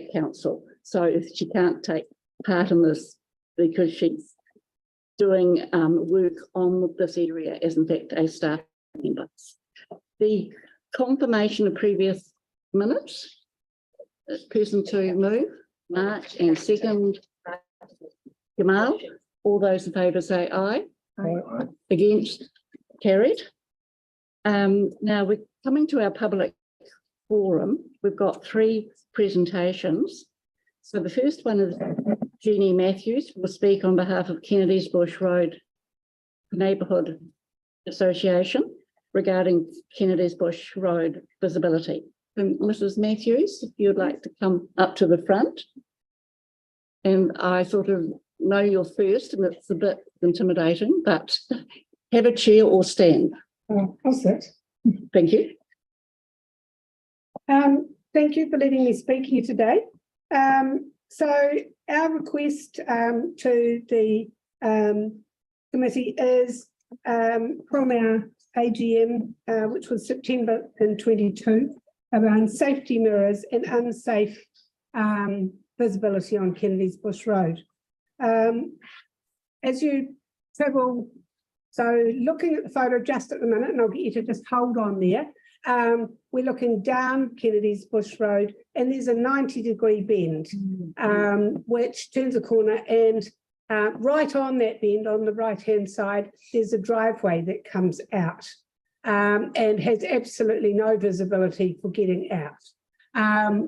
at council. So she can't take part in this because she's doing work on this area as in fact a staff member. The confirmation of previous minutes, person to move, March, and second, Jamal. All those in favour say aye. Aye. Against, carried. Now we're coming to our public forum. We've got 3 presentations. So the first one is Jeannie Matthews, who will speak on behalf of Kennedy's Bush Road Neighbourhood Association regarding Kennedy's Bush Road visibility. And Mrs. Matthews, if you'd like to come up to the front. And I sort of know you're first and it's a bit intimidating, but have a chair or stand. I'll sit. Thank you. Thank you for letting me speak here today. So our request to the committee is from our AGM, which was September in 22, around safety mirrors and unsafe visibility on Kennedy's Bush Road. As you travel, so looking at the photo just at the minute, and I'll get you to just hold on there. We're looking down Kennedy's Bush Road, and there's a 90-degree bend, which turns a corner, and right on that bend, on the right-hand side, there's a driveway that comes out and has absolutely no visibility for getting out.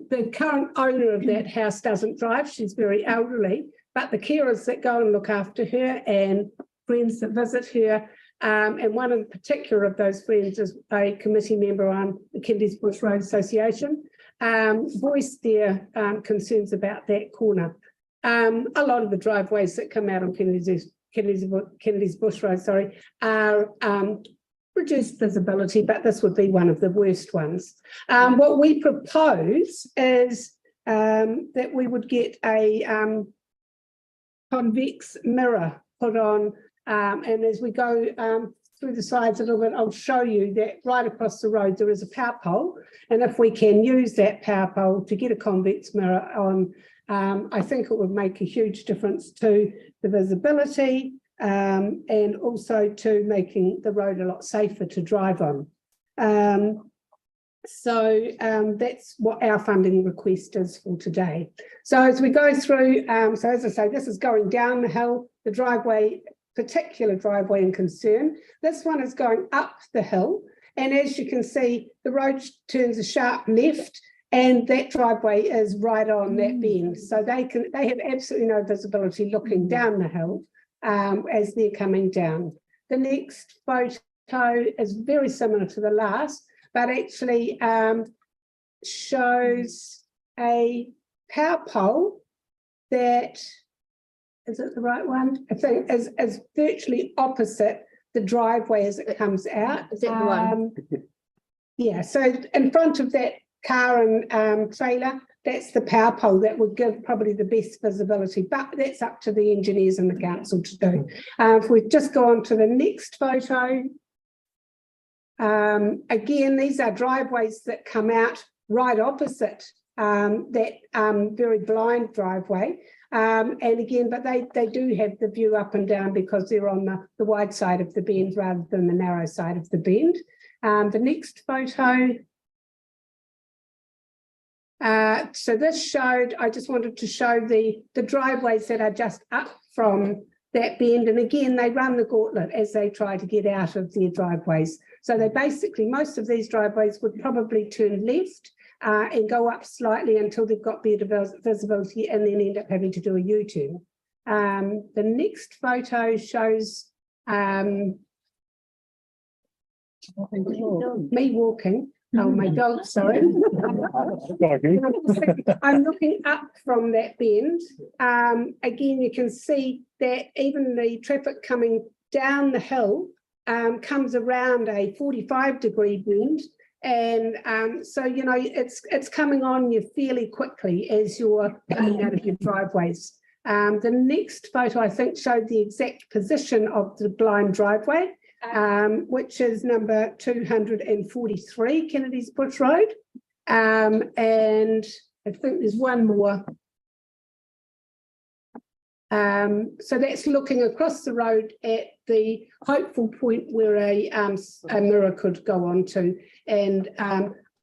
The current owner of that house doesn't drive. She's very elderly, but the carers that go and look after her and friends that visit her, and one in particular of those friends is a committee member on the Kennedy's Bush Road Association, voiced their concerns about that corner. A lot of the driveways that come out on Kennedy's Bush Road, are reduced visibility, but this would be one of the worst ones. What we propose is that we would get a convex mirror put on, and as we go through the slides a little bit, I'll show you that right across the road there is a power pole, and if we can use that power pole to get a convex mirror on, I think it would make a huge difference to the visibility and also to making the road a lot safer to drive on. So that's what our funding request is for today. So as we go through, so as I say, this is going down the hill, the driveway, particular driveway in concern. This one is going up the hill, and as you can see, the road turns a sharp left, and that driveway is right on that bend. So they have absolutely no visibility looking down the hill as they're coming down. The next photo is very similar to the last, but actually shows a power pole that, is it the right one? I think is virtually opposite the driveway as it comes out. Is that the one? Yeah, so in front of that car and trailer, that's the power pole that would give probably the best visibility, but that's up to the engineers and the council to do. If we just go on to the next photo, again, these are driveways that come out right opposite that very blind driveway. And again, but they do have the view up and down because they're on the wide side of the bend rather than the narrow side of the bend. The next photo. So this showed, I just wanted to show the driveways that are just up from that bend. And again, they run the gauntlet as they try to get out of their driveways. So they basically, most of these driveways would probably turn left and go up slightly until they've got better visibility and then end up having to do a U-turn. The next photo shows me walking. Oh, my dog, sorry. I'm looking up from that bend. Again, you can see that even the traffic coming down the hill comes around a 45-degree bend. And so, you know, it's coming on you fairly quickly as you're coming out of your driveways. The next photo, I think, showed the exact position of the blind driveway, which is number 243, Kennedy's Bush Road. And I think there's one more. So that's looking across the road at the hopeful point where a mirror could go on to. And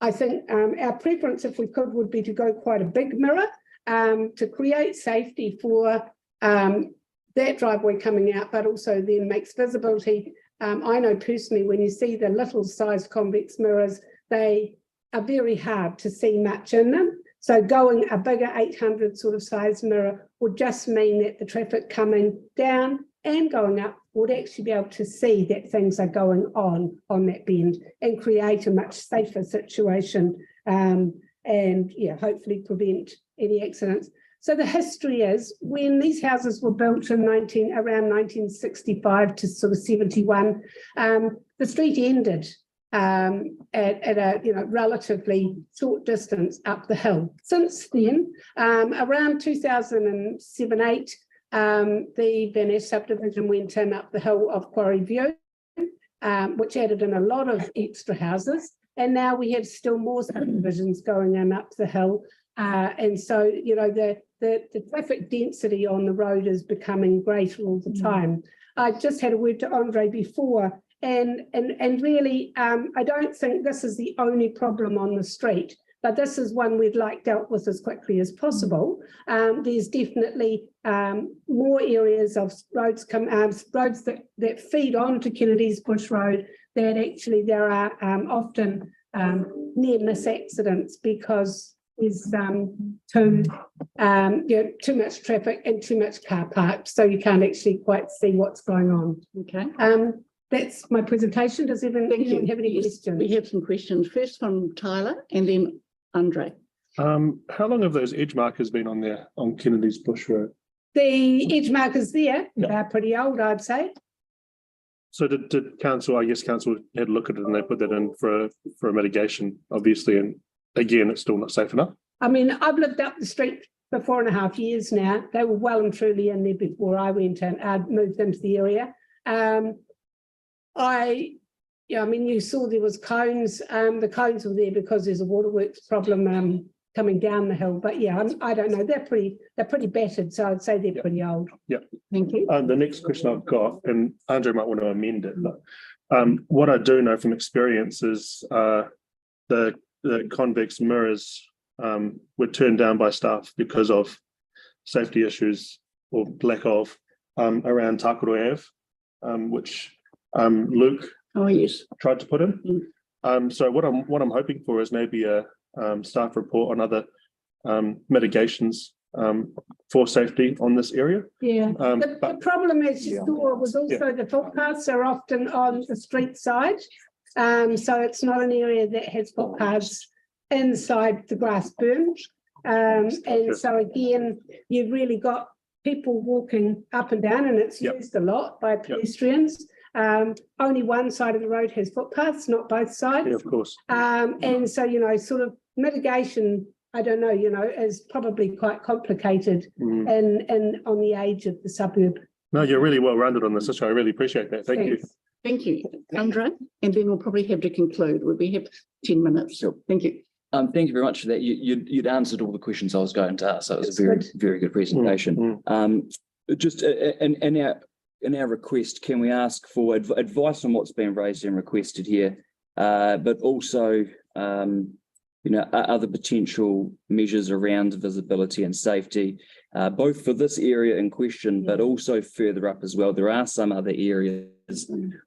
I think our preference, if we could, would be to go quite a big mirror to create safety for that driveway coming out, but also then makes visibility. I know personally, when you see the little sized convex mirrors, they are very hard to see much in them. So going a bigger 800 sort of size mirror would just mean that the traffic coming down and going up would actually be able to see that things are going on that bend and create a much safer situation and yeah, hopefully prevent any accidents. So the history is when these houses were built in around 1965 to sort of 71, the street ended at a relatively short distance up the hill. Since then, around 2007-8, the Van Ness subdivision went in up the hill of Quarry View, which added in a lot of extra houses. And now we have still more subdivisions going in up the hill. And so, the traffic density on the road is becoming greater all the time. I just had a word to Andre before, and really, I don't think this is the only problem on the street, but this is one we'd like dealt with as quickly as possible. There's definitely more areas of roads that feed onto Kennedy's Bush Road that actually there are often near miss accidents because there's too much traffic and too much car parked, so you can't actually quite see what's going on. Okay. That's my presentation. Does anyone have any questions? We have some questions. First from Tyler and then Andre. How long have those edge markers been on there on Kennedy's Bush Road? The edge markers there are pretty old, I'd say. So did council, I guess council had a look at it and they put that in for a mitigation, obviously, and again, it's still not safe enough. I mean, I've lived up the street for 4.5 years now. They were well and truly in there before I went and I'd moved into the area. I mean, you saw there was cones. The cones were there because there's a waterworks problem coming down the hill. But yeah, I don't know. They're pretty battered, so I'd say they're pretty old. Yeah. Thank you. The next question I've got, and Andre might want to amend it, but what I do know from experience is the convex mirrors were turned down by staff because of safety issues or lack of around Takuro Ave, which Luke tried to put in. So what I'm hoping for is maybe a staff report on other mitigations for safety on this area. Yeah, the problem as you saw was also the footpaths are often on the street side. So it's not an area that has footpaths inside the grass berm. And so again, you've really got people walking up and down, and it's used a lot by pedestrians. Only one side of the road has footpaths, not both sides. Yeah, of course. And so, sort of mitigation, I don't know, is probably quite complicated and on the age of the suburb. No, you're really well rounded on this issue. I really appreciate that. Thank you. Thank you, Andre. And then we'll probably have to conclude. We have 10 minutes. So thank you. Thank you very much for that. You'd answered all the questions I was going to ask. So it was a very, very good presentation. Just in our request, can we ask for advice on what's been raised and requested here, but also, other potential measures around visibility and safety, both for this area in question, but also further up as well. There are some other areas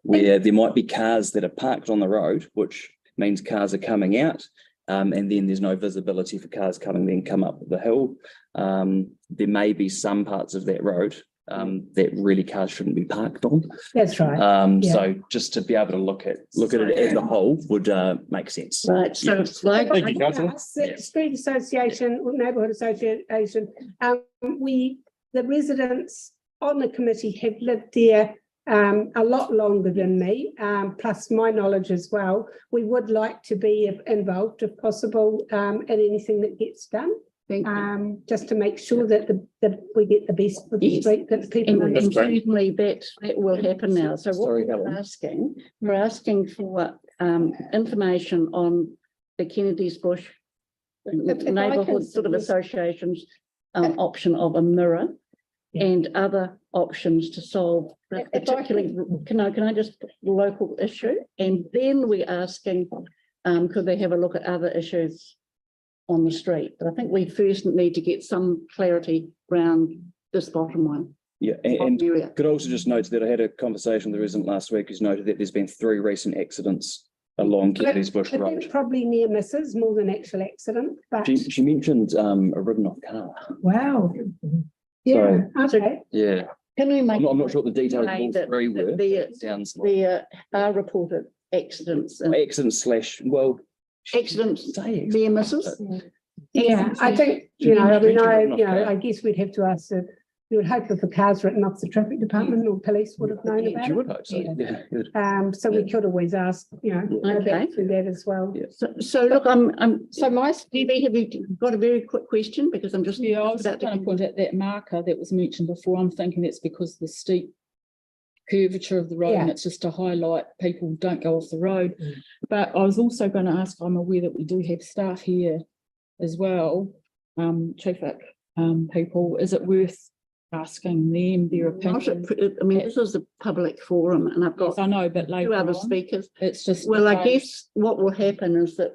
where there might be cars that are parked on the road, which means cars are coming out. And then there's no visibility for cars coming come up the hill. There may be some parts of that road that really cars shouldn't be parked on. That's right. So just to be able to look at it as a whole would make sense. Right. So Thank you, Councillor. Street Association, Neighbourhood Association, the residents on the committee have lived there a lot longer than me, plus my knowledge as well. We would like to be involved if possible in anything that gets done. Just to make sure that we get the best for the street that the people and certainly that will happen now. So what we're asking for information on the Kennedy's Bush neighbourhood sort of associations option of a mirror and other options to solve that particularly, can I just local issue? And then we're asking, could they have a look at other issues on the street? But I think we first need to get some clarity around this bottom one. Yeah, and could also just note that I had a conversation with the resident last week who's noted that there's been 3 recent accidents along Kennedy's Bush I think Road. probably near misses more than actual accident, but She mentioned a ridden off car. wow. Yeah, okay. Yeah, Can we make? I'm not sure what the details of all that 3 were. but it sounds like There are reported accidents and accidents / well, accidents, say near misses. Yeah, I think, I guess we'd have to ask the, you would hope that the car's written off the traffic department or police would have known about you it. would hope so. Yeah, good. So we could always ask, Okay. through that as well. Yeah. So look, So my, Debbie, have you got a very quick question? Because I'm just. yeah, I was about going to point out that marker that was mentioned before. I'm thinking that's because the steep curvature of the road, and it's just to highlight people don't go off the road. But I was also going to ask, I'm aware that we do have staff here as well, traffic people. Is it worth asking them their opinion? I mean, this is a public forum and I've got Yes, I know, but 2 later other on, speakers. it's just. Well, I guess what will happen is that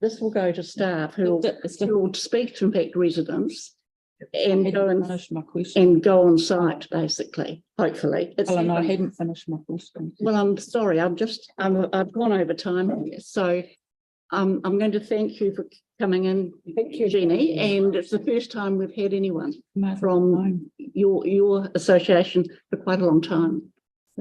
this will go to staff who It's will speak to, in fact, residents and go and finish my question. and go on site, basically, hopefully. It's Ellen, I happened. hadn't finished my question. Well, I'm sorry, I've gone over time here. So I'm going to thank you for coming in, Thank you, Jeannie, and it's the first time we've had anyone From from your association for quite a long time.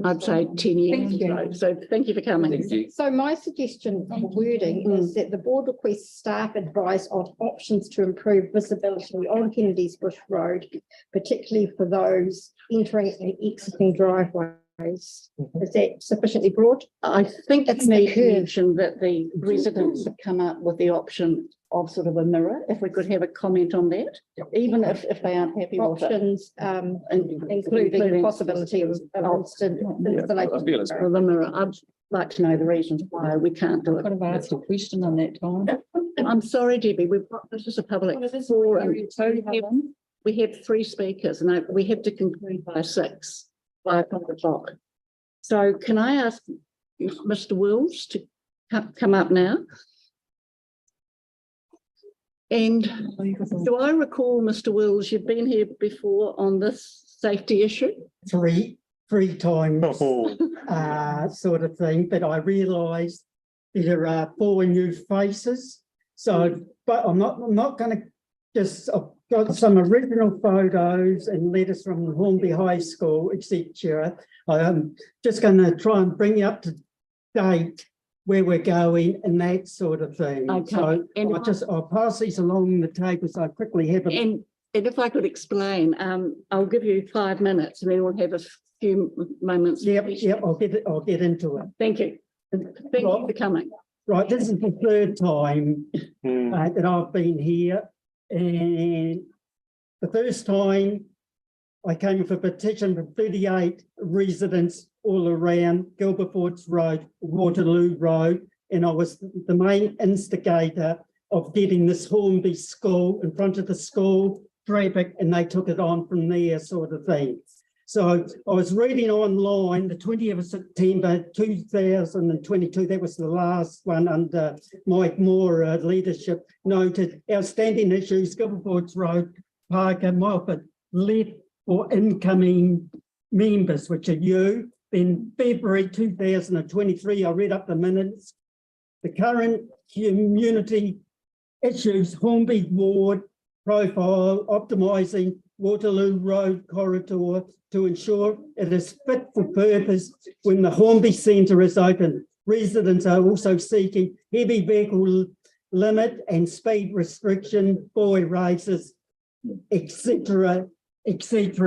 I'd say 10 years. Thank you. or So thank you for coming. Thank you. So my suggestion for wording is that the board requests staff advice on options to improve visibility on Kennedy's Bush Road, particularly for those entering and exiting driveways. Is that sufficiently broad? I think It's it's need to the curve. mention that the residents have come up with the option of sort of a mirror, if we could have a comment on that, even if they aren't happy with it. Options, including the possibility of installation. For the mirror, I'd like to know the reasons why we can't do Could it. have asked a question on that time. I'm sorry, Debbie, this is a public forum. We have 3 speakers and we have to conclude by 6, by 5 o'clock. So can I ask Mr. Wills to come up now? And do I recall, Mr. Wills, you've been here before on this safety issue? three times sort of thing, but I realised there are 4 new faces. So, but I'm not going to just, I've got some original photos and letters from Hornby High School, etc. I'm just going to try and bring you up to date where we're going and that sort of thing. Okay. So And I'll pass these along the table so I quickly have a And if I could explain, I'll give you 5 minutes and then we'll have a few moments. Yep, I'll get into it. Thank you. Thank you for coming. Right, this is the 3rd time that I've been here, and the first time I came with a petition from 38 residents all around Gilberfords Road, Waterloo Road, and I was the main instigator of getting this Hornby school in front of the school traffic, and they took it on from there, sort of thing. So I was reading online, the 20th of September 2022, that was the last one under Mike Moore leadership, noted outstanding issues, Gilberfords Road, Parker, Moffat, left for incoming members, which are you. In February 2023, I read up the minutes. The current community issues, Hornby Ward profile, optimising Waterloo Road corridor to ensure it is fit for purpose when the Hornby Centre is open. Residents are also seeking heavy vehicle limit and speed restriction, buoy races, etc.,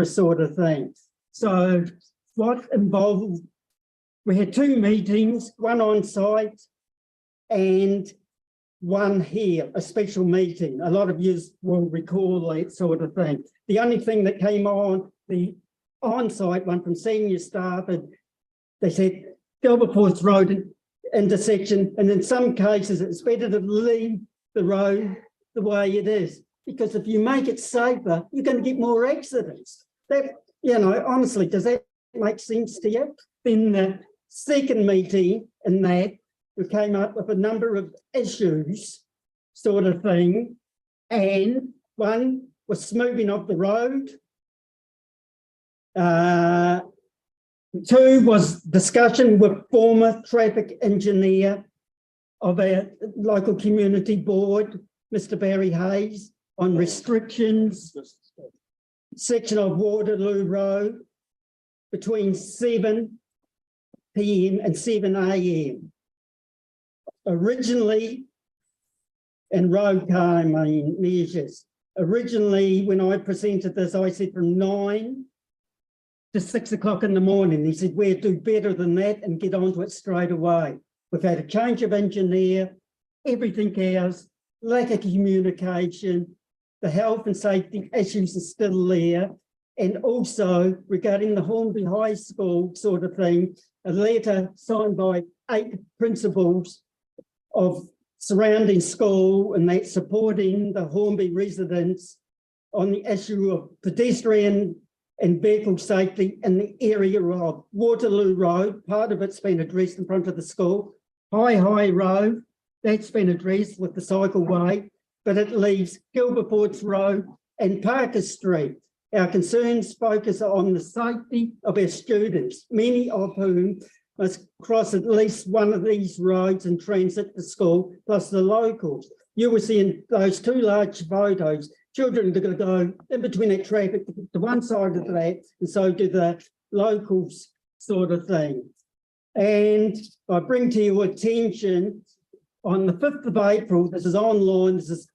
sort of thing. So what involved, we had 2 meetings, one on site and one here, a special meeting. A lot of you will recall that sort of thing. The only thing that came on, the on-site one from senior staff, and they said Gilberfords Road intersection, and in some cases it's better to leave the the way it is. Because if you make it safer, you're going to get more accidents. That, honestly, does that make sense to you? Then the second meeting in that, we came up with a number of issues, sort of thing. And one was smoothing of the road. Two was discussion with former traffic engineer of our local community board, Mr. Barry Hayes, on restrictions, section of Waterloo Road between 7 p.m. and 7 a.m. Originally, and road car measures. Originally, when I presented this, I said from 9 to 6 o'clock in the morning. He said, we'll do better than that and get onto it straight away. We've had a change of engineer, everything else, lack of communication, the health and safety issues are still there. And also regarding the Hornby High School sort of thing, a letter signed by 8 principals of surrounding school and that supporting the Hornby residents on the issue of pedestrian and vehicle safety in the area of Waterloo Road. Part of it's been addressed in front of the school. High Road, that's been addressed with the cycleway, but it leaves Gilbertports Road and Parker Street. Our concerns focus on the safety of our students, many of whom must cross at least one of these roads and transit to school, plus the locals. You will see in those 2 large photos, children are going to go in between that traffic to one side of that, and so do the locals sort of thing. And I bring to your attention on the 5th of April, this is online, this is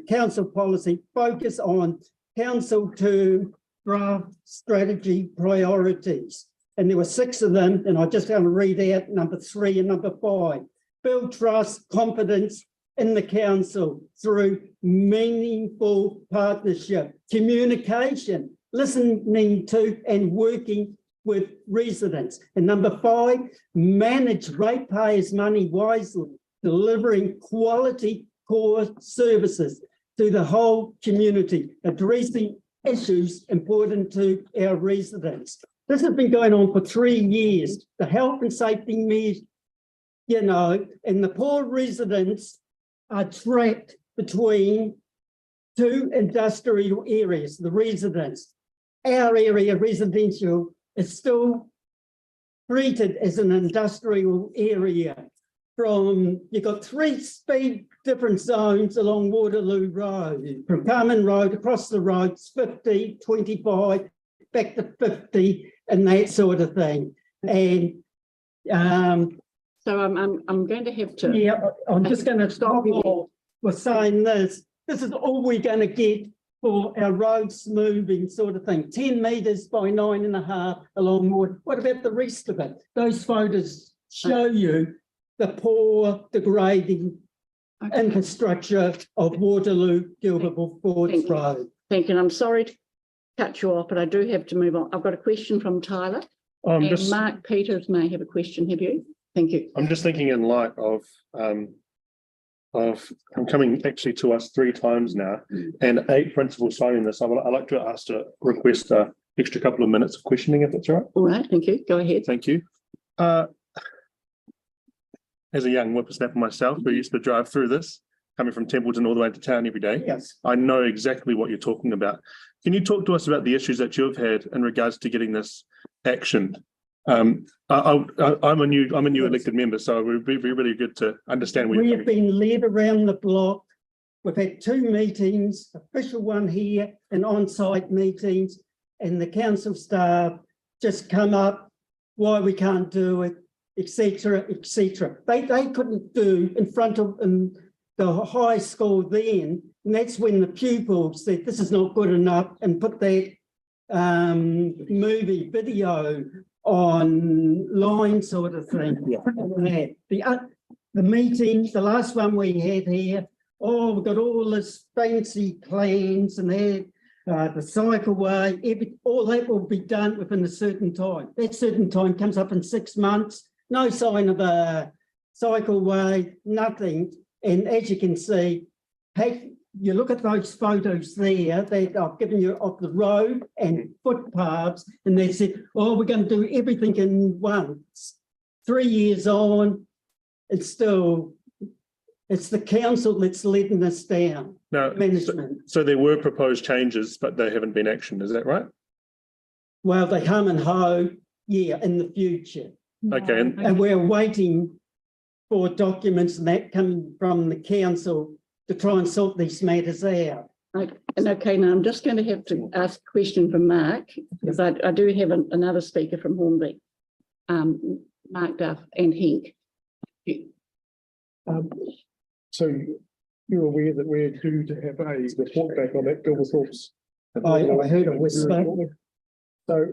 council policy, focus on council to draft strategy priorities. And there were 6 of them, and I just want to read out number 3 and number 5. Build trust, confidence in the council through meaningful partnership, communication, listening to and working with residents. And number 5, manage ratepayers' money wisely, delivering quality core services to the whole community, addressing issues important to our residents. This has been going on for 3 years. The health and safety measures, and the poor residents are trapped between 2 industrial areas, the residents. Our area, residential, is still treated as an industrial area. You've got 3 speed different zones along Waterloo Road, from Carmen Road across the roads, 50, 25, back to 50, and that sort of thing. And so I'm going to have to. yeah, I'm just going to stop with saying this. This is all we're going to get for our road smoothing sort of thing. 10 metres by 9.5 along Water. What about the rest of it? Those photos show you the poor, degrading infrastructure of Waterloo, Gilbertports Road. Thank you. I'm sorry to cut you off, but I do have to move on. I've got a question from Tyler. And Mark Peters may have a question. Have you? Thank you. I'm just thinking in light of I'm coming actually to us 3 times now, and 8 principals signing this. I'd like to ask to request an extra couple of minutes of questioning, if that's all right. All right. Thank you. Go ahead. Thank you. As a young whippersnapper myself, who used to drive through this, coming from Templeton all the way to town every day, Yes. I know exactly what you're talking about. Can you talk to us about the issues that you've had in regards to getting this actioned? I'm a new elected member, so it would be really good to understand where We you're have coming been led around the block. We've had 2 meetings, official one here and on-site meetings, and the council staff just come up why we can't do it, etc., etc. They couldn't do in front of the high school then, and that's when the pupils said this is not good enough and put that movie video online sort of thing. Yeah. The meeting, the last one we had here, we've got all this fancy plans and the cycleway, all that will be done within a certain time. That certain time comes up in 6 months, no sign of a cycleway, nothing. And as you can see, you look at those photos there that I've given you of the road and footpaths, and they said, oh, we're going to do everything in once. 3 years on, it's the council that's letting us down, No, management. so there were proposed changes, but they haven't been actioned. Is that right? Well, they hum and ho, yeah, in the future. Okay, And we're waiting for documents and that coming from the council to try and sort these matters out. And okay, now I'm just going to have to ask a question from Mark, because I do have another speaker from Hornby, Mark Duff and Henk. So you're aware that we're due to have a report back on that Gilberthorpe's. I heard a whisper. So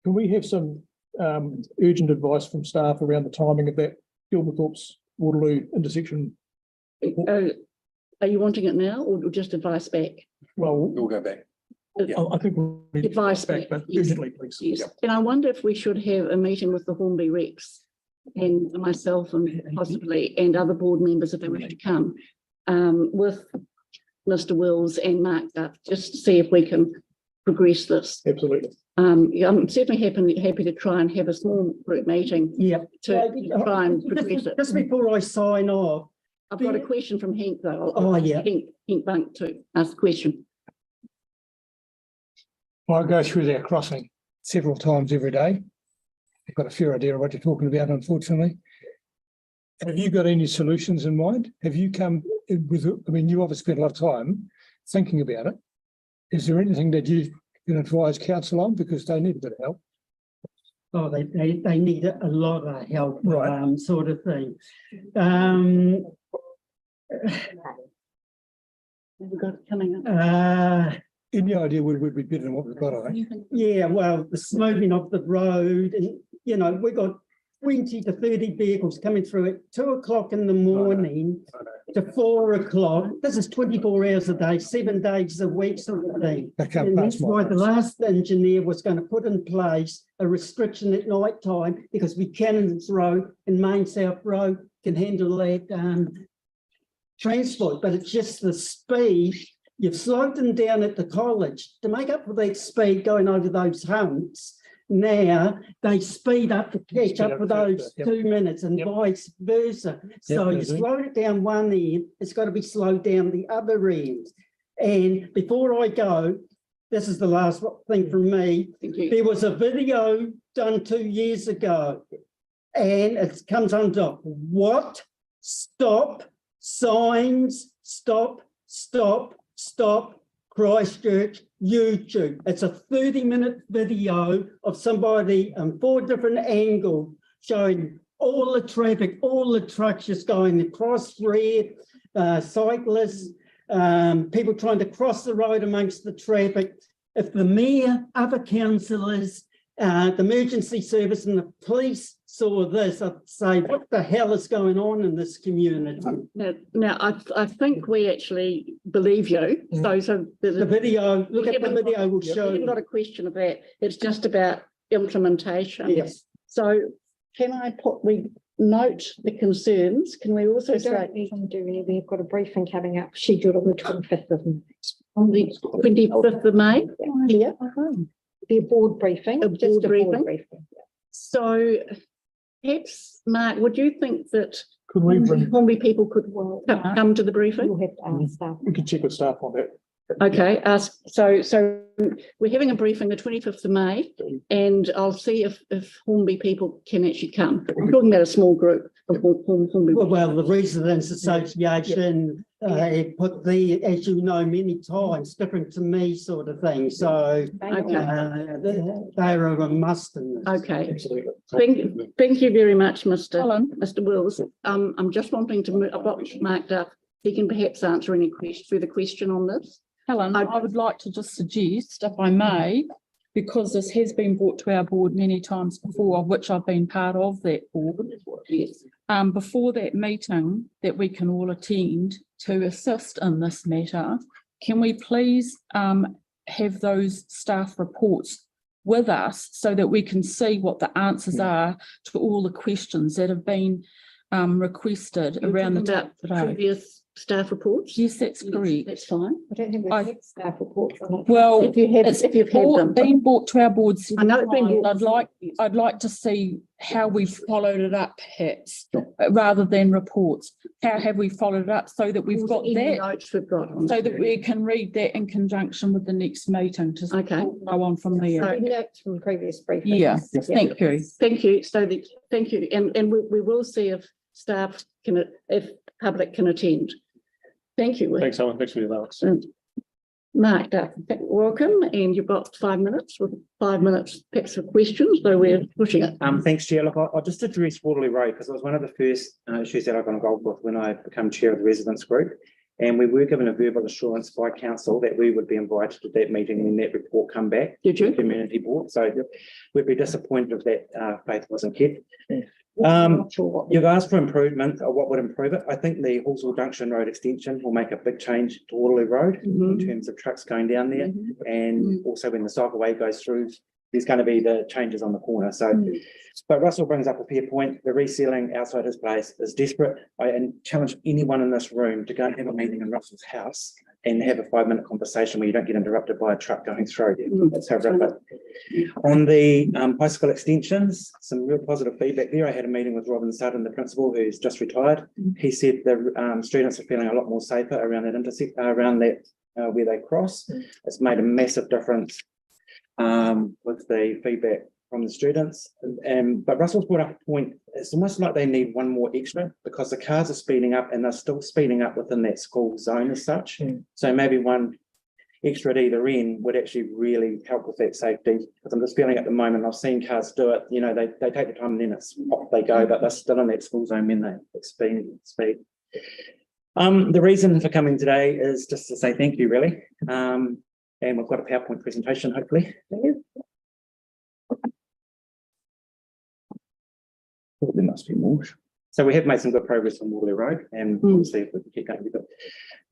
can we have some urgent advice from staff around the timing of that Gilberthorpe's Waterloo intersection? Are you wanting it now or just advice back? Well, We'll go back. I think we'll need Advice back, but back, yes. urgently, please. Yes, and I wonder if we should have a meeting with the Hornby Recs and myself and possibly and other board members if they wish to come with Mr. Wills and Mark Duff, just to see if we can progress this. Absolutely. Yeah, I'm certainly happy to try and have a small group meeting Yeah. to try and progress it. Just before I sign off, I've got a question from Henk though. Oh, yeah. Henk Bunk to ask a question. I go through that crossing several times every day. I've got a fair idea of what you're talking about, unfortunately. Have you got any solutions in mind? Have you come with, I mean, you obviously spent a lot of time thinking about it. Is there anything that you can advise council on, because they need a bit of help? oh, they need a lot of help, Right. sort of thing. We've got it coming up. Any idea would be better than what we've got, I think. Yeah, well, the smoothing of the road, and you know, we've got 20 to 30 vehicles coming through at 2 o'clock in the morning to 4 o'clock. This is 24 hours a day, 7 days a week, sort of thing. They can't And pass that's my why the place. last engineer was going to put in place a restriction at night time, because Buchanan's Road and Main South Road can handle that transport, but it's just the speed. You've slowed them down at the college to make up for that speed going over those humps. Now they speed up to catch up for those 2 minutes and vice versa. So you slow it down one end, it's got to be slowed down the other end. And before I go, this is the last thing from me. Thank you. There was a video done 2 years ago, and it comes under what? Stop signs, stop, stop, stop, Christchurch, YouTube. It's a 30-minute video of somebody on 4 different angles showing all the traffic, all the trucks just going across red, cyclists, people trying to cross the road amongst the traffic. If the mayor, other councillors, the emergency service and the police saw this, I'd say, what the hell is going on in this community? Now I think we actually believe you. So The video, look at the video, will show. We've got a question of that. It's just about implementation. Yes. So can we note the concerns? Can we also We say don't need to do anything. We've got a briefing coming up scheduled on the 25th of May. on the 25th of May here? Be a board briefing. A just board a board briefing? briefing. So perhaps, Mark, would you think that Could we bring, Hornby people could come to the briefing? You'll have to ask staff. we can check with staff on that. Okay, so we're having a briefing the 25th of May, and I'll see if Hornby people can actually come. I'm talking about a small group of Hornby. Well, the Residents Association put the, as you know, many times, different to me sort of thing. So they're a must in this. Okay, Absolutely. thank you very much, Mr. Helen. Mr. Wills. I'm just wanting to move, I've got marked up. He can perhaps answer any further question on this. Helen, I would like to just suggest, if I may, because this has been brought to our board many times before, of which I've been part of that board. Yes. Before that meeting that we can all attend to assist in this matter, can we please have those staff reports with us so that we can see what the answers are to all the questions that have been requested around the about today? previous staff reports? Yes, that's correct. That's fine. I don't think I- we've had staff reports on it. Well, If you have, it's if you've had them. been brought to our board I know it's been several brought- times. I'd like to see how we've followed it up, perhaps, rather than reports. How have we followed it up so that we've got Any that, notes we've got on. so that we can read that in conjunction with the next meeting to Okay. go on from there. So notes from previous briefings. Yeah, thank you. Thank you. So the, thank you. And we will see if staff can, if public can attend. Thank you. Thanks, Alan. Thanks for the allowance. Mark Duff, welcome, and you've got 5 minutes, with 5 minutes perhaps for questions, so we're pushing it. Thanks, Chair. Look, I'll just address Waterloo Road because it was one of the first issues that I got involved with when I became chair of the residents group. And we were given a verbal assurance by council that we would be invited to that meeting when that report come back, Did you? community board. So we'd be disappointed if that faith wasn't kept. Not sure what. You've asked for improvement or what would improve it. I think the Halswell Junction Road extension will make a big change to Waterloo Road in terms of trucks going down there. And also when the cycleway goes through, there's going to be the changes on the corner. So, but Russell brings up a fair point. The resealing outside his place is desperate. I challenge anyone in this room to go and have a meeting in Russell's house and have a 5-minute conversation where you don't get interrupted by a truck going through. That's horrific. On the bicycle extensions, some real positive feedback there. I had a meeting with Robin Sutton, the principal, who's just retired. He said the students are feeling a lot more safer around that intersect, around that where they cross. It's made a massive difference with the feedback from the students. But Russell's brought up a point. It's almost like they need one more extra because the cars are speeding up and they're still speeding up within that school zone as such. So maybe one extra at either end would actually really help with that safety. Because I'm just feeling at the moment, I've seen cars do it, you know, they take the time and then it's off they go, but they're still in that school zone when they speed. The reason for coming today is just to say thank you, really. And we've got a PowerPoint presentation, hopefully. There must be more. So we have made some good progress on Waterloo Road, and we'll see if we can keep going with it.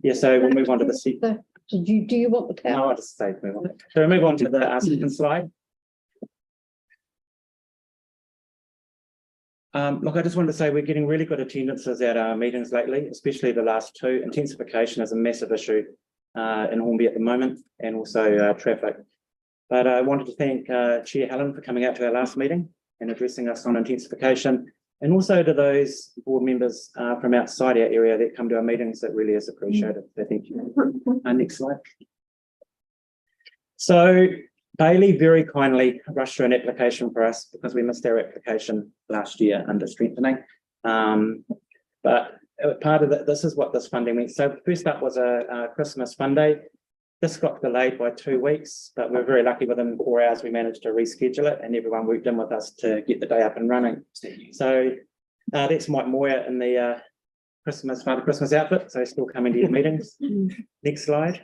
Yeah, so we'll move on to the second. Do you want the power? No, I'll just say move on. So we'll move on to the second slide. Look, I just wanted to say we're getting really good attendances at our meetings lately, especially the last two. Intensification is a massive issue in Hornby at the moment, and also traffic. But I wanted to thank Chair Helen for coming out to our last meeting and addressing us on intensification, and also to those board members from outside our area that come to our meetings. That really is appreciated. So thank you. Next slide. So Bailey very kindly rushed through an application for us because we missed our application last year under strengthening. But part of it, this is what this funding means. So first up was a Christmas fun day. This got delayed by 2 weeks, but we're very lucky within 4 hours we managed to reschedule it and everyone worked in with us to get the day up and running. So that's Mike Moyer in the Father Christmas outfit, so still coming to your meetings. Next slide.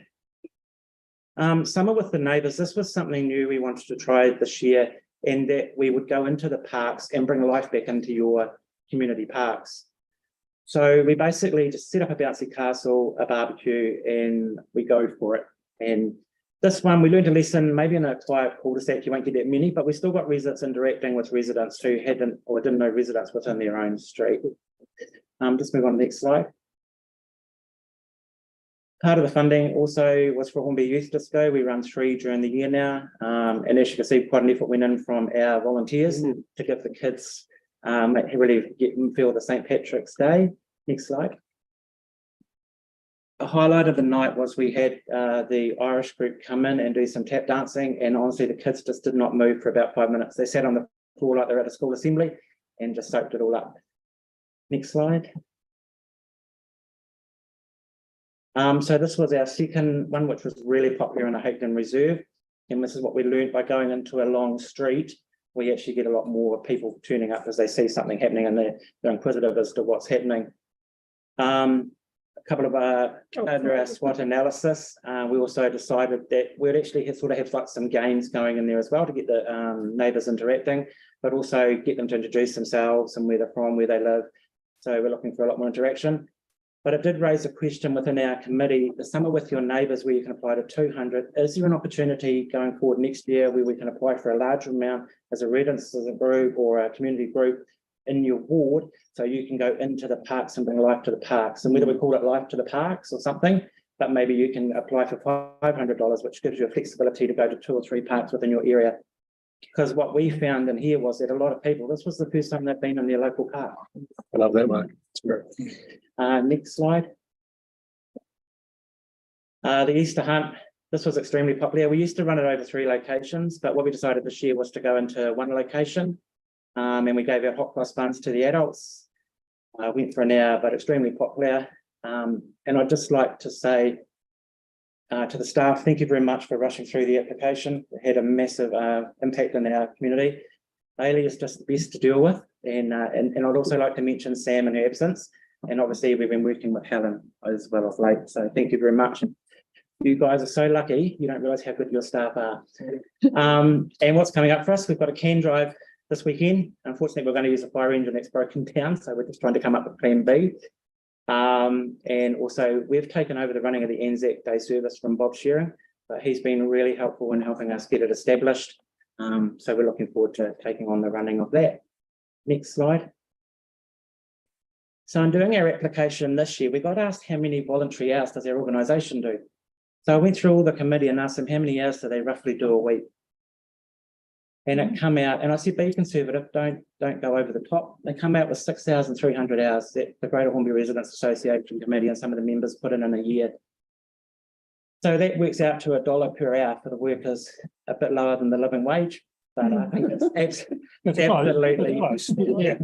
Summer with the neighbours. This was something new we wanted to try this year, and that we would go into the parks and bring life back into your community parks. So we basically just set up a bouncy castle, a barbecue, and we go for it. And this one, we learned a lesson, maybe in a quiet cul-de-sac, you won't get that many, but we still got residents interacting with residents who hadn't or didn't know residents within their own street. Just move on to the next slide. Part of the funding also was for Hornby Youth Disco. We run 3 during the year now. And as you can see, quite an effort went in from our volunteers to give the kids really get them feel the St. Patrick's Day. Next slide. A highlight of the night was we had the Irish group come in and do some tap dancing, and honestly the kids just did not move for about 5 minutes. They sat on the floor like they're at a school assembly and just soaked it all up. Next slide. So this was our second one, which was really popular in a Haketon Reserve, and this is what we learned by going into a long street. We actually get a lot more people turning up as they see something happening and they're inquisitive as to what's happening. A couple of under our SWOT analysis, we also decided that we'd actually sort of have like some games going in there as well to get the neighbours interacting, but also get them to introduce themselves and where they're from, where they live. So we're looking for a lot more interaction. But it did raise a question within our committee, the summer with your neighbours where you can apply to 200, is there an opportunity going forward next year where we can apply for a larger amount as a residence, as a group or a community group, in your ward, so you can go into the parks and bring life to the parks. And whether we call it life to the parks or something, but maybe you can apply for $500, which gives you a flexibility to go to 2 or 3 parks within your area. Because what we found in here was that a lot of people, this was the first time they've been in their local park. I love that, Mark. It's great. Next slide. The Easter hunt, this was extremely popular. We used to run it over 3 locations, but what we decided this year was to go into 1 location. And we gave out hot cross buns to the adults. Went for an hour, but extremely popular. And I'd just like to say to the staff, thank you very much for rushing through the application. It had a massive impact in our community. Bailey is just the best to deal with. And I'd also like to mention Sam in her absence. And obviously we've been working with Helen as well of late. So thank you very much. You guys are so lucky. You don't realise how good your staff are. And what's coming up for us? We've got a can drive this weekend. Unfortunately, we're going to use a fire engine that's broken down. So we're just trying to come up with plan B. And also we've taken over the running of the Anzac Day service from Bob Shearing, but he's been really helpful in helping us get it established. So we're looking forward to taking on the running of that. Next slide. So in doing our application this year, we got asked how many voluntary hours does our organisation do? So I went through all the committee and asked them how many hours do they roughly do a week? And it come out, and I said, be conservative, don't go over the top. They come out with 6,300 hours that the Greater Hornby Residents Association Committee and some of the members put in a year. So that works out to $1 per hour for the workers, a bit lower than the living wage. But I think it's absolutely,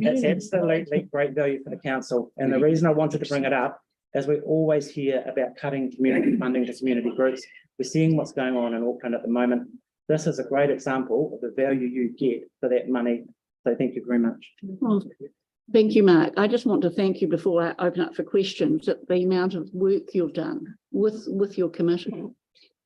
it's absolutely great value for the council. And the reason I wanted to bring it up is we always hear about cutting community funding to community groups. We're seeing what's going on in Auckland at the moment. This is a great example of the value you get for that money. So thank you very much. Well, thank you, Mark. I just want to thank you before I open up for questions that the amount of work you've done with your committee.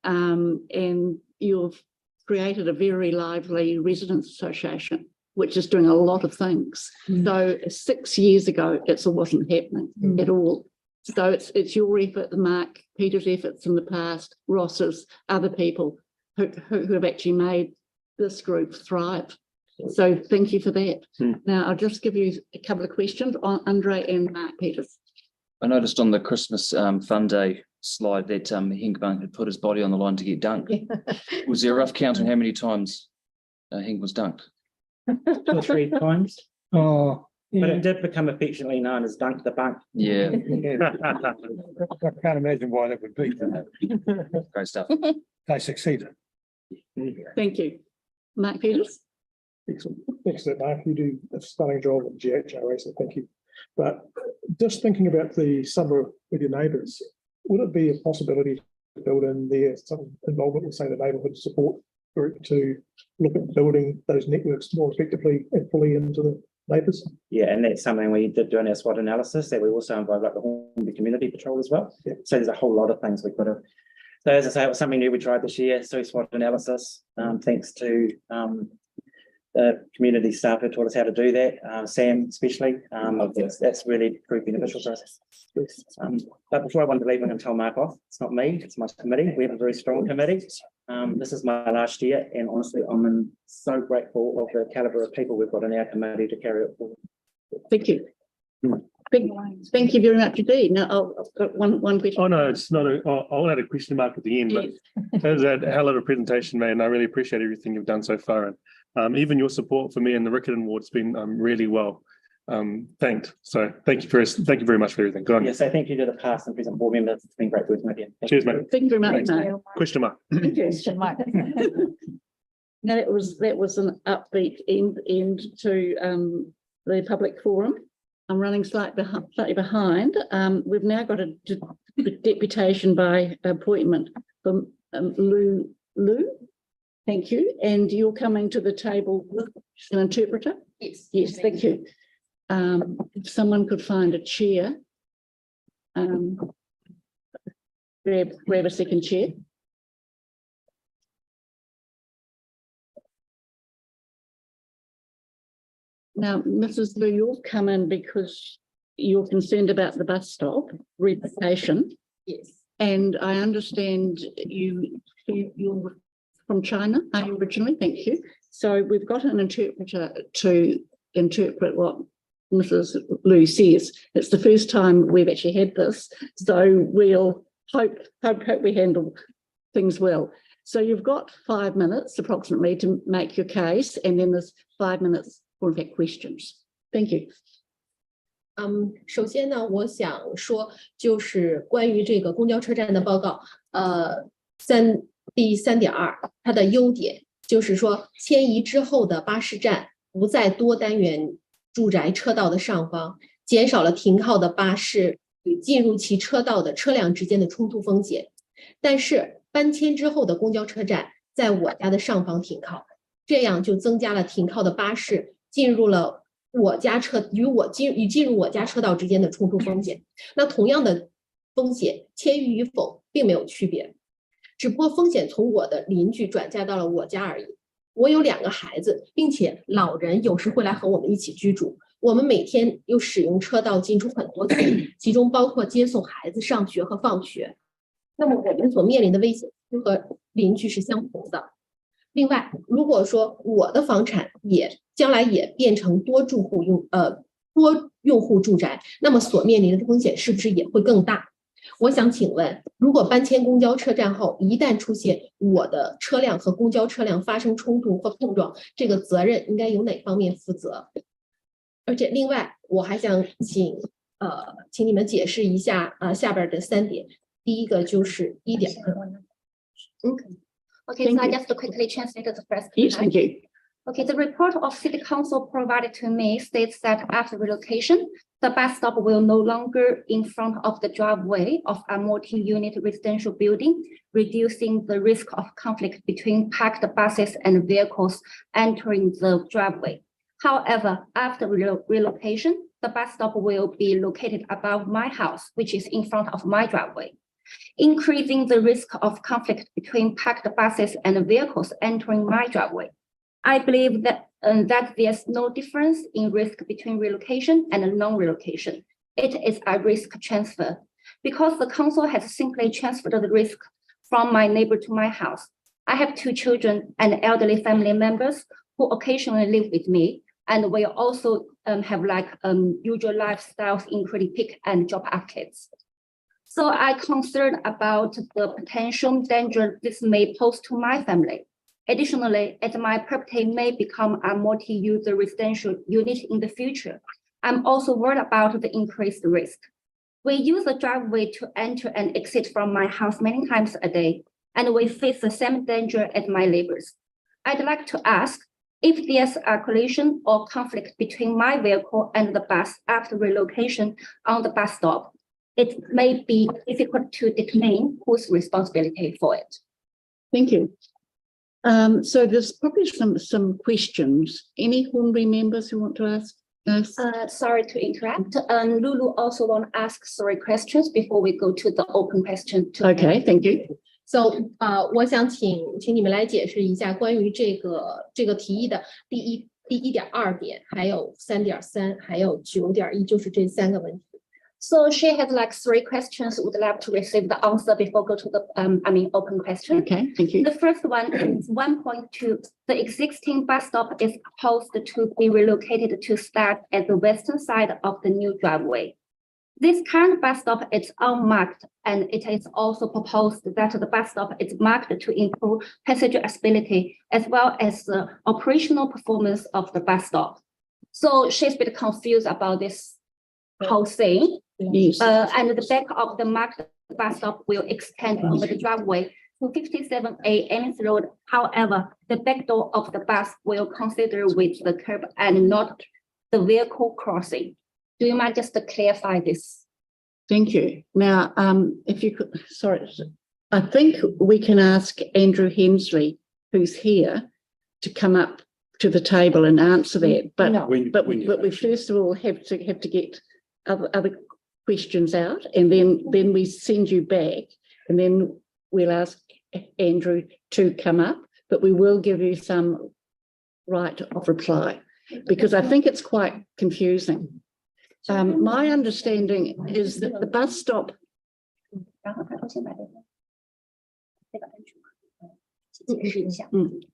And you've created a very lively residents association, which is doing a lot of things. So 6 years ago, it wasn't happening at all. So it's your effort, Mark Peter's efforts in the past, Ross's, other people who have actually made this group thrive. So thank you for that. Now, I'll just give you a couple of questions on Andre and Mark Peters. I noticed on the Christmas fun day slide that Hinkbank had put his body on the line to get dunked. Was there a rough count on how many times Hink was dunked? 2 or 3 times. Oh, But it did become affectionately known as Dunk the Bunk. Yeah, I can't imagine why that would be. great stuff. They succeeded. Thank you. Mark Peters? Excellent, Mark. You do a stunning job at GHRA, so thank you. But just thinking about the summer with your neighbours, would it be a possibility to build in there some involvement with, say, the neighbourhood support group to look at building those networks more effectively and fully into the neighbours? Yeah, and that's something we did do in our SWOT analysis, that we also involved like the Hornby Community Patrol as well. Yeah. So there's a whole lot of things we could have. So as I say, it was something new we tried this year. So SWOT analysis, thanks to the community staff who taught us how to do that, Sam especially. That's really proved beneficial for us. But before I want to leave, I'm going to tell Mark off. It's not me, it's my committee. We have a very strong committee. This is my last year, and honestly, I'm so grateful of the calibre of people we've got in our committee to carry it forward. Thank you. Thank you very much indeed. Now, I've got one question. Oh, no, it's not I'll add a question mark at the end, but Yes. that was a hell of a presentation, man. I really appreciate everything you've done so far. And even your support for me in the Riccarton ward's been really well thanked. So thank you very much for everything. Go on. Yeah, so thank you to the past and present board members. It's been great working with you. Thank Cheers, you. mate. Thank you very much, Thanks. Mark. Question mark. Thank you. Now, that was an upbeat end to the public forum. I'm running slightly behind. We've now got a deputation by appointment from Lou. Thank you. And you're coming to the table with an interpreter? Yes. Yes, thank you. If someone could find a chair, grab a second chair. Now, Mrs. Lou, you've come in because you're concerned about the bus stop replication. Yes. And I understand you're from China, are you originally? Thank you. So we've got an interpreter to interpret what Mrs. Lou says, it's the first time we've actually had this, so we'll hope we handle things well. So you've got 5 minutes approximately to make your case, and then there's 5 minutes for in fact questions. Thank you. 首先呢，我想说就是关于这个公交车站的报告，第3.2，它的优点就是说迁移之后的巴士站不在多单元住宅车道的上方，减少了停靠的巴士与进入其车道的车辆之间的冲突风险。但是搬迁之后的公交车站在我家的上方停靠，这样就增加了停靠的巴士进入了我家车与进入我家车道之间的冲突风险。那同样的风险迁移与否并没有区别，只不过风险从我的邻居转嫁到了我家而已。我有2个孩子，并且老人有时会来和我们一起居住，我们每天又使用车道进出很多次，其中包括接送孩子上学和放学。那么我们所面临的危险和邻居是相同的。另外，如果说我的房产将来也变成多用户住宅，那么所面临的风险是不是也会更大？我想请问，如果搬迁公交车站后，一旦出现我的车辆和公交车辆发生冲突或碰撞，这个责任应该由哪方面负责？而且另外，我还想请你们解释一下下边的3点。第一个就是1.2。Okay, so I just quickly translated the first. Yes, thank you. Okay, the report of City Council provided to me states that after relocation, the bus stop will no longer in front of the driveway of a multi-unit residential building, reducing the risk of conflict between parked buses and vehicles entering the driveway. However, after relocation, the bus stop will be located above my house, which is in front of my driveway, increasing the risk of conflict between parked buses and vehicles entering my driveway. I believe that there's no difference in risk between relocation and non-relocation. It is a risk transfer because the council has simply transferred the risk from my neighbor to my house. I have 2 children and elderly family members who occasionally live with me, and will also have usual lifestyles, including pick and drop off kids. So I'm concerned about the potential danger this may pose to my family. Additionally, as my property may become a multi-user residential unit in the future, I'm also worried about the increased risk. We use the driveway to enter and exit from my house many times a day, and we face the same danger as my neighbors. I'd like to ask if there's a collision or conflict between my vehicle and the bus after relocation on the bus stop. It may be difficult to determine whose responsibility for it. Thank you. So there's probably some questions. Any Hornby members who want to ask? Sorry to interrupt. Lulu also want to ask questions before we go to the open question. Okay, thank you. So, 我想请你们来解释一下关于这个提议的第1.2点，还有3.3，还有9.1，就是这3个问题。So she has 3 questions. Would like to receive the answer before go to the open question. Okay, thank you. The first one is 1.2. The existing bus stop is proposed to be relocated to start at the western side of the new driveway. This current bus stop is unmarked, and it is also proposed that the bus stop is marked to improve passenger accessibility as well as the operational performance of the bus stop. So she's a bit confused about this whole thing. Yes. And the back of the marked bus stop will extend over the driveway to 57A Ames Road. However, the back door of the bus will consider with the curb and not the vehicle crossing. Do you mind just to clarify this? Thank you. Now, if you could, sorry, I think we can ask Andrew Hensley, who's here, to come up to the table and answer that. But No. but we first of all have to get other questions out, and then we send you back, and then we'll ask Andrew to come up, but we will give you some right of reply, because I think it's quite confusing. My understanding is that the bus stop.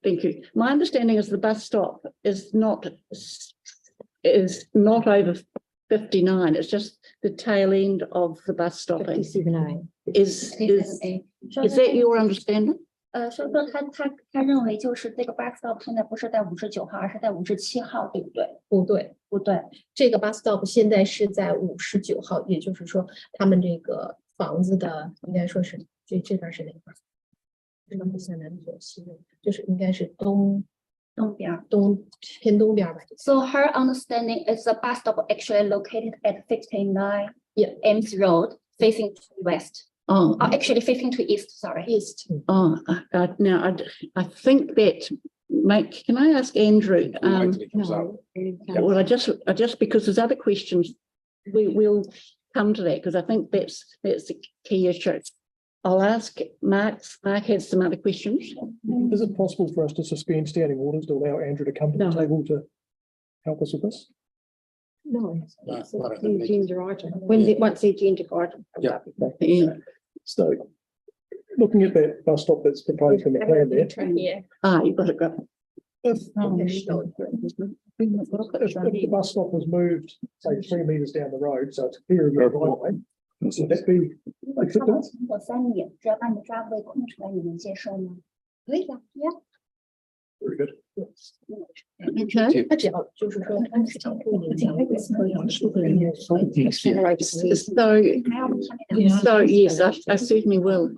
Thank you. My understanding is the bus stop is not is not over 59. It's just the tail end of the bus stopping. 57A Is that your understanding? 所以说他认为就是这个 bus stop 现在不是在59号，而是在57号，对不对？不对，不对，这个 bus stop 现在是在59号，也就是说，他们这个房子的应该说是这边是哪块？这个向南左西右，就是应该是东边偏东边吧。 So her understanding is the bus stop actually located at 59 Yeah. Ames Road, facing to the west. Oh, Actually facing to east, sorry. East. oh, now I think that can I ask Andrew? No. Well, I just because there's other questions, we'll come to that because I think that's the key issue. I'll ask Mark. Mark has some other questions. Is it possible for us to suspend standing orders to allow Andrew to come to the table to help us with this? No, it's the agenda item. Once the agenda item. comes up. Yeah. So, looking at that bus stop that's proposed in the plan there, Yeah. You've got it. Got it. if the bus stop was moved, say 3 metres down the road, so it's clear of your driveway, would that be acceptable? 通过3米，只要把你的 driveway 空出来，你能接受吗？可以的 ，Yeah。 Very good. Okay. 他只要就是说，他是讲不能讲那个So yes, I certainly will.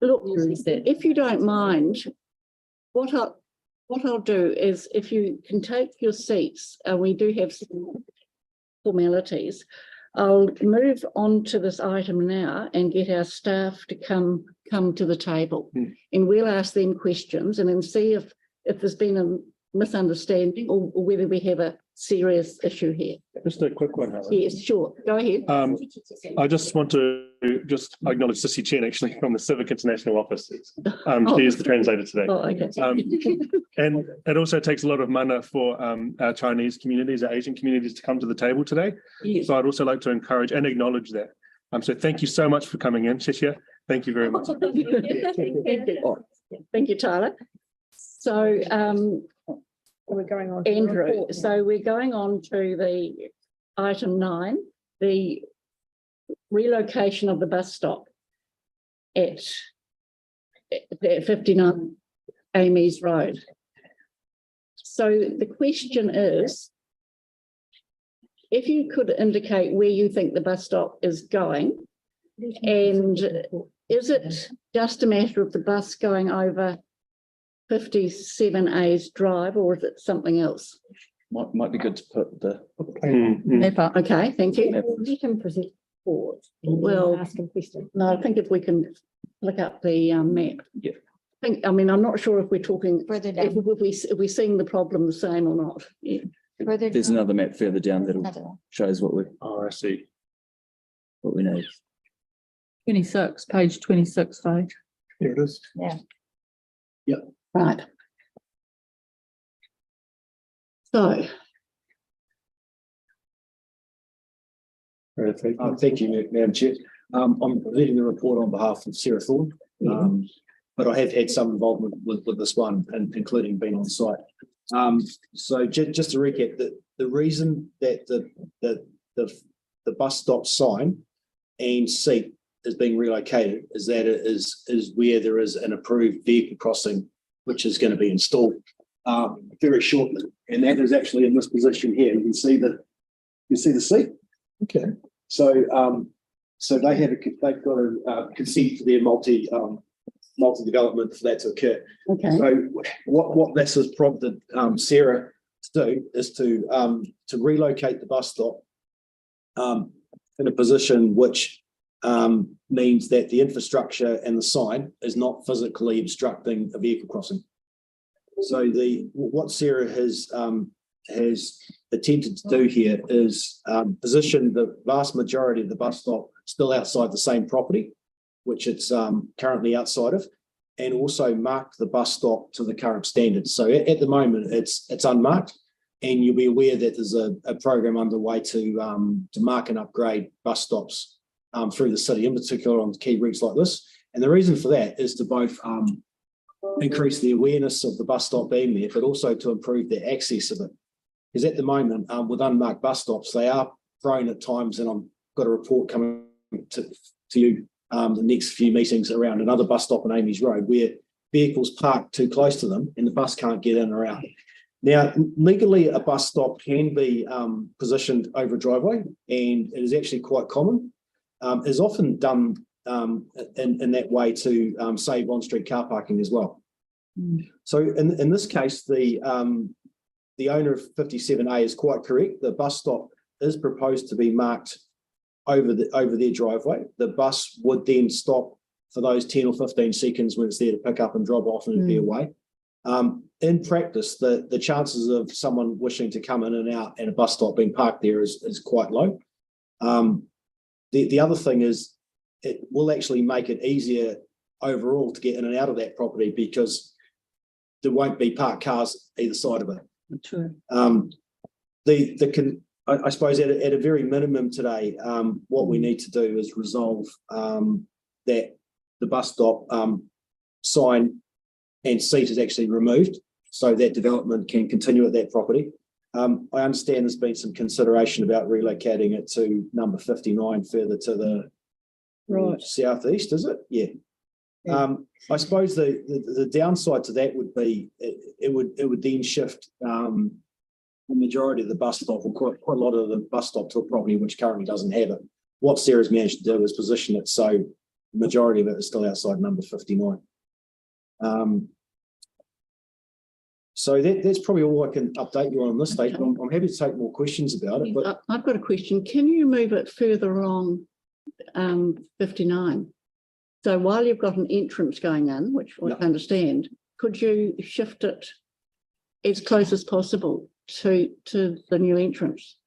Look, if you don't mind, what I'll do is if you can take your seats, we do have some formalities. I'll move on to this item now and get our staff to come to the table, and we'll ask them questions and then see if there's been a misunderstanding or whether we have a serious issue here. Just a quick one, Helen. Yes, sure. Go ahead. I just want to acknowledge Sissy Chen actually from the Civic International Office. She is the translator today. Oh, okay. And it also takes a lot of mana for our Chinese communities, our Asian communities to come to the table today. Yes. So I'd also like to encourage and acknowledge that. So thank you so much for coming in, Shishia. Thank you very much. Thank you, Tyler. So, We're going on. to the Andrew, report now. so we're going on to the item 9, the relocation of the bus stop at 59 Amy's Road. So the question is, if you could indicate where you think the bus stop is going, and is it just a matter of the bus going over 57A's drive, or is it something else? Might be good to put the Okay, thank you. You can present forward. Well, Ask him questions. No, I think if we can look up the map. Yeah. I mean, I'm not sure if we're talking, Further if down. we're seeing the problem the same or not. Yeah. Further there's down. another map further down that Another one. shows what we I see. need. 26, page 26, Faye. here it is. Right. So, Thank you, Madam Chair. I'm leading the report on behalf of Sarah Thorne, but I have had some involvement with this one, and including being on site. So just to recap, the reason that the bus stop sign and seat is being relocated is that it is where there is an approved vehicle crossing, which is going to be installed very shortly, and that is actually in this position here. You can see the seat. Okay. So they've got a consent for their multi development for that to occur. okay, So what this has prompted Sarah to do is to relocate the bus stop in a position which means that the infrastructure and the sign is not physically obstructing a vehicle crossing. So what Sarah has attempted to do here is position the vast majority of the bus stop still outside the same property, which it's currently outside of, and also mark the bus stop to the current standards. So at the moment, it's unmarked, and you'll be aware that there's a program underway to mark and upgrade bus stops through the city, in particular on key routes like this. And the reason for that is to both increase the awareness of the bus stop being there, but also to improve the access of it. Because at the moment, with unmarked bus stops, they are prone at times, and I've got a report coming to you the next few meetings around another bus stop on Amy's Road where vehicles park too close to them and the bus can't get in or out. Now, legally, a bus stop can be positioned over a driveway, and it is actually quite common. It's often done in that way to save on-street car parking as well. So in this case, the owner of 57A is quite correct. The bus stop is proposed to be marked over their driveway. The bus would then stop for those 10 or 15 seconds when it's there to pick up and drop off and be away. In practice, the chances of someone wishing to come in and out and a bus stop being parked there is quite low. The other thing is it will actually make it easier overall to get in and out of that property because there won't be parked cars either side of it. True. I suppose at a very minimum today, what we need to do is resolve that the bus stop sign and seat is actually removed so that development can continue at that property. I understand there's been some consideration about relocating it to number 59 further to the southeast, is it? Yeah. I suppose the downside to that would be it would then shift the majority of the bus stop, or quite a lot of the bus stop, to a property which currently doesn't have it. What Sarah's managed to do is position it so the majority of it is still outside number 59. So that's probably all I can update you on this stage. Okay. I'm happy to take more questions about it. But I've got a question. Can you move it further along 59? So while you've got an entrance going in, which I understand, could you shift it as close as possible to the new entrance?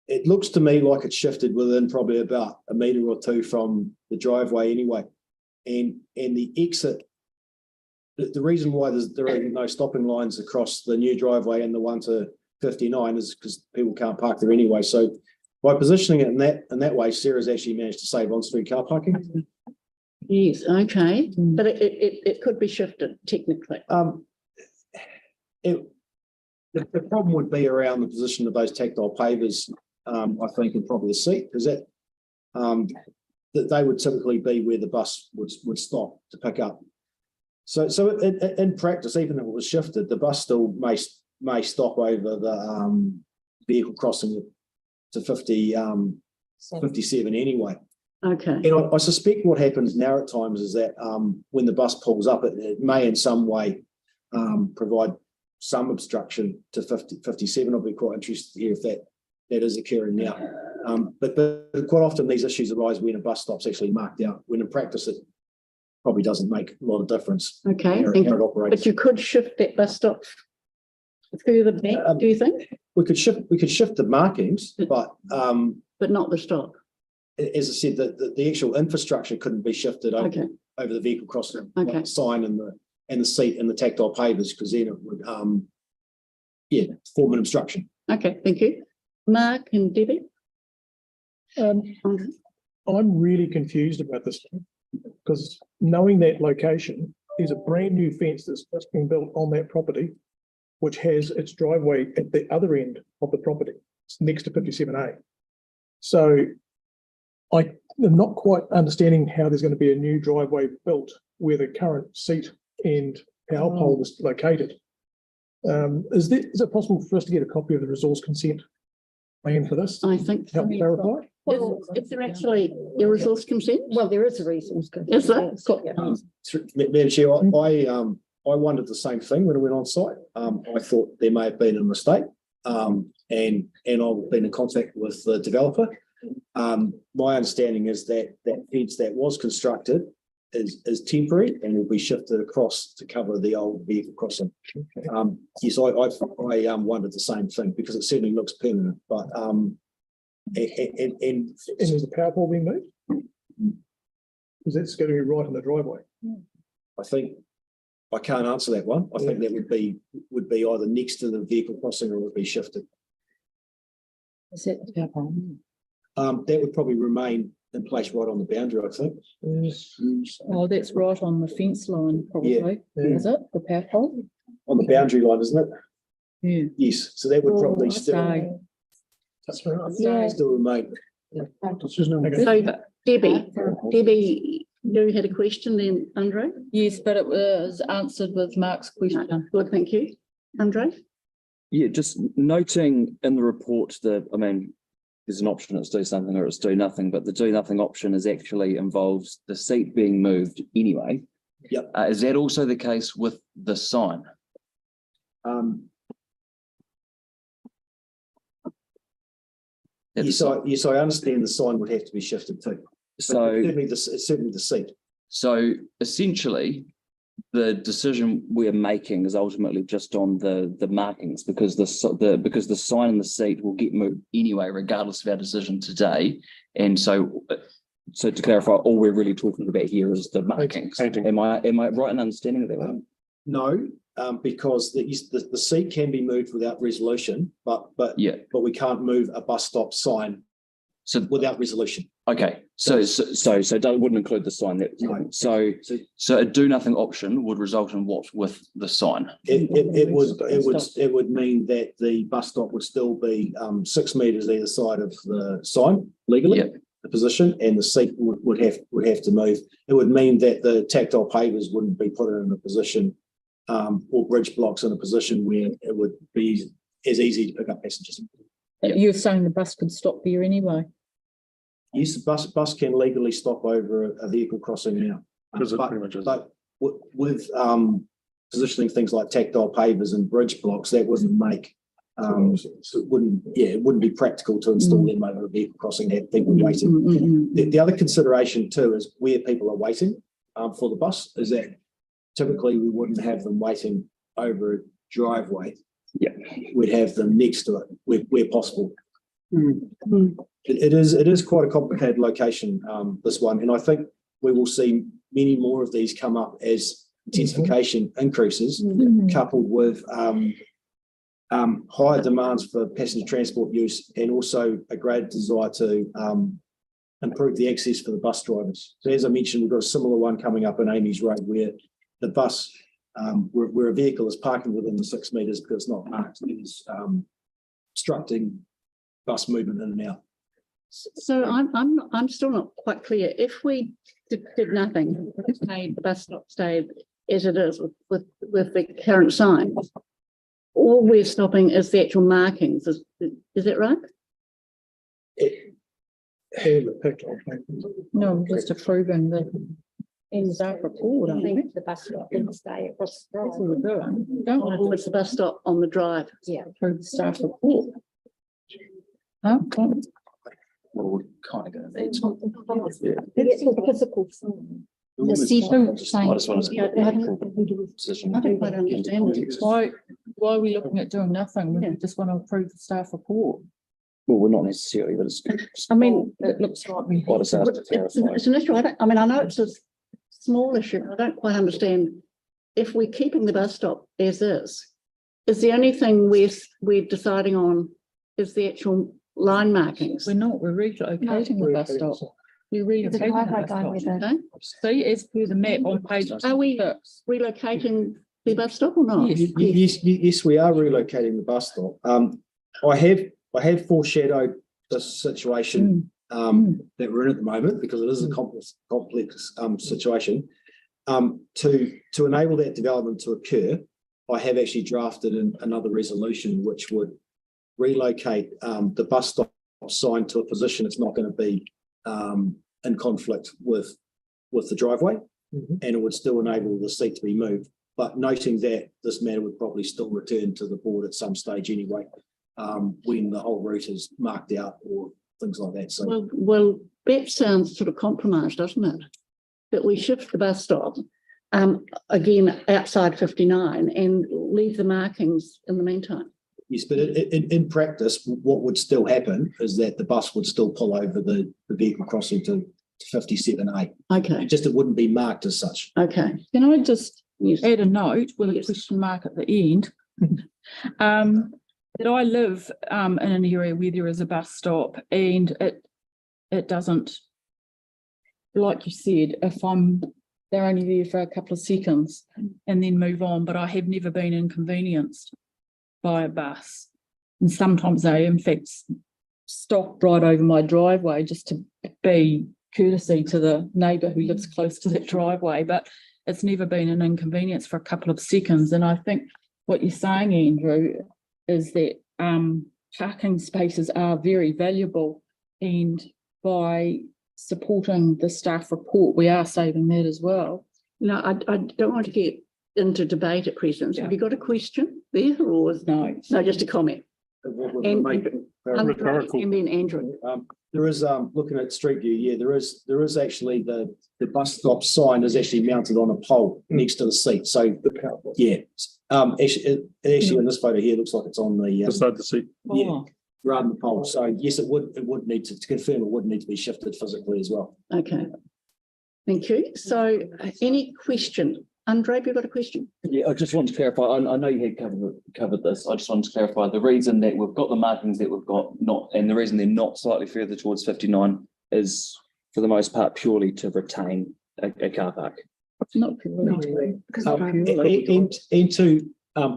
it looks to me like it's shifted within probably about a metre or two from the driveway anyway. And the exit, the reason why there are no stopping lines across the new driveway and the one to 59 is because people can't park there anyway. So by positioning it in that way, Sarah's actually managed to save on-street car parking. Yes, okay, but it could be shifted technically. The problem would be around the position of those tactile pavers, I think, and probably the seat, is that they would typically be where the bus would stop to pick up. So in practice, even if it was shifted, the bus still may stop over the vehicle crossing to 57 anyway. Okay. And I suspect what happens now at times is that when the bus pulls up, it may in some way provide some obstruction to 57. I'll be quite interested to hear if that is occurring now. But quite often these issues arise when a bus stop's actually marked out, when in practice it probably doesn't make a lot of difference. Okay, how it operates. but you could shift that bus stop further back, do you think? We could shift the markings, but not the stop. As I said, the actual infrastructure couldn't be shifted over the vehicle crossing, like the sign and the seat and the tactile pavers, because then it would form an obstruction. Okay, thank you. Mark and Debbie? I'm really confused about this because knowing that location is a brand new fence that's just been built on that property, which has its driveway at the other end of the property. It's next to 57A. So I am not quite understanding how there's going to be a new driveway built where the current seat and power pole is located. Is it possible for us to get a copy of the resource consent plan for this? I think Help clarify. Is there actually a resource consent? Well, there is a resource consent. Is there? Madam Chair, I wondered the same thing when I went on site. I thought there may have been a mistake, and I've been in contact with the developer. My understanding is that fence that was constructed is temporary and will be shifted across to cover the old vehicle crossing. Yes, I wondered the same thing because it certainly looks permanent, but and is the power pole being moved? Because that's going to be right on the driveway. I think I can't answer that one. I think that would be either next to the vehicle crossing or would be shifted. Is that the power pole? That would probably remain in place right on the boundary, I think. Oh, that's right on the fence line, probably. Yeah. Is it the power pole? On the boundary line, isn't it? Yeah. Yes, so that would probably So, That's right. Yeah. still remain. So Debbie, you had a question then, Andre? yes, but it was answered with Mark's question. Good, thank you. Andre? Yeah, just noting in the report that, I mean, there's an option, it's do something or it's do nothing, but the do nothing option is actually involves the seat being moved anyway. Yep. Is that also the case with the sign? Yes, I understand the sign would have to be shifted too. So Certainly the seat. So essentially, the decision we're making is ultimately just on the markings because the sign and the seat will get moved anyway, regardless of our decision today. And so to clarify, all we're really talking about here is the markings. Painting. Am I right in understanding that? No, because the seat can be moved without resolution, but we can't move a bus stop sign without resolution. Okay, so that wouldn't include the sign. No. So a do nothing option would result in what with the sign? It would mean that the bus stop would still be 6 meters either side of the sign legally. Yep. The position, and the seat would have to move. It would mean that the tactile pavers wouldn't be put in a position, or bridge blocks in a position where it would be as easy to pick up passengers. You're saying the bus could stop there anyway? Yes, the bus can legally stop over a vehicle crossing now. Because it pretty much is. But with positioning things like tactile pavers and bridge blocks, that wouldn't make so it wouldn't be practical to install them over a vehicle crossing to have people waiting. The other consideration too is where people are waiting for the bus is that typically we wouldn't have them waiting over a driveway. Yeah, we'd have them next to it where possible. It is quite a complicated location, this one, and I think we will see many more of these come up as intensification increases, coupled with higher demands for passenger transport use, and also a great desire to improve the access for the bus drivers. So as I mentioned, we've got a similar one coming up in Amy's Road where the bus, where a vehicle is parking within the 6 meters because it's not marked, it is obstructing bus movement in and out. So I'm still not quite clear. If we did nothing, the bus stop stayed as it is with the current sign, all we're stopping is the actual markings. Is that right? No, just approving the staff report. I think the bus stop didn't stay across the That's all we're doing. We Don't want to put the bus stop on the drive. Yeah. approve the staff report. No, well, we're kind of going to need some. It's a physical sign. The seat sign. I just want to. I don't quite understand it. why are we looking at doing nothing? We just want to approve the staff report. Well, we're not necessarily, but it's. I mean, It looks like we. What is asked to clarify. it's an issue. I know it's a small issue. I don't quite understand. If we're keeping the bus stop as is the only thing we're deciding on is the actual line markings. We're not, we're relocating the bus stop. We're relocating the bus stop. Okay. See, as per the map on page. Are we 6. relocating the bus stop or not? Yes. Yes, we are relocating the bus stop. I have foreshadowed this situation that we're in at the moment because it is a complex situation. To enable that development to occur, I have actually drafted another resolution which would relocate the bus stop sign to a position it's not going to be in conflict with the driveway, and it would still enable the seat to be moved. But noting that this matter would probably still return to the board at some stage anyway, when the whole route is marked out or things like that. So Well, that sounds sort of compromised, doesn't it? That we shift the bus stop again outside 59 and leave the markings in the meantime. yes, but in practice, what would still happen is that the bus would still pull over the vehicle crossing to 57A. Okay. Just it wouldn't be marked as such. Okay. Can I just Yes. add a note with a question mark at the end? That I live in an area where there is a bus stop and it doesn't, like you said, if they're only there for a couple of seconds and then move on, but I have never been inconvenienced. by a bus. And sometimes they in fact stop right over my driveway just to be courtesy to the neighbour who lives close to that driveway, but it's never been an inconvenience for a couple of seconds. And I think what you're saying, Andrew, is that parking spaces are very valuable, and by supporting the staff report, we are saving that as well. No, I don't want to get into debate at present. Have you got a question there, or No. just a comment? And then Andrew. There is, looking at Street View, yeah, there is actually the bus stop sign is actually mounted on a pole next to the seat. So, yeah, actually in this photo here, it looks like it's on the Beside the seat. yeah, rather than the pole. So yes, it would need to confirm, it would need to be shifted physically as well. Okay. Thank you. So any question? Andre, have you got a question? Yeah, I just want to clarify, I know you had covered this, I just wanted to clarify the reason that we've got the markings that we've got and the reason they're not slightly further towards 59 is for the most part purely to retain a car park. Not purely. And to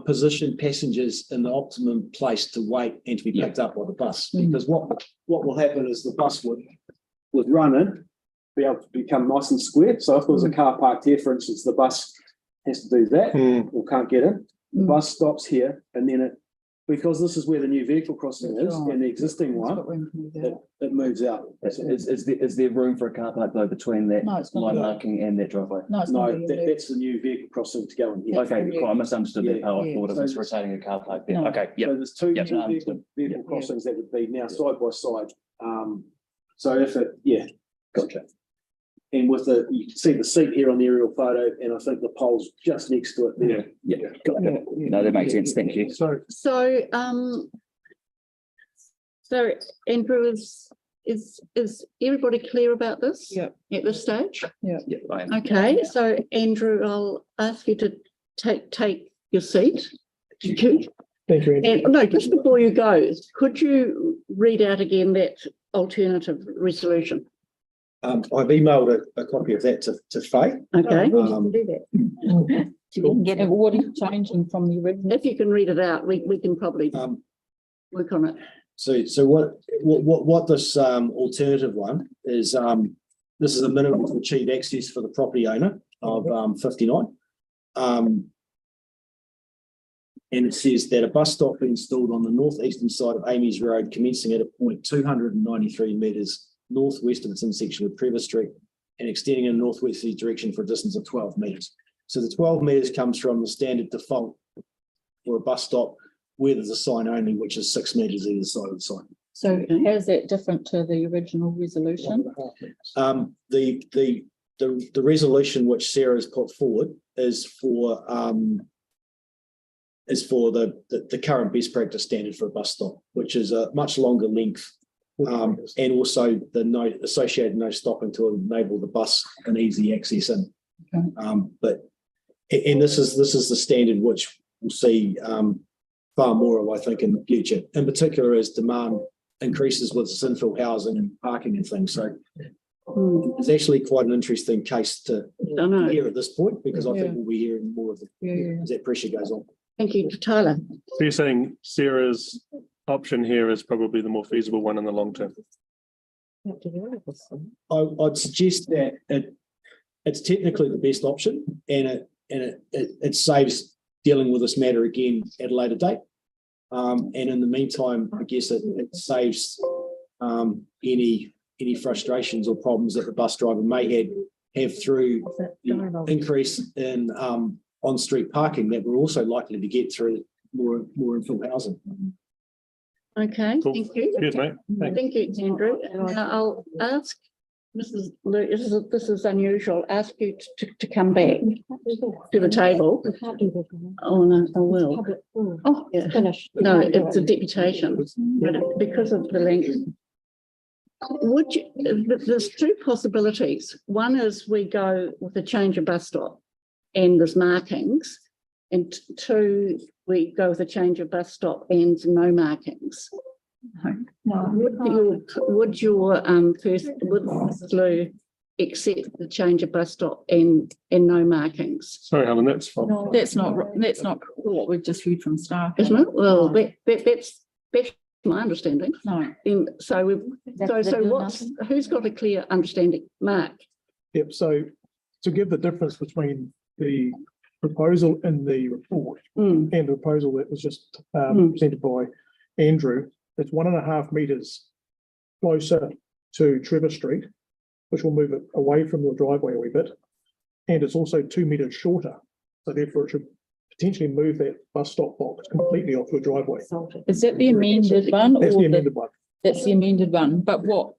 position passengers in the optimum place to wait and to be picked up by the bus. Because what will happen is the bus would run in, be able to become nice and square. So if there was a car parked here, for instance, the bus has to do that or can't get in. The bus stops here, and then because this is where the new vehicle crossing is and the existing one, it moves out. Is there room for a car park though between that line marking and that driveway? No, That's the new vehicle crossing to go in here. Okay, I misunderstood that how I thought it was retaining a car park there. No. Okay, yeah. So there's two Yep. new vehicle crossings that would be now side by side. So if it, Gotcha. and with you can see the seat here on the aerial photo, and I think the pole's just next to it there. Yeah, got it. No, that makes sense. Thank you. So Andrew, is everybody clear about this? Yeah. At this stage? Yeah. Yeah, I am. Okay, so Andrew, I'll ask you to take your seat. Thank you. Thank you, Andrew. And no, just before you go, could you read out again that alternative resolution? I've emailed a copy of that to Faye. Okay, And what are you changing from the original? if you can read it out, we can probably work on it. So what this alternative one is, this is a minimum to achieve access for the property owner of 59. And it says that a bus stop be installed on the northeastern side of Amy's Road, commencing at a point 293 metres northwest of its intersection with Trevor Street and extending in a northwesterly direction for a distance of 12 metres. So the 12 metres comes from the standard default for a bus stop where there's a sign only, which is 6 metres either side of the sign. So how is that different to the original resolution? The resolution which Sarah has put forward is for the current best practice standard for a bus stop, which is a much longer length. And also the associated no stopping to enable the bus an easy access in. Okay. And this is the standard which we'll see far more of, I think, in the future, in particular as demand increases with infill housing and parking and things. So it's actually quite an interesting case to hear at this point, because I think we'll be hearing more of it as that pressure goes on. Thank you, Tyler. So you're saying Sarah's option here is probably the more feasible one in the long term? I'd suggest that it's technically the best option, and it saves dealing with this matter again at a later date. And in the meantime, I guess it saves any frustrations or problems that the bus driver may have through the increase in on-street parking that we're also likely to get through more infill housing. Okay, Cool. thank you. Cheers, mate. Thank you, Andrew. Now I'll ask Mrs. Luke, this is unusual, ask you to come back to the table. Oh, no, I will. Oh, yeah. No, it's a deputation, but because of the length. Would you, there's two possibilities. One is we go with a change of bus stop and there's markings, and two, we go with a change of bus stop and no markings. No. Would Mrs. Lou except the change of bus stop and no markings, Sorry, Helen, that's fine. That's not what we've just heard from staff. isn't it? Well, that's my understanding. No. And so we've, who's got a clear understanding? Mark? Yep, so to give the difference between the proposal in the report and the proposal that was just presented by Andrew, it's 1.5 metres closer to Trevor Street, which will move it away from your driveway a wee bit. And it's also 2 metres shorter. So therefore it should potentially move that bus stop box completely off your driveway. Is that the amended one? That's or the amended one. That's the amended one, but what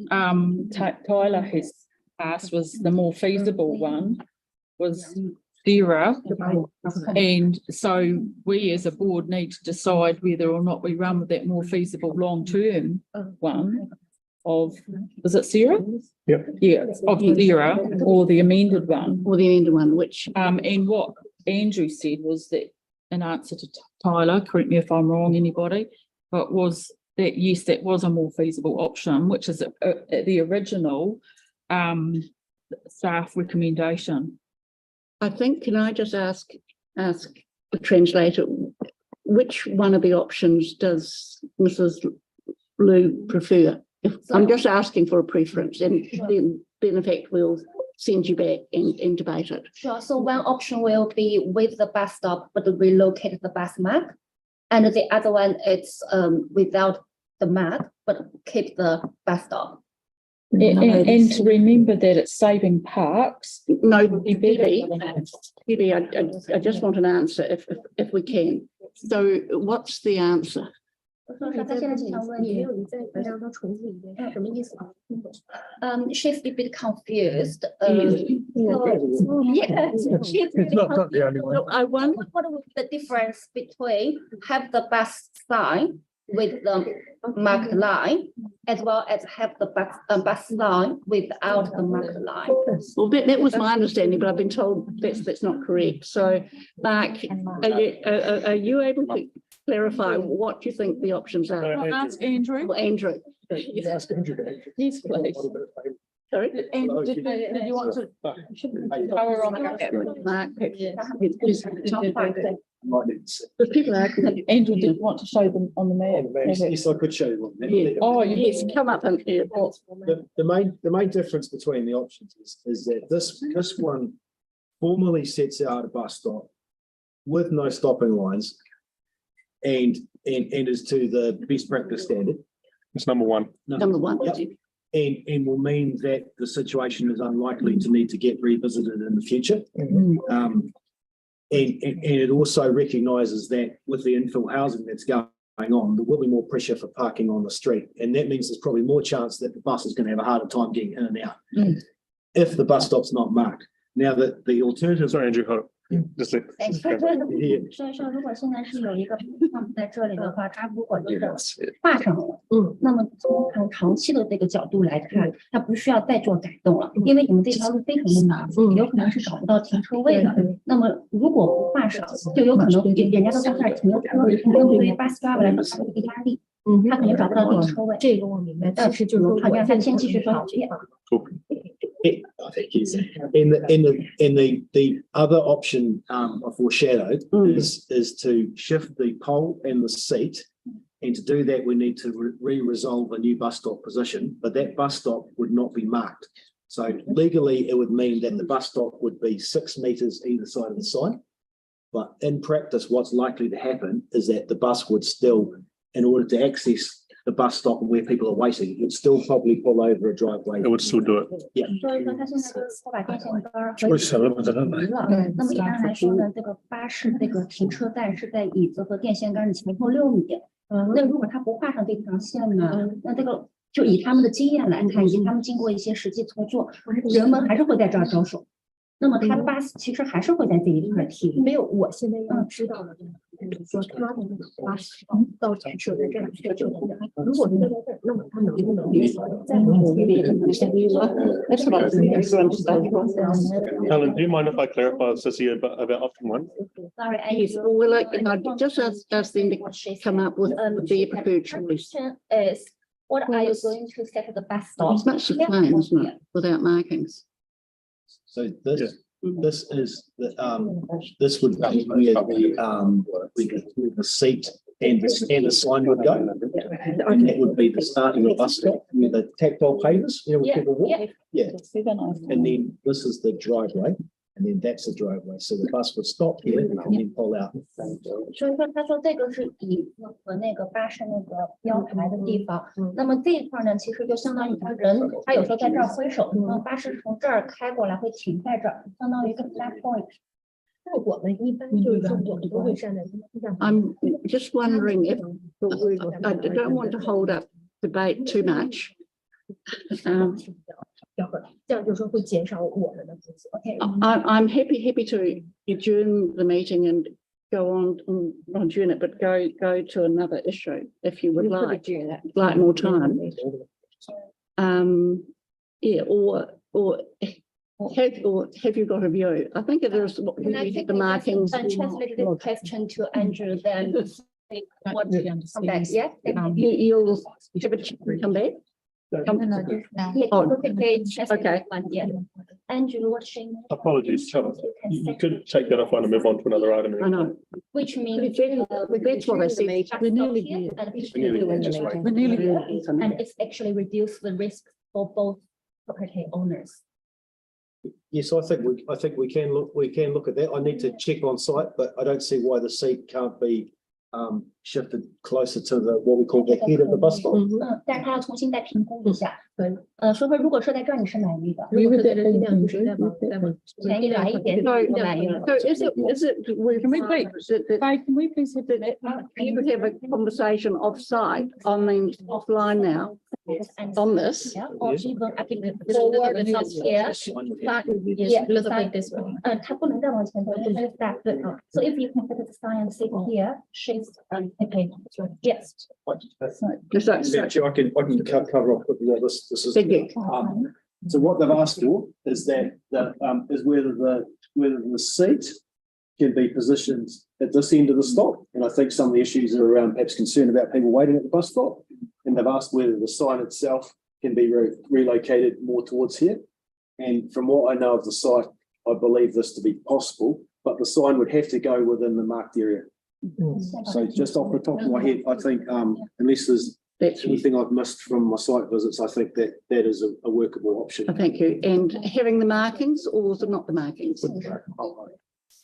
Tyler has asked was the more feasible one was Sarah. And so we as a board need to decide whether or not we run with that more feasible long-term one of, was it Sarah? Yep. Yeah, of Sarah or the amended one. Or the amended one, which And what Andrew said was that, in answer to Tyler, correct me if I'm wrong, anybody, but was that, yes, that was a more feasible option, which is the original staff recommendation. I think, can I just ask the translator, which one of the options does Mrs. Lou prefer? I'm just asking for a preference, and then in fact we'll send you back and debate it. Sure. So one option will be with the bus stop, but relocate the bus mark. And the other one is without the mark, but keep the bus stop. And to remember that it's saving parks. No, Debbie, I just want an answer if we can. So what's the answer? She's a bit confused. It's not the only one. So I wonder, What would be the difference between have the bus sign with the marked line as well as have the bus line without the marked line? well, that was my understanding, but I've been told that's not correct. So, Mark, are you able to clarify what you think the options are? Can I ask Andrew? Well, Andrew, Ask Andrew. Yes, please. sorry, And did you want to? Power on it. Mark. Might need to see. The people are, Andrew did want to show them on the map. Yes, I could show you one. yeah. Oh, Yes, come up and here. The main difference between the options is that this one formally sets out a bus stop with no stopping lines and is to the best practice standard. It's number one. Number one. Yep. And will mean that the situation is unlikely to need to get revisited in the future. And it also recognises that with the infill housing that's going on, there will be more pressure for parking on the street. And that means there's probably more chance that the bus is going to have a harder time getting in and out if the bus stop's not marked. Now, the alternative. Sorry, Andrew, hold on. Just a- 所以说，如果现在是有一个在这里的话，它如果就是画上了，那么从长期的这个角度来看，它不需要再做改动了，因为你们这条路非常的难，有可能是找不到停车位的。那么如果不画上，就有可能人家都在这儿停了车，对于bus driver来说，它是一个压力，他可能找不到停车位。这个我明白，但是就是好像他先继续找去。 I think he's in the other option I foreshadowed is to shift the pole and the seat, and to do that we need to re-resolve a new bus stop position, but that bus stop would not be marked. So legally it would mean that the bus stop would be 6 metres either side of the sign, but in practice what's likely to happen is that the bus would still, in order to access the bus stop where people are waiting, you'd still probably pull over a driveway. It would still do it. Yeah. 所以说，他现在是把电线杆儿和了。那么一般来说呢，这个巴士这个停车站是在椅子和电线杆的前后6米。那如果他不画上这条线呢，那这个就以他们的经验来看，以及他们经过一些实际操作，人们还是会在这儿招手。那么他的巴士其实还是会在这一块停。没有，我现在要知道的，就是说他的那个巴士到停车在这儿就如果是在这儿，那么他能不能再往这边That's what I was thinking. Helen, do you mind if I clarify, Sissy, about option one? Sorry, Yes, well, I just ask them to come up with their preferred choice. Is What Well, are you it's- going to set at the bus stop? It's much the same, isn't it, without markings? So this is this would be where the seat and the sign would go. And that would be the starting of the bus stop, where the tactile pavers, where Yeah, people walk. yeah. Yeah, and then this is the driveway, and then that's the driveway. So the bus would stop here and then pull out. 所以说，他说这个是以和那个巴士那个标牌的地方，那么这一块呢，其实就相当于人，他有时候在这儿挥手，然后巴士从这儿开过来会停在这儿，相当于一个 flag point。那我们一般就是说，我们都会站在这样。 I'm just wondering if, I don't want to hold up debate too much. 这样就是说会减少我们的工作。OK， I'm happy to adjourn the meeting and go on, not adjourn it, but go to another issue if you would like more time. Yeah, or have you got a view? I think it is what Can I we take the markings. translate this question to Andrew then? What come back? Yeah. You'll have a come back? Okay. Yeah. Andrew, what's she? Apologies, Charles. You could take that off and move on to another item. I know. Which means. That's what I said. We're nearly there. We're nearly there. And it's actually reduced the risk for both property owners. Yes, I think we can look at that. I need to check on site, but I don't see why the seat can't be shifted closer to what we call the head of the bus stop. 但是他要重新再评估一下。说如果说在这儿你是满意的，如果说在这尽量就是再往便宜来一点， So 就满意了。 is it, can we please have you have a conversation off-site, I mean, offline now, on this? Yeah, or even I think forward and up here. Yes, a little bit this way. 它不能再往前走，就是 that. So if you can put the sign sit here, she's okay. Yes. Just like, I can cover off quickly what this is. thank you. So what they've asked for is that is whether the seat can be positioned at this end of the stop. And I think some of the issues are around perhaps concern about people waiting at the bus stop. And they've asked whether the sign itself can be relocated more towards here. And from what I know of the site, I believe this to be possible, but the sign would have to go within the marked area. So just off the top of my head, I think unless there's anything I've missed from my site visits, I think that is a workable option. Thank you. And having the markings or is it not the markings?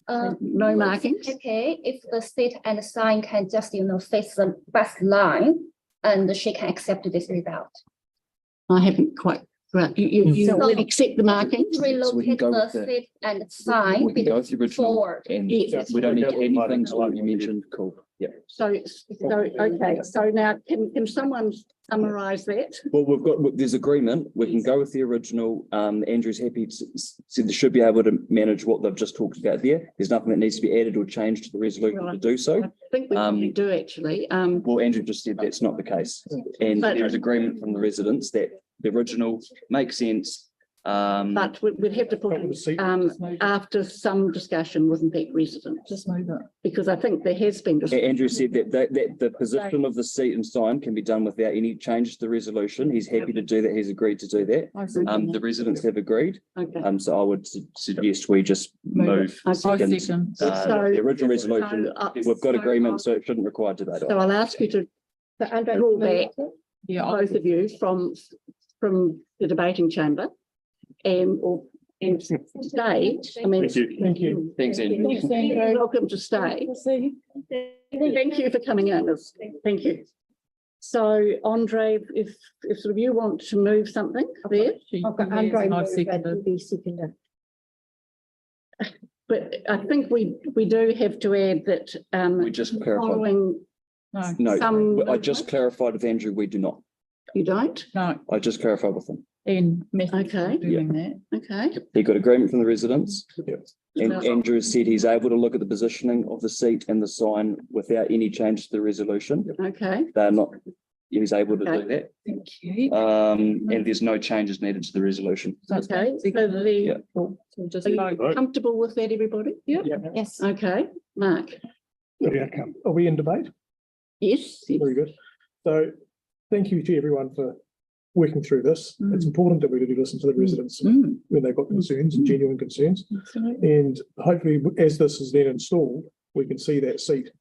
No markings? Okay, if the seat and the sign can just, face the bus line and she can accept this result. I haven't quite, right, you So- accept the markings? Relocate go the with that. seat and sign We can go with the original forward. and Yes. we don't need to add anything to what you mentioned. Cool. Yeah. So, okay, so now can someone summarise that? Well, there's agreement. We can go with the original. Andrew's happy to said they should be able to manage what they've just talked about there. There's nothing that needs to be added or changed to the resolution to do so. I think we probably do actually. Well, Andrew just said that's not the case. And But- there is agreement from the residents that the original makes sense. But we'd have to put it after some discussion with the residents. Just move it. Because I think there has been. Andrew said that the position of the seat and sign can be done without any change to the resolution. He's happy to do that. He's agreed to do that. The residents have agreed. Okay. So I would suggest we just move. I second, second. the original resolution. So, We've got agreement, so it shouldn't require debate. So I'll ask you to draw back, Yeah. both of you, from the debating chamber and stay. I mean. Thank you. Thank you. Thanks, Andrew. Thanks, Andrew. You're welcome to stay. Thank you for coming in. Thank you. So Andre, if sort of you want to move something there, I've seconded. but I think we do have to add that We just clarified. following No, some. No, I just clarified with Andrew, we do not. You don't? no, I just clarified with him. in method Okay. of doing that. Okay. He got agreement from the residents. Yep. And Andrew said he's able to look at the positioning of the seat and the sign without any change to the resolution. Okay. They're not, he's able to do that. Thank you. And there's no changes needed to the resolution. Okay. So Yeah. So just are you vote. comfortable with that, everybody? Yes. Okay. Mark? Good outcome. Are we in debate? Yes. Very good. So thank you to everyone for working through this. It's important that we do listen to the residents when they've got concerns and genuine concerns. And hopefully, as this is then installed, we can see that seat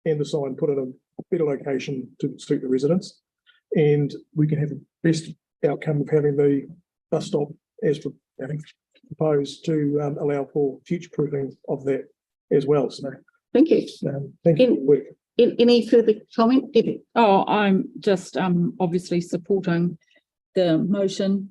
and the sign put in a better location to suit the residents. And we can have the best outcome of having the bus stop as proposed to allow for future proofing of that as well. So Thank you. thank you for your work. Any further comment, Debbie? Oh, I'm just obviously supporting the motion.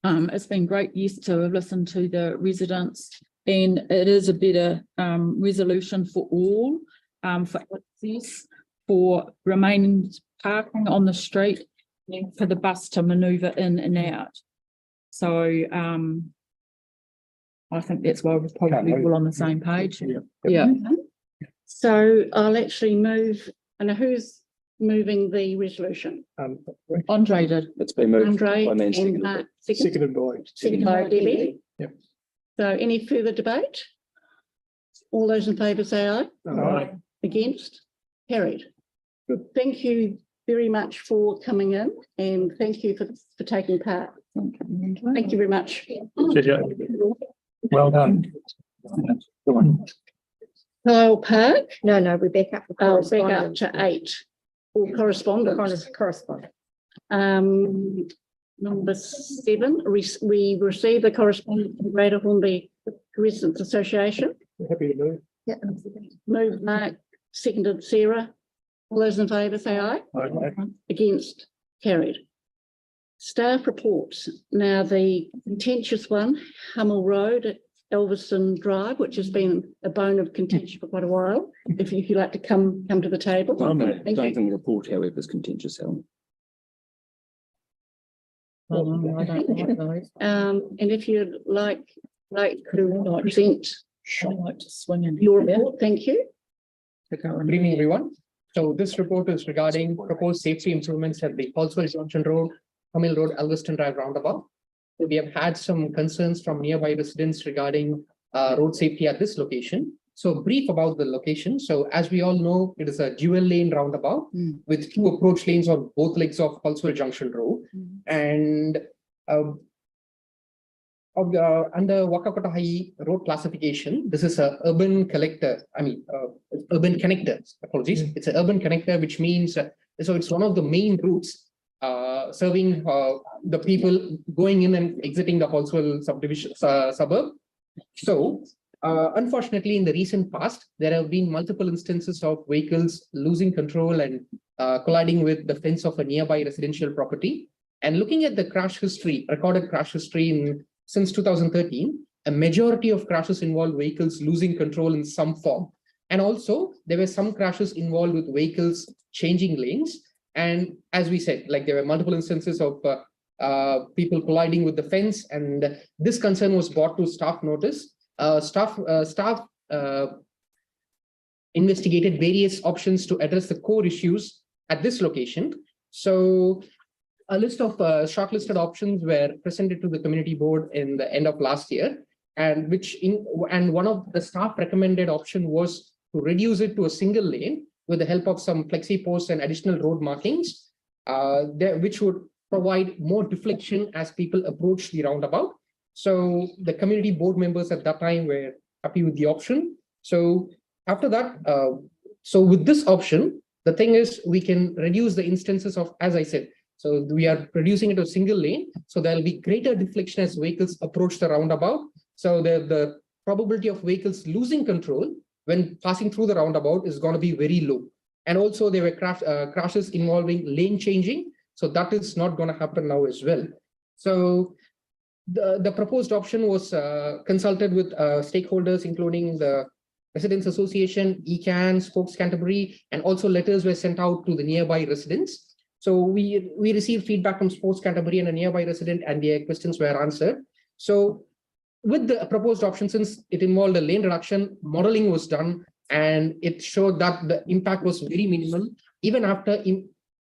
It's been great, yes, to listen to the residents, and it is a better resolution for all, for access, for remaining parking on the street, and for the bus to manoeuvre in and out. So I think that's why we're probably all on the same page. Yeah. So I'll actually move, and who's moving the resolution? Andre did. It's been moved Andre by and Nancy. Mark, Seconded second by Debbie. Yep. So any further debate? All those in favour say aye. Aye. Against? Carried. Good. Thank you very much for coming in, and thank you for taking part. Thank you very much. Well done. Kyle Park, No, we're back up. For back up to 8. Or correspondence. Correspondence. Number 7, we received the correspondence from Greater Hornby Residents Association. Happy to move. Yeah. Moved Mark, seconded Sarah. All those in favour say aye. Aye. Against? Carried. Staff reports. Now, the contentious one, Hummel Road at Elverson Drive, which has been a bone of contention for quite a while. If you'd like to come to the table. I don't Thank you. think the report, however, is contentious, Helen. I don't like those. And if you'd like to present I like to swing in. your report, thank you. Good evening, everyone. So this report is regarding proposed safety improvements at the Halswell Junction Road, Hummel Road, Elveston Drive roundabout. So we have had some concerns from nearby residents regarding road safety at this location. So brief about the location. So as we all know, it is a dual lane roundabout with 2 approach lanes on both legs of Halswell Junction Road. And under Wakakotahai road classification, this is a urban collector. Urban connector. Apologies. It's an urban connector, which means so it's one of the main routes serving the people going in and exiting the Halswell subdivision suburb. So unfortunately, in the recent past, there have been multiple instances of vehicles losing control and colliding with the fence of a nearby residential property. And looking at the crash history, recorded crash history since 2013, a majority of crashes involve vehicles losing control in some form. And also, there were some crashes involved with vehicles changing lanes. And as we said, like there were multiple instances of people colliding with the fence, and this concern was brought to staff notice. Staff investigated various options to address the core issues at this location. So a list of shortlisted options were presented to the community board in the end of last year, and one of the staff recommended option was to reduce it to a single lane with the help of some flexi posts and additional road markings, which would provide more deflection as people approach the roundabout. So the community board members at that time were happy with the option. So after that, so with this option, the thing is we can reduce the instances of, as I said, so we are reducing it to a single lane. So there will be greater deflection as vehicles approach the roundabout. So the probability of vehicles losing control when passing through the roundabout is going to be very low. And also there were crashes involving lane changing. So that is not going to happen now as well. So the proposed option was consulted with stakeholders, including the Residents Association, ECAN, Spokes Canterbury, and also letters were sent out to the nearby residents. So we received feedback from Spokes Canterbury and a nearby resident, and their questions were answered. So with the proposed option, since it involved a lane reduction, modeling was done, and it showed that the impact was very minimal. Even after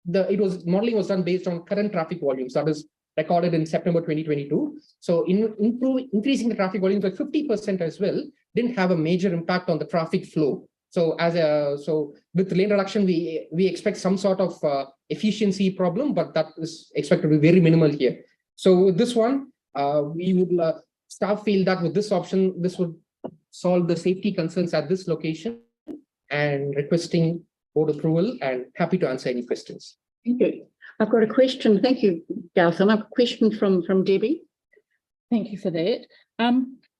modeling was done based on current traffic volumes, that is recorded in September 2022. So increasing the traffic volumes by 50% as well didn't have a major impact on the traffic flow. So with lane reduction, we expect some sort of efficiency problem, but that is expected to be very minimal here. So with this one, we would staff feel that with this option, this would solve the safety concerns at this location, and requesting board approval, and happy to answer any questions. Thank you. I've got a question. Thank you, Gautam. I've a question from Debbie. Thank you for that.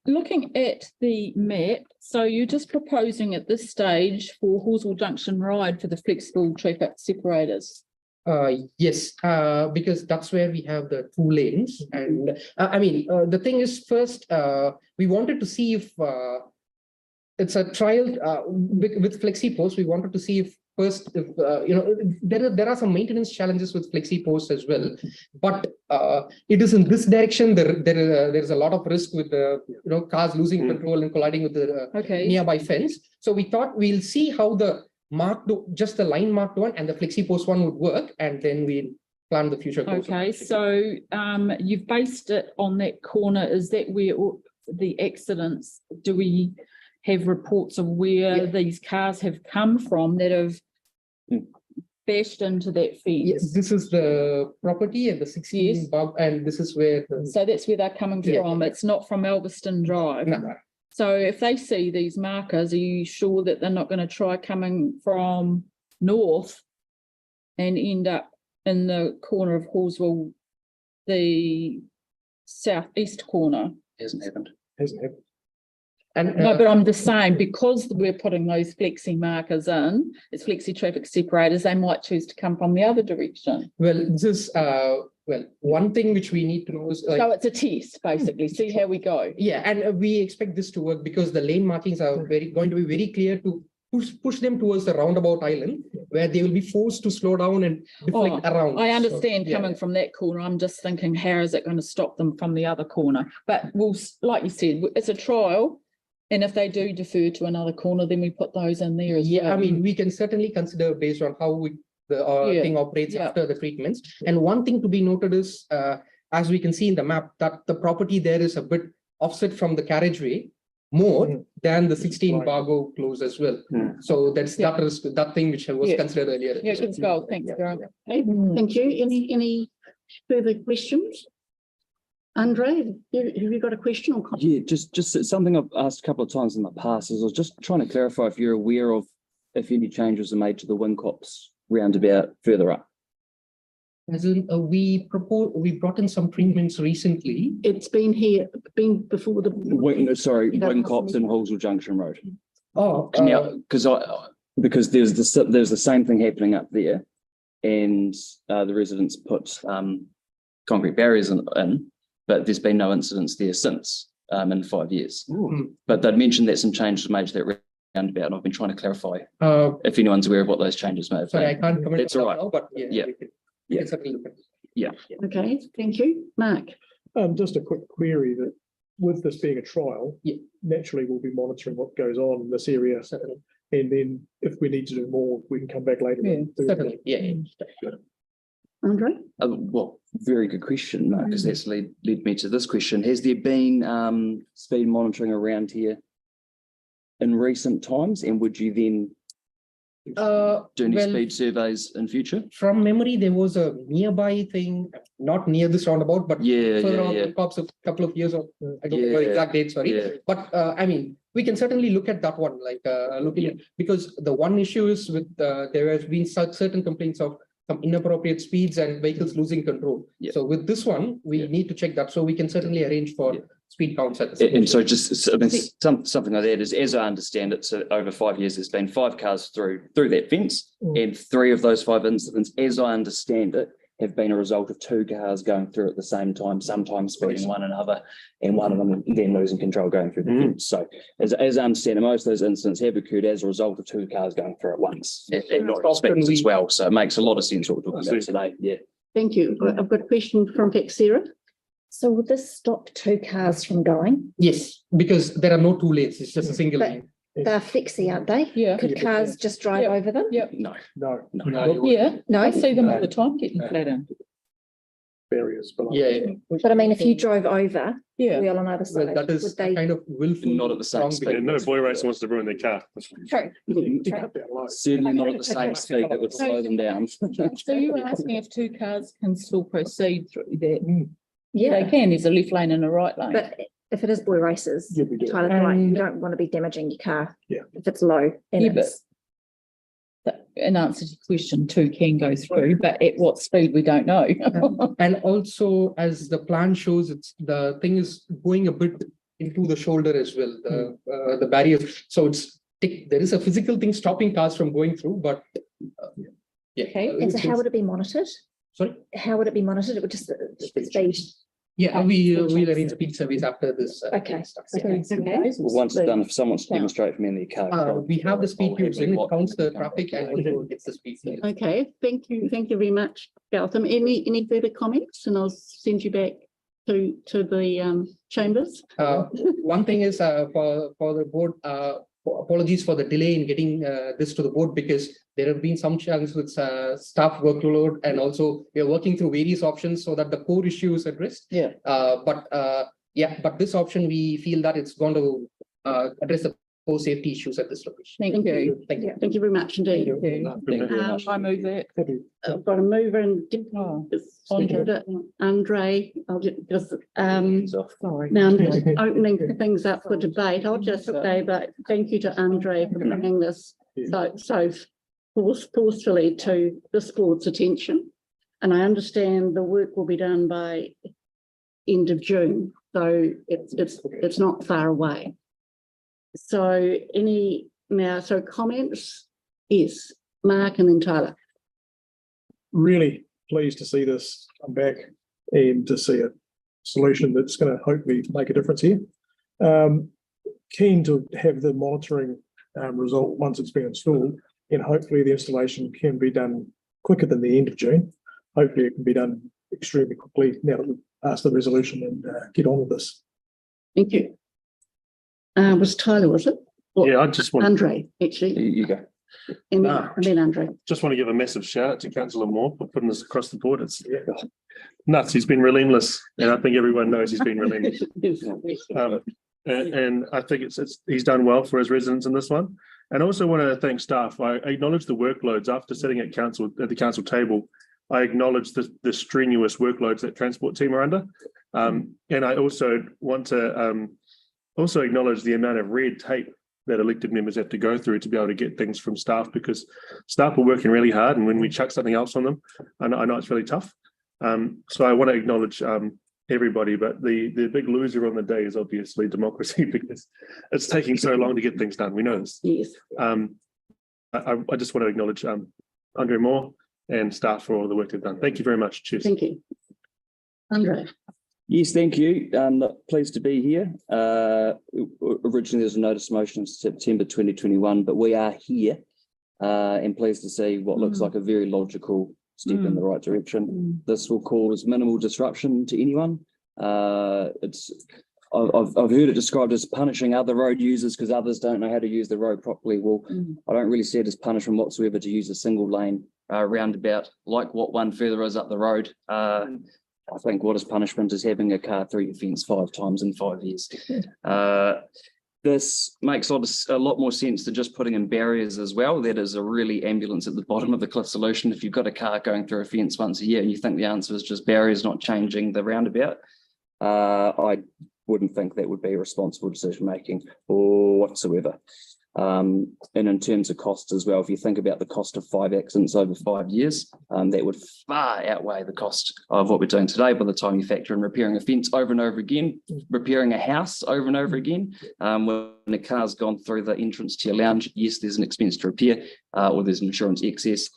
Looking at the map, so you're just proposing at this stage for Halswell Junction Ride for the flexible traffic separators. Yes, because that's where we have the 2 lanes. And the thing is, first, we wanted to see if it's a trial with FlexiPost. We wanted to see if first, if there are some maintenance challenges with FlexiPost as well, but it is in this direction. There's a lot of risk with the cars losing control and colliding with the nearby fence. So we thought we'll see how the just the line marked one and the FlexiPost one would work, and then we'll plan the future course. Okay, so you've based it on that corner. Is that where the accidents? Do we have reports of where these cars have come from that have bashed into that fence? Yes, this is the property and the 16 bug, and this is where. So that's where they're coming from. It's not from Elveston Drive. No. So if they see these markers, are you sure that they're not going to try coming from north and end up in the corner of Halswell, the southeast corner? Hasn't happened. Hasn't happened. And no, but I'm just saying, because we're putting those flexi markers in, it's flexi traffic separators, they might choose to come from the other direction. Well, this is one thing which we need to know is so it's a test, basically. See how we go. Yeah, and we expect this to work because the lane markings are going to be very clear to push them towards the roundabout island, where they will be forced to slow down and deflect around. I understand coming from that corner. I'm just thinking, how is it going to stop them from the other corner? But we'll, like you said, it's a trial. And if they do defer to another corner, then we put those in there as well. I mean, we can certainly consider based on how the thing operates after the treatments. And one thing to be noted is, as we can see in the map, that the property there is a bit offset from the carriageway more than the 16 Bargo close as well. So that's that risk, that thing which was considered earlier. Yeah, good goal. Thanks, Gareth. Okay, thank you. Any further questions? Andre, have you got a question or comment? Yeah, just something I've asked a couple of times in the past is I was just trying to clarify if you're aware of if any changes are made to the Wincops roundabout further up. As in, we brought in some treatments recently. It's been before the Wincops and Halswell Junction Road. Oh, because there's the same thing happening up there, and the residents put concrete barriers in, but there's been no incidents there since in 5 years. But they'd mentioned that some changes were made to that roundabout, and I've been trying to clarify if anyone's aware of what those changes may have been. Sorry, I can't comment. That's all right. Now, but certainly look at it. Yeah. Okay, thank you. Mark. Just a quick query that with this being a trial, naturally we'll be monitoring what goes on in this area. And then if we need to do more, we can come back later. Certainly, Andre? Well, very good question, Mark, because that's led me to this question. Has there been speed monitoring around here in recent times, and would you then do any speed surveys in future? From memory, there was a nearby thing, not near this roundabout, but further on the cops a couple of years, I don't know the exact date, sorry. But I mean, we can certainly look at that one, like looking at, because the one issue is with there has been certain complaints of some inappropriate speeds and vehicles losing control. So with this one, we need to check that. So we can certainly arrange for speed counts at the and so just something like that is, as I understand it, so over 5 years, there's been 5 cars through that fence, and 3 of those 5 incidents, as I understand it, have been a result of 2 cars going through at the same time, sometimes speeding one another, and one of them then losing control going through the fence. So as I understand it, most of those incidents have occurred as a result of 2 cars going through at once, and not speeds as well. So it makes a lot of sense what we're talking about today. Yeah. Thank you. I've got a question from Sarah. So will this stop 2 cars from going? Yes, because there are no 2 lanes, it's just a single lane. They're flexi, aren't they? Yeah. Could cars just drive over them? Yeah. No. Yeah. No, I see them all the time getting flat in. barriers. But But I mean, if you drove over, Yeah. wheel on either Well, side, that is would a they? kind of willful. Not at the same wrong speed. Yeah, behavior. no boy racer wants to ruin their car. True. Certainly not at the same speed that would slow them down. So you were asking if two cars can still proceed through there? They Yeah, can, there's a left lane and a right lane. but if it is boy races, Yeah, we do. Tyler, right, you And- don't want to be damaging your car. Yeah. If it's low. and Yeah, but it's- in answer to your question, two can go through, but at what speed, we don't know. And also, as the plan shows, it's the thing is going a bit into the shoulder as well, the barrier. So there is a physical thing stopping cars from going through, but yeah. Okay, And so how would it be monitored? Sorry? How would it be monitored? It would just, the speed. Yeah, we'll arrange speed service after this. Okay. stuff. Okay. Well, once it's done, if someone wants to demonstrate for me in their car. We have the speed I'll cubes have in, them it counts the traffic and also gets the speed. Okay, thank you very much, Gautam. Any further comments? And I'll send you back to the chambers. One thing is for the board, apologies for the delay in getting this to the board because there have been some challenges with staff workload and also we are working through various options so that the core issue is addressed. Yeah. But this option, we feel that it's going to address the core safety issues at this location. Thank you. Thank you. Thank you very much indeed. Thank you. Thank you very much. I move that. I've got a mover and Andre. Andre, I'll just, Sorry. now I'm just opening things up for debate. I'll just say, but thank you to Andre for bringing this so forcefully to this board's attention. And I understand the work will be done by end of June, so it's not far away. So so comments? Yes, Mark and then Tyler. Really pleased to see this come back and to see a solution that's going to hopefully make a difference here. Keen to have the monitoring result once it's been installed, and hopefully the installation can be done quicker than the end of June. Hopefully it can be done extremely quickly now that we've passed the resolution and get on with this. Thank you. Was Tyler, was it? Or Yeah, I just want, Andre, actually, You go. and Nah. then Andre. just want to give a massive shout out to Councillor Moore for putting this across the board. It's nuts. He's been relentless, and I think everyone knows he's been relentless. And I think he's done well for his residents in this one. And I also want to thank staff. I acknowledge the workloads after sitting at the council table. I acknowledge the strenuous workloads that transport team are under. And I also want to also acknowledge the amount of red tape that elected members have to go through to be able to get things from staff, because staff are working really hard, and when we chuck something else on them, I know it's really tough. So I want to acknowledge everybody, but the big loser on the day is obviously democracy, because it's taking so long to get things done. We know this. Yes. I just want to acknowledge Andre Moore and staff for all the work they've done. Thank you very much. Cheers. Thank you. Andre. Yes, thank you. Pleased to be here. Originally, there's a notice motion in September 2021, but we are here and pleased to see what looks like a very logical step in the right direction. This will cause minimal disruption to anyone. I've heard it described as punishing other road users because others don't know how to use the road properly. Well, I don't really see it as punishment whatsoever to use a single lane roundabout like what one further is up the road. I think what is punishment is having a car through your fence 5 times in 5 years. This makes a lot more sense than just putting in barriers as well. That is a really ambulance at the bottom of the cliff solution. If you've got a car going through a fence once a year and you think the answer is just barriers not changing the roundabout, I wouldn't think that would be responsible decision making or whatsoever. And in terms of cost as well, if you think about the cost of 5 accidents over 5 years, that would far outweigh the cost of what we're doing today by the time you factor in repairing a fence over and over again, repairing a house over and over again. When a car's gone through the entrance to your lounge, yes, there's an expense to repair or there's an insurance excess.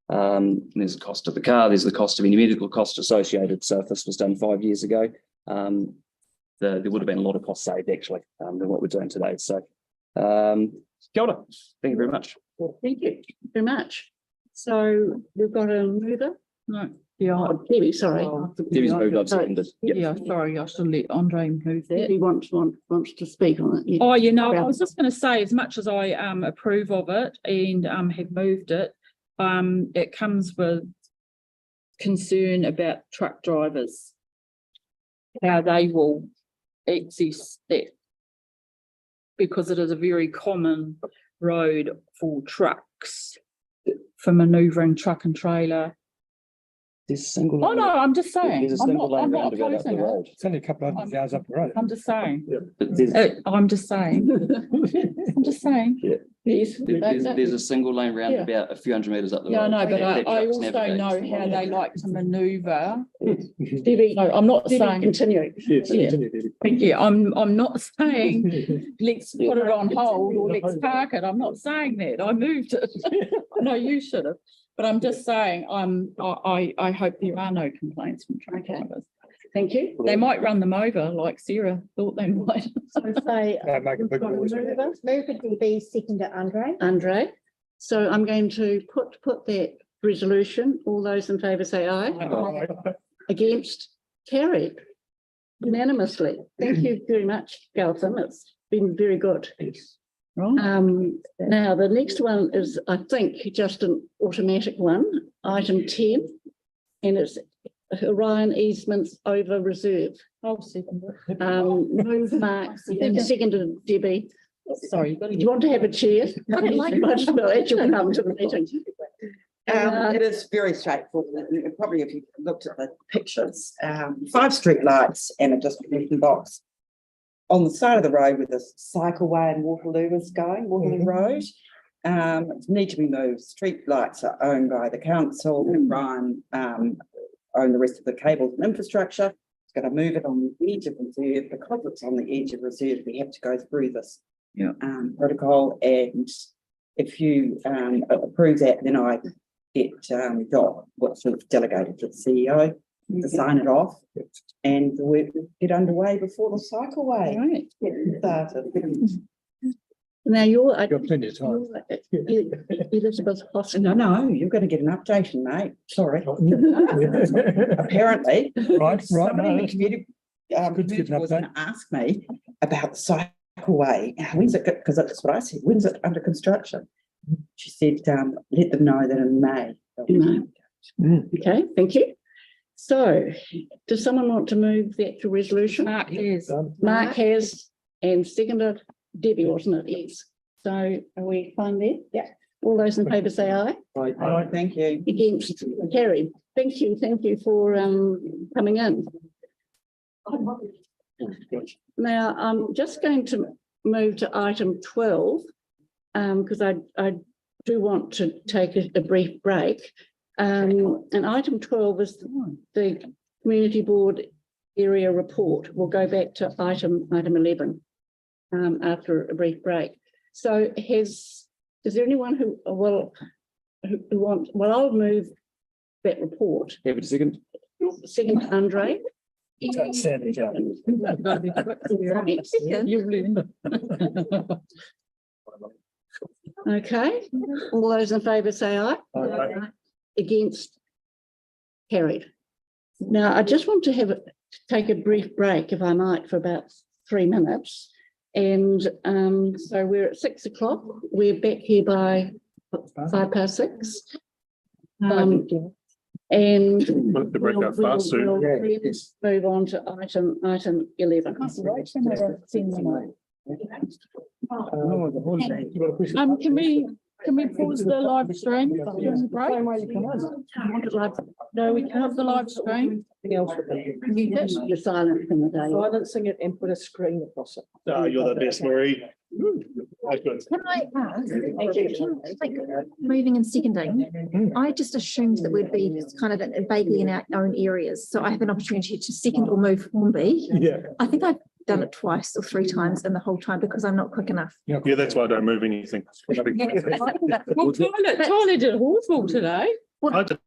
There's the cost of the car, there's the cost of any medical cost associated. So if this was done 5 years ago, there would have been a lot of cost saved actually than what we're doing today. So kia ora. Thank you very much. Thank you very much. So we've got a mover. No, yeah. Debbie, sorry. Debbie's moved, I've seconded. Yep. Yeah, sorry, I should let Andre move that. Debbie wants to speak on it. Yeah. Oh, I was just going to say, as much as I approve of it and have moved it, it comes with concern about truck drivers, how they will access that, because it is a very common road for trucks for manoeuvring truck and trailer. There's a single. Oh, no, I'm just saying. There's a I'm single not, lane I'm not roundabout up the opposing it. road. It's only a couple of hundred yards up the road. I'm just saying. But there's, I'm just saying. I'm just saying. Yeah. Yes. there's a single lane roundabout a few hundred metres up the road. Yeah, I know, but that I trucks also navigate. know how they like to manoeuvre. Debbie, No, I'm not Debbie, saying. continue. Yes, Yeah. continue, Debbie. Thank you. I'm not saying let's put it on hold or let's park it. I'm not saying that. I moved it. No, you should have. But I'm just saying, I hope there are no complaints from truck drivers. Thank you. They might run them over like Sarah thought they might. So say, They make a big noise. Move it to be second to Andre. Andre, so I'm going to put that resolution. All those in favour say aye. Against, carried unanimously. Thank you very much, Galton. It's been very good. Now, the next one is, I think, just an automatic one, item 10, and it's Orion easements over reserve. I'll second it. Move Mark and seconded Debbie. Sorry. Do you want to have a chair? Might as well, as you come to the meeting. It is very straightforward. Probably if you looked at the pictures, 5 street lights and a distribution box on the side of the road where the cycleway and Waterloo is going, Waterloo Road, need to be moved. Street lights are owned by the council. Ryan own the rest of the cables and infrastructure. It's going to move it on the edge of reserve. Because it's on the edge of reserve, we have to go through this protocol. And if you approve that, then I get Dot, what's delegated to the CEO, to sign it off, and the work will get underway before the cycleway gets started. Now you're Got plenty of time. Elizabeth Hoskin. No, you're going to get an updation, mate. Sorry. Apparently, Right, somebody in the no, community good to get an was going to ask me about the cycleway. When's it? Because that's what I said. When's it under construction? She said, let them know that in May. Okay, thank you. So, does someone want to move that to resolution? Mark has. Mark has, and seconded Debbie, wasn't it? Yes. So are we fine there? Yeah. All those in favour say aye. Aye. Thank you. Against, carried. Thank you for coming in. Now, I'm just going to move to item 12, because I do want to take a brief break. And item 12 is the Community Board Area Report. We'll go back to item 11 after a brief break. So is there anyone who wants, well, I'll move that report. Have a second. Second, Andre. Okay, all those in favour say aye. Against, carried. Now, I just want to take a brief break, if I might, for about 3 minutes. And so we're at 6 o'clock. We're back here by 6:05. And To break up fast soon. move on to item 11. Can we pause the live stream during the break? No, we can't. The live stream. You're silent in the day. Silencing it and put a screen across it. Oh, you're the best, Marie. Can I ask, like moving and seconding, I just assumed that we'd be kind of vaguely in our own areas. So I have an opportunity to second or move Hornby. Yeah. I think I've done it 2 or 3 times in the whole time because I'm not quick enough. Yeah, that's why I don't move anything. Well, Tyler did awful today. I did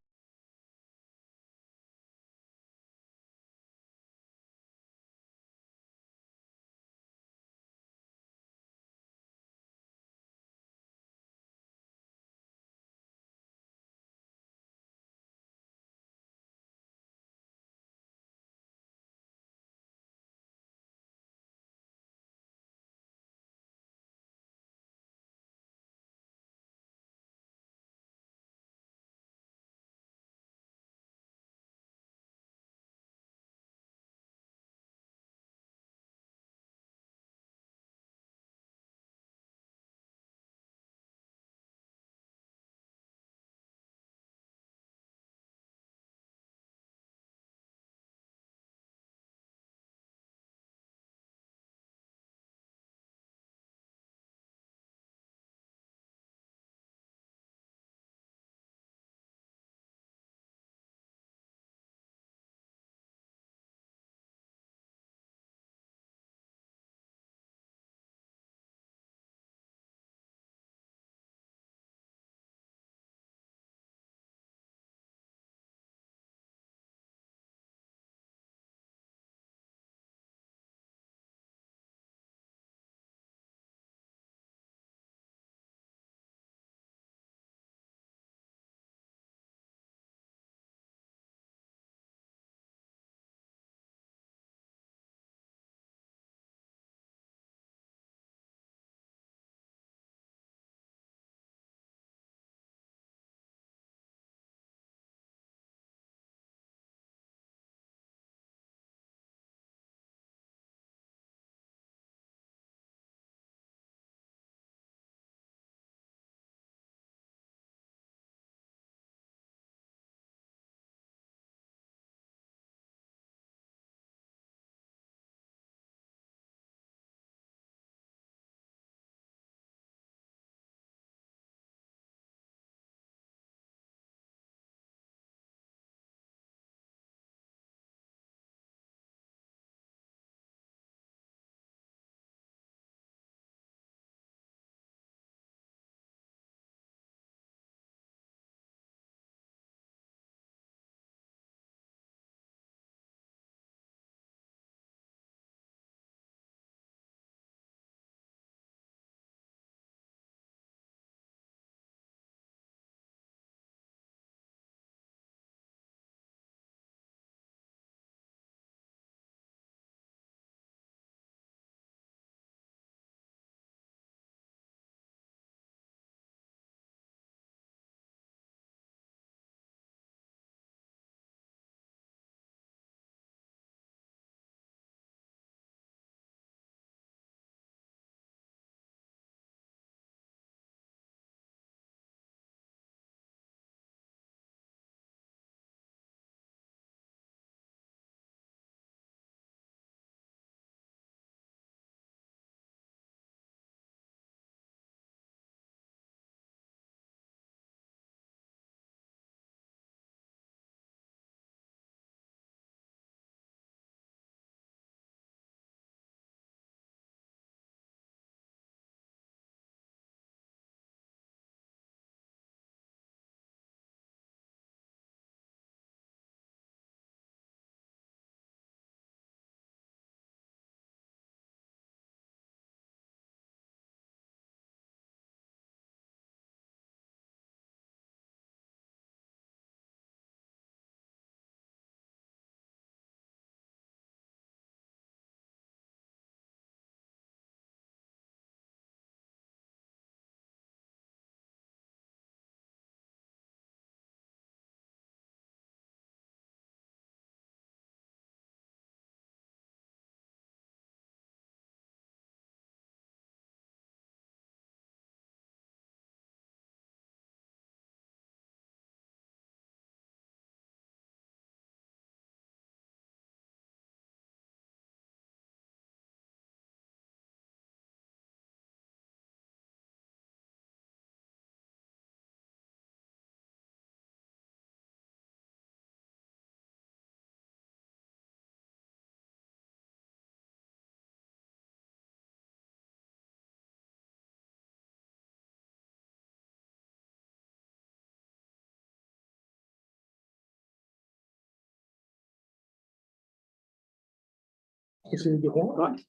Right.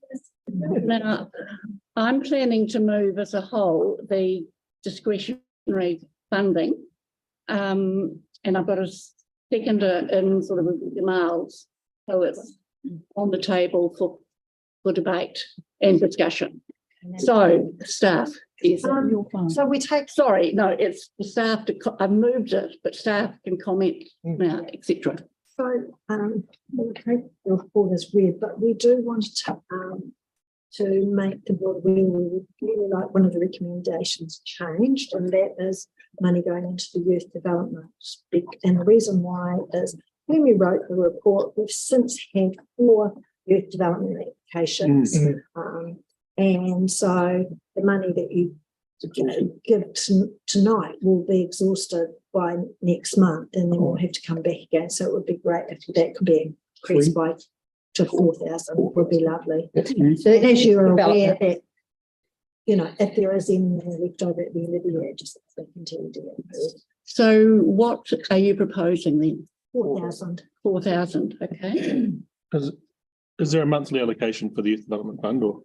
Now, I'm planning to move as a whole the discretionary funding. And I've got a seconder in sort of emails, so it's on the table for debate and discussion. So staff is So we take, sorry, no, it's the staff to I've moved it, but staff can comment now, etc. so, we'll take the report as read, but we do want to make the board, we would really like one of the recommendations changed, and that is money going into the youth development. And the reason why is when we wrote the report, we've since had 4 youth development applications. And so the money that you give tonight will be exhausted by next month, and then we'll have to come back again. So it would be great if that could be increased to 4,000, would be lovely. So as you're aware that, you know, if there is any left over at the end of the year, just continue to do it. So what are you proposing then? 4,000. 4,000, okay. Is there a monthly allocation for the youth development fund, or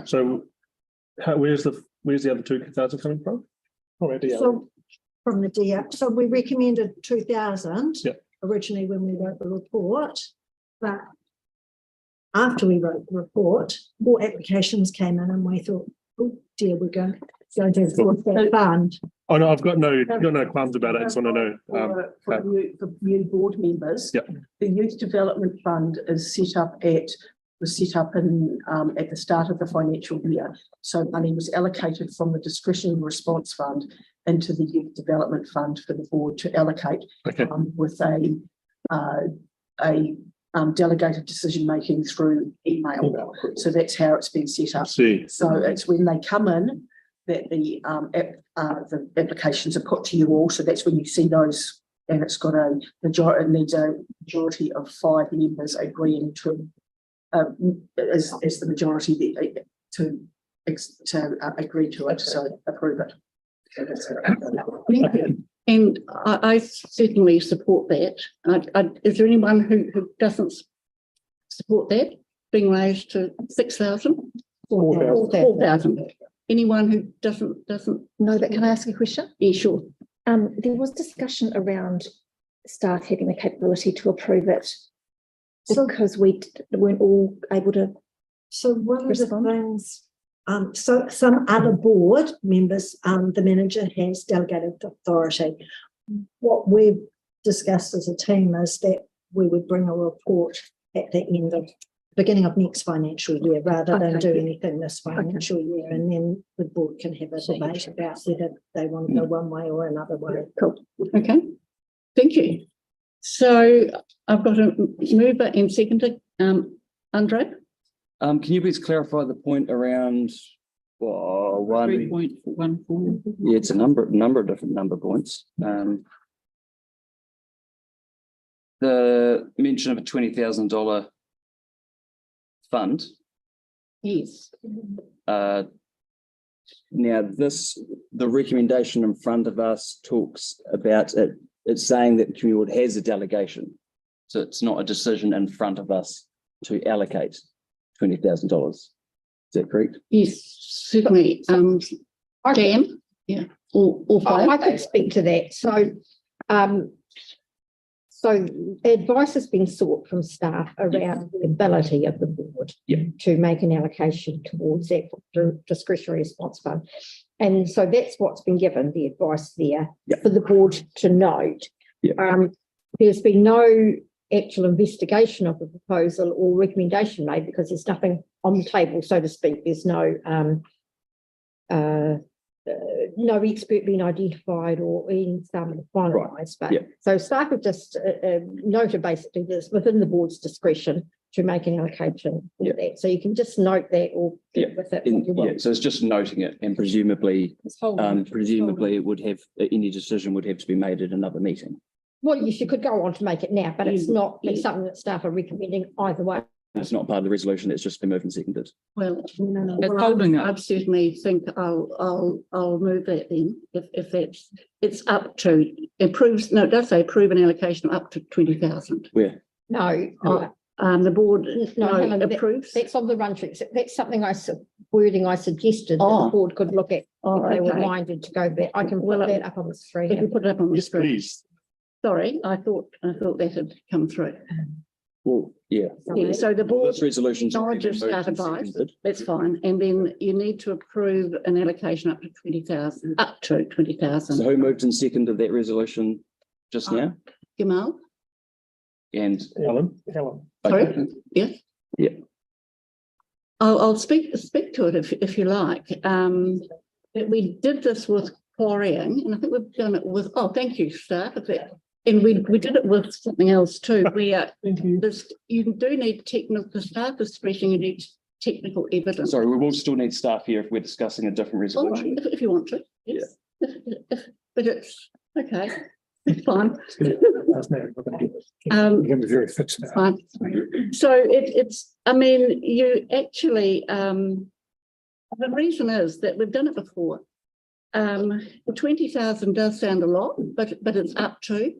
so? Where's the other 2,000 coming from? So from the DA, so we recommended 2,000 Yep. originally when we wrote the report, but after we wrote the report, 4 applications came in, and we thought, oh dear, we're going to exhaust that fund. Oh no, I've got no qualms about it. I just want to know. For new board members, Yep. the Youth Development Fund was set up in at the start of the financial year. So money was allocated from the discretionary response fund into the Youth Development Fund for the board to allocate, with a delegated decision making through email. So that's how it's been set up. So it's when they come in that the applications are put to you all. So that's when you see those, and it's got a majority. It needs a majority of 5 members agreeing to, as the majority to agree to it. So approve it. And I certainly support that. Is there anyone who doesn't support that being raised to 6,000? 4,000. Anyone who doesn't know that? Can I ask a question? Yeah, sure. There was discussion around staff having the capability to approve it because we weren't all able to. So one respond. Of the things, so some other board members, the manager has delegated authority. What we've discussed as a team is that we would bring a report at the end of beginning of next financial year rather than do anything this financial year, and then the board can have a debate about whether they want to go one way or another way. Cool. Okay. Thank you. So I've got a mover and seconder. Andre? Can you please clarify the point around 3.14? Yeah, it's a number of different number points. The mention of a $20,000 fund. Yes. Now the recommendation in front of us talks about it. It's saying that the community board has a delegation. So it's not a decision in front of us to allocate $20,000. Is that correct? Yes, certainly. Dan? Yeah. Or I could speak to that. So advice has been sought from staff around the ability of the board to make an allocation towards that discretionary response fund. And so that's what's been given, the advice there for the board to note. There's been no actual investigation of the proposal or recommendation made because there's nothing on the table, so to speak. There's no expert being identified or in some finalised. But so staff have just noted basically this within the board's discretion to make an allocation for that. So you can just note that or get with it. So it's just noting it, and presumably it would have any decision would have to be made at another meeting. Well, yes, you could go on to make it now, but it's not something that staff are recommending either way. It's not part of the resolution. It's just been moved and seconded. Well, holding I certainly think I'll move that then. If it's up to approves. No, it does say approve an allocation of up to 20,000. Where? No, The board hang on, approves. That's on the run through. That's something wording I suggested that Oh. the board could look at. Oh, If they were okay. minded to go back. I can put that up on the screen. If you put it up on the Yes, screen. please. Sorry, I thought that had come through. Well, yeah. Yeah, so the board This resolution's already been acknowledges moved that and advice. seconded. That's fine. And then you need to approve an allocation up to 20,000, up to 20,000. So who moved and seconded that resolution just now? Gamal? And Helen. Sorry? Yeah. Yeah. I'll speak to it if you like. We did this with quarrying, and I think we've done it with, thank you, staff. And we did it with something else too. You do need the staff discretion, you need technical evidence. sorry, we will still need staff here if we're discussing a different All right, resolution. if you want to, yes. But it's okay, it's fine. You're going to be very fit now. Fine. So I mean, you actually, the reason is that we've done it before. 20,000 does sound a lot, but it's up to.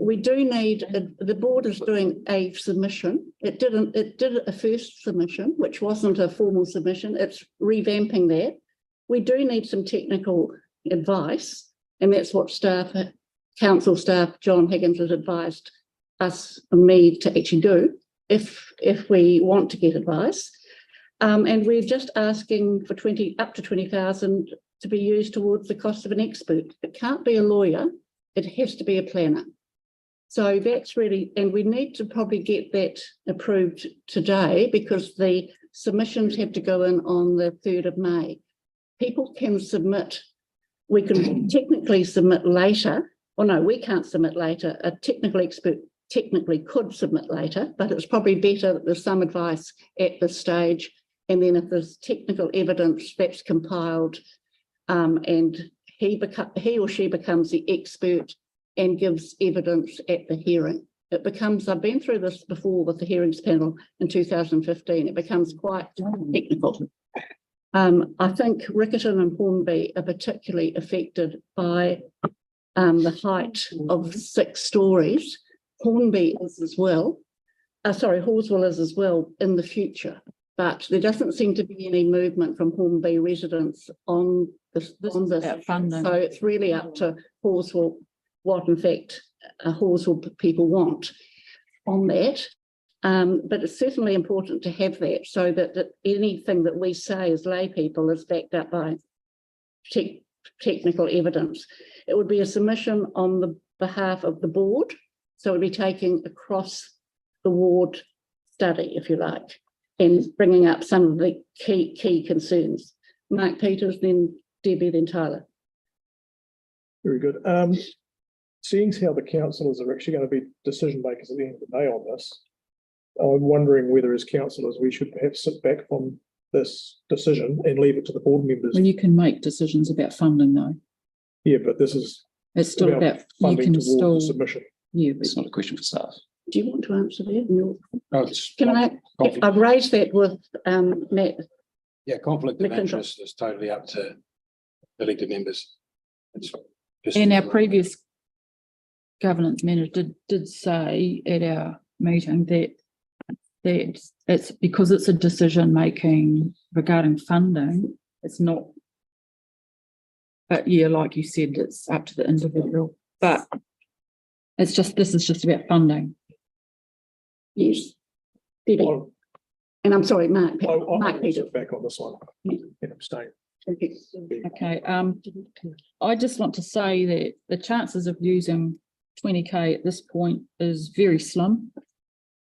We do need, the board is doing a submission. It did a first submission, which wasn't a formal submission. It's revamping that. We do need some technical advice, and that's what council staff, John Higgins, has advised us and me to actually do if we want to get advice. And we're just asking for up to 20,000 to be used towards the cost of an expert. It can't be a lawyer. It has to be a planner. So that's really, and we need to probably get that approved today because the submissions have to go in on the 3rd of May. People can submit, we can technically submit later. Well, no, we can't submit later. A technical expert technically could submit later, but it's probably better that there's some advice at this stage. And then if there's technical evidence that's compiled and he or she becomes the expert and gives evidence at the hearing. It becomes, I've been through this before with the hearings panel in 2015, it becomes quite technical. I think Riccarton and Hornby are particularly affected by the height of 6 stories. Hornby is as well. Halswell is as well in the future. But there doesn't seem to be any movement from Hornby residents on this. Funding. So it's really up to Halswell what, in fact, Halswell people want on that. But it's certainly important to have that so that anything that we say as lay people is backed up by technical evidence. It would be a submission on the behalf of the board. So it would be taking across the ward study, if you like, and bringing up some of the key concerns. Mark Peters, then Debbie, then Tyler. Very good. Seeing how the councillors are actually going to be decision makers at the end of the day on this, I'm wondering whether as councillors we should perhaps sit back from this decision and leave it to the board members. Well, you can make decisions about funding though. Yeah, but this is It's still about, you funding can towards still, the submission. yeah, It's not a question for staff. Do you want to answer that? No, it's Can I've raised that with Matt. yeah, conflict of McIntosh. interest is totally up to elected members. It's just- and our previous governance manager did say at our meeting that it's because it's a decision making regarding funding, it's not. But yeah, like you said, it's up to the individual, but this is just about funding. Yes. Debbie. And I'm sorry, Mark. I'll Peters. sit back on this one and abstain. Thank you. Okay, I just want to say that the chances of using 20K at this point is very slim.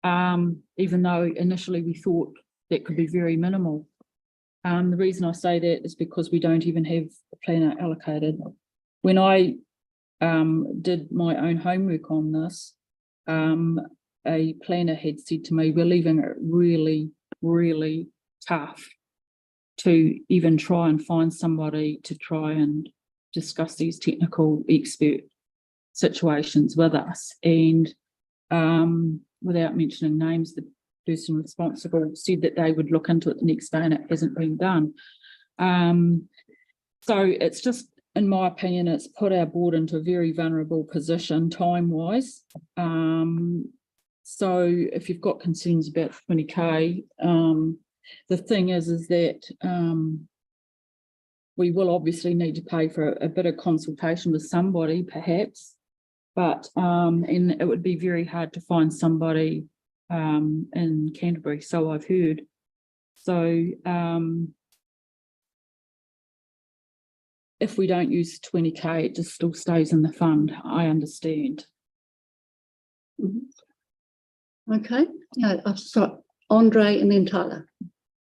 Even though initially we thought that could be very minimal. The reason I say that is because we don't even have a planner allocated. When I did my own homework on this, a planner had said to me, we're leaving it really, really tough to even try and find somebody to try and discuss these technical expert situations with us. And without mentioning names, the person responsible said that they would look into it the next day and it hasn't been done. So it's just, in my opinion, it's put our board into a very vulnerable position time-wise. So if you've got concerns about 20K, the thing is that we will obviously need to pay for a bit of consultation with somebody, perhaps, but and it would be very hard to find somebody in Canterbury, so I've heard. So if we don't use 20K, it just still stays in the fund. I understand. Okay, yeah, I've got Andre and then Tyler.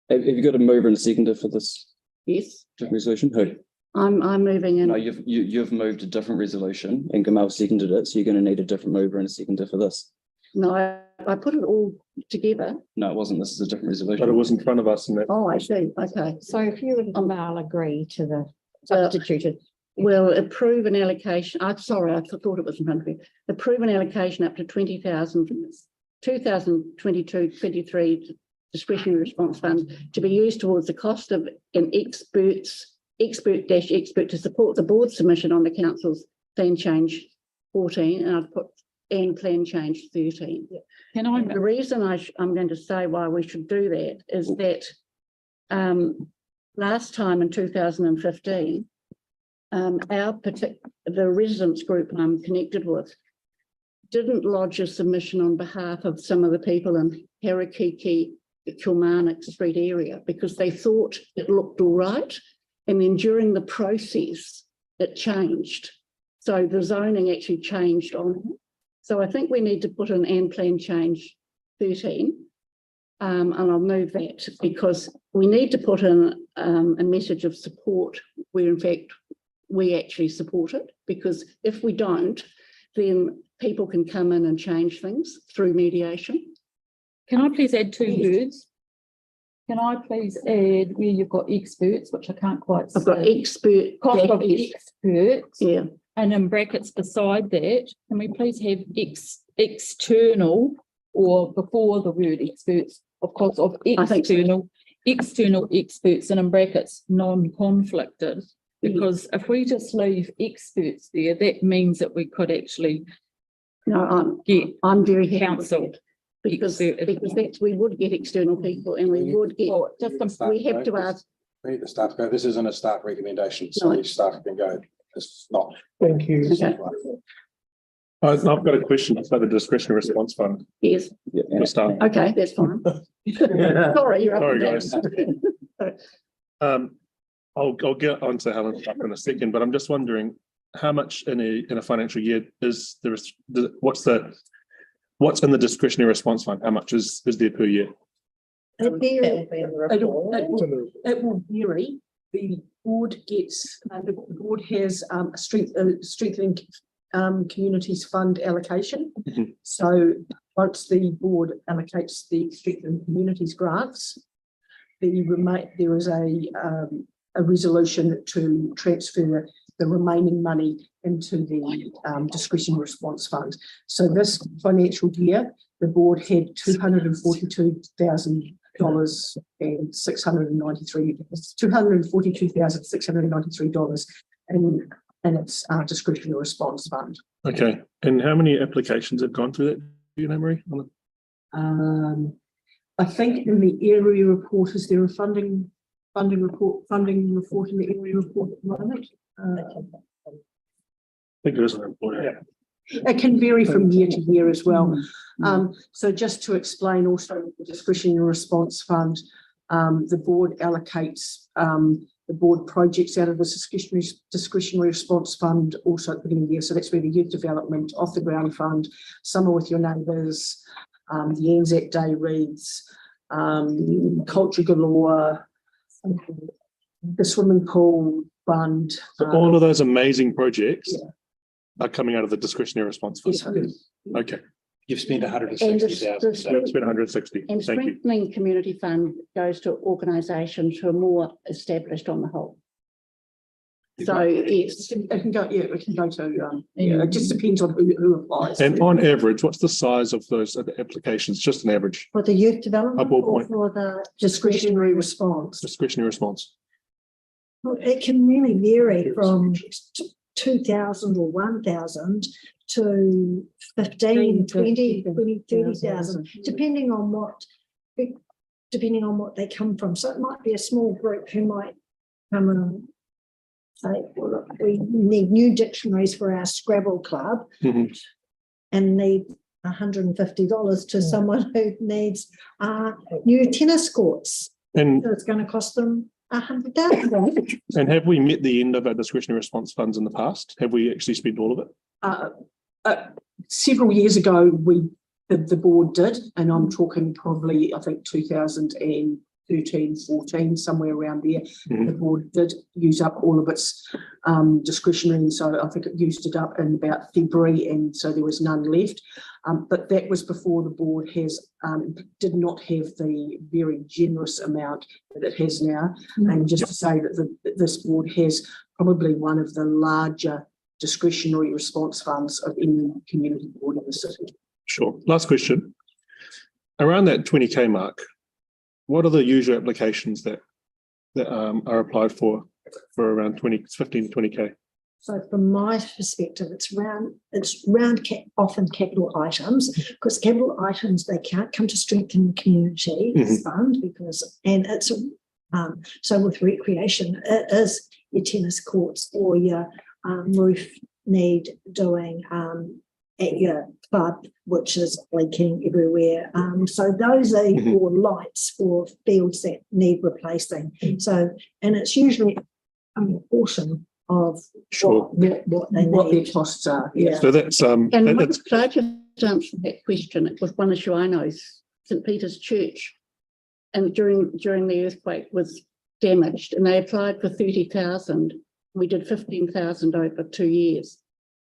Have you got a mover and a seconder for this Yes, resolution? Who? I'm moving in. No, you've moved a different resolution and Gamal seconded it, so you're going to need a different mover and a seconder for this. No, I put it all together. No, it wasn't. This is a different resolution. But it was in front of us in that. Oh, I see. Okay. So if you and Gamal agree to the substituted. We'll approve an allocation. I'm sorry, I thought it was in front of you. Approve an allocation up to 20,000 2022-23 discretionary response fund to be used towards the cost of an expert to support the board submission on the council's plan change 14, and I've put and plan change 13. Can I? The reason I'm going to say why we should do that is that last time in 2015, the residents group I'm connected with didn't lodge a submission on behalf of some of the people in Harakiki, Kilmarnock Street area because they thought it looked all right. And then during the process, it changed. So the zoning actually changed on it. So I think we need to put an and plan change 13. And I'll move that because we need to put in a message of support where in fact we actually support it, because if we don't, then people can come in and change things through mediation. Can I please add 2 words? Can I please add where you've got experts, which I can't quite see. I've got expert. Cost of experts. Yeah. And in brackets beside that, can we please have external or before the word experts, of course, of external experts and in brackets non-conflicted. Because if we just leave experts there, that means that we could actually I'm very happy counsel because that's we would get external people and we would get we have to ask. We need the staff to go. This isn't a staff recommendation, so the staff can go. It's not. Thank you. Okay. I've got a question about the discretionary response fund. Yes. For staff. Okay, that's fine. Sorry, you're up. Sorry, guys. I'll get onto Helen's stuff in a second, but I'm just wondering how much in a financial year is there? What's in the discretionary response fund? How much is there per year? It will vary. The board gets, the board has a strengthening communities fund allocation. So once the board allocates the strengthening communities grants, there is a resolution to transfer the remaining money into the discretionary response fund. So this financial year, the board had $242,693 in its discretionary response fund. Okay, and how many applications have gone through that? Do you know, Marie? I think in the area report, is there a funding report in the area report at the moment? I think there is an report. Yeah. It can vary from year to year as well. So just to explain also the discretionary response fund, the board allocates the board projects out of the discretionary response fund also at the beginning of the year. So that's where the youth development, off the ground fund, summer with your neighbours, the Anzac Day reads, culture galore, the swimming pool fund. So all of those amazing projects are coming out of the discretionary response fund. Yes. Okay. You've spent 160,000. So it's been 160. And Thank you. strengthening community fund goes to organisations who are more established on the whole. So yes, it can go. Yeah, it can go to. It just depends on who applies. And on average, what's the size of those applications? Just an average. For the youth development or ballpoint. for the Discretionary response. Discretionary response. Well, it can really vary from 2,000 or 1,000 to 15, 20, 50, 20, 30,000, depending on what they come from. So it might be a small group who might come and say, well, look, we need new dictionaries for our Scrabble club and need $150 to someone who needs new tennis courts. And so it's going to cost them $100,000. And have we met the end of our discretionary response funds in the past? Have we actually spent all of it? Several years ago, the board did, and I'm talking probably, I think 2013, 14, somewhere around there. The board did use up all of its discretionary, and so I think it used it up in about February, and so there was none left. But that was before the board did not have the very generous amount that it has now. And just to say that this board has probably one of the larger discretionary response funds of any community board in the city. Sure. Last question. Around that 20K mark, what are the usual applications that are applied for around 15 to 20K? So from my perspective, it's often capital items, because capital items, they can't come to strengthen the community fund so with recreation, it is your tennis courts or your roof need doing at your club, which is leaking everywhere. So those are your lights for fields that need replacing. So, and it's usually a portion of what they need. What their costs are. Yeah. So that's and could I just answer that question? It was one issue I know, St. Peter's Church, and during the earthquake was damaged, and they applied for 30,000. We did 15,000 over 2 years,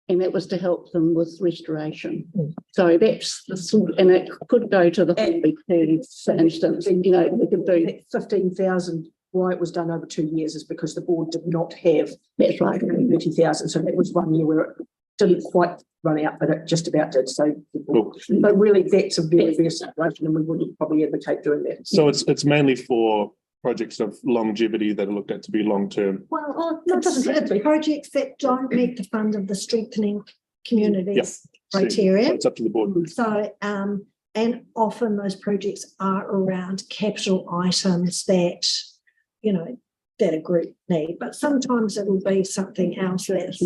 and that was to help them with restoration. So that's the sort, and it could go to the Hornby, for instance. You know, we could do 15,000. Why it was done over 2 years is because the board did not have 30,000. So that was 1 year where it didn't quite run out, but it just about did. So, but really, that's a very fair situation, and we wouldn't probably advocate doing that. So it's mainly for projects of longevity that are looked at to be long term. Well, not just projects that don't meet the fund of the strengthening communities criteria. So it's up to the board. So, and often those projects are around capital items that, you know, that a group need. But sometimes it will be something else that's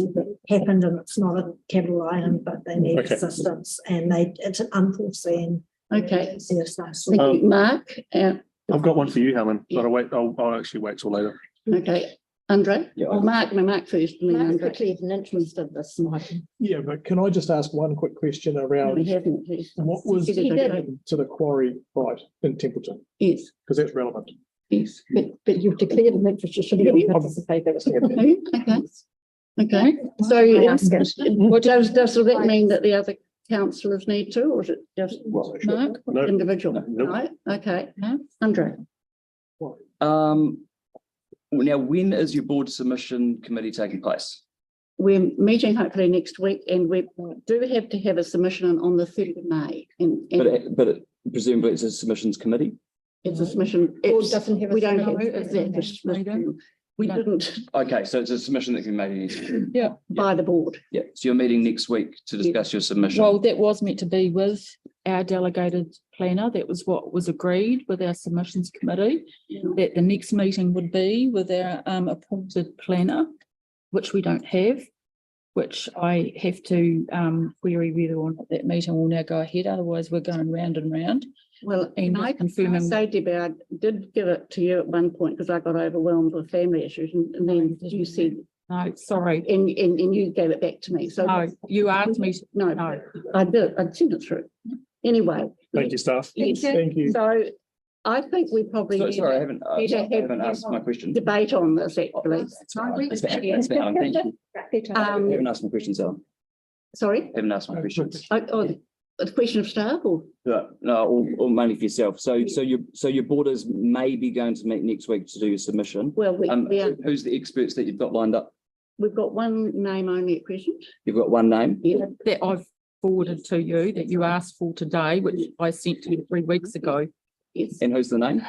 happened and it's not a capital item, but they need assistance and it's an unforeseen. Okay. Thank you, Mark. I've got one for you, Helen, but I'll actually wait till later. Okay. Andre? Yeah. Mark first. Mark's quickly an interest of this, Mike. Yeah, but can I just ask one quick question around what was to the quarry right in Templeton? Yes. Because that's relevant. Yes. But you've declared an interest, you shouldn't participate. Okay. So does that mean that the other councillors need to, or is it just Mark? No. Individual? No. Okay. No. Andre? Now, when is your board submission committee taking place? We're meeting hopefully next week, and we do have to have a submission on the 3rd of May. But presumably it's a submissions committee? It's a submission. We don't have that. We didn't. Okay, so it's a submission that can be made by the board. Yeah. So you're meeting next week to discuss your submission. Well, that was meant to be with our delegated planner. That was what was agreed with our submissions committee, that the next meeting would be with our appointed planner, which we don't have, which I have to query whether or not that meeting will now go ahead. Otherwise, we're going round and round. Well, and I say, Debbie, I did give it to you at one point because I got overwhelmed with family issues, and then you said no, sorry, and you gave it back to me. So no, you asked me. No, I did. I'd sent it through. Anyway. Thank you, staff. Yes. Thank you. So I think we probably sorry, I haven't asked my question. Debate on this actually. That's Alan, thank you. I haven't asked my questions, Alan. Sorry? I haven't asked my questions. A question of staff or? No, or mainly for yourself. So your board is maybe going to meet next week to do your submission. Well, who's the experts that you've got lined up? We've got one name only at present. You've got one name? Yeah. That I've forwarded to you, that you asked for today, which I sent to you 3 weeks ago. Yes. And who's the name?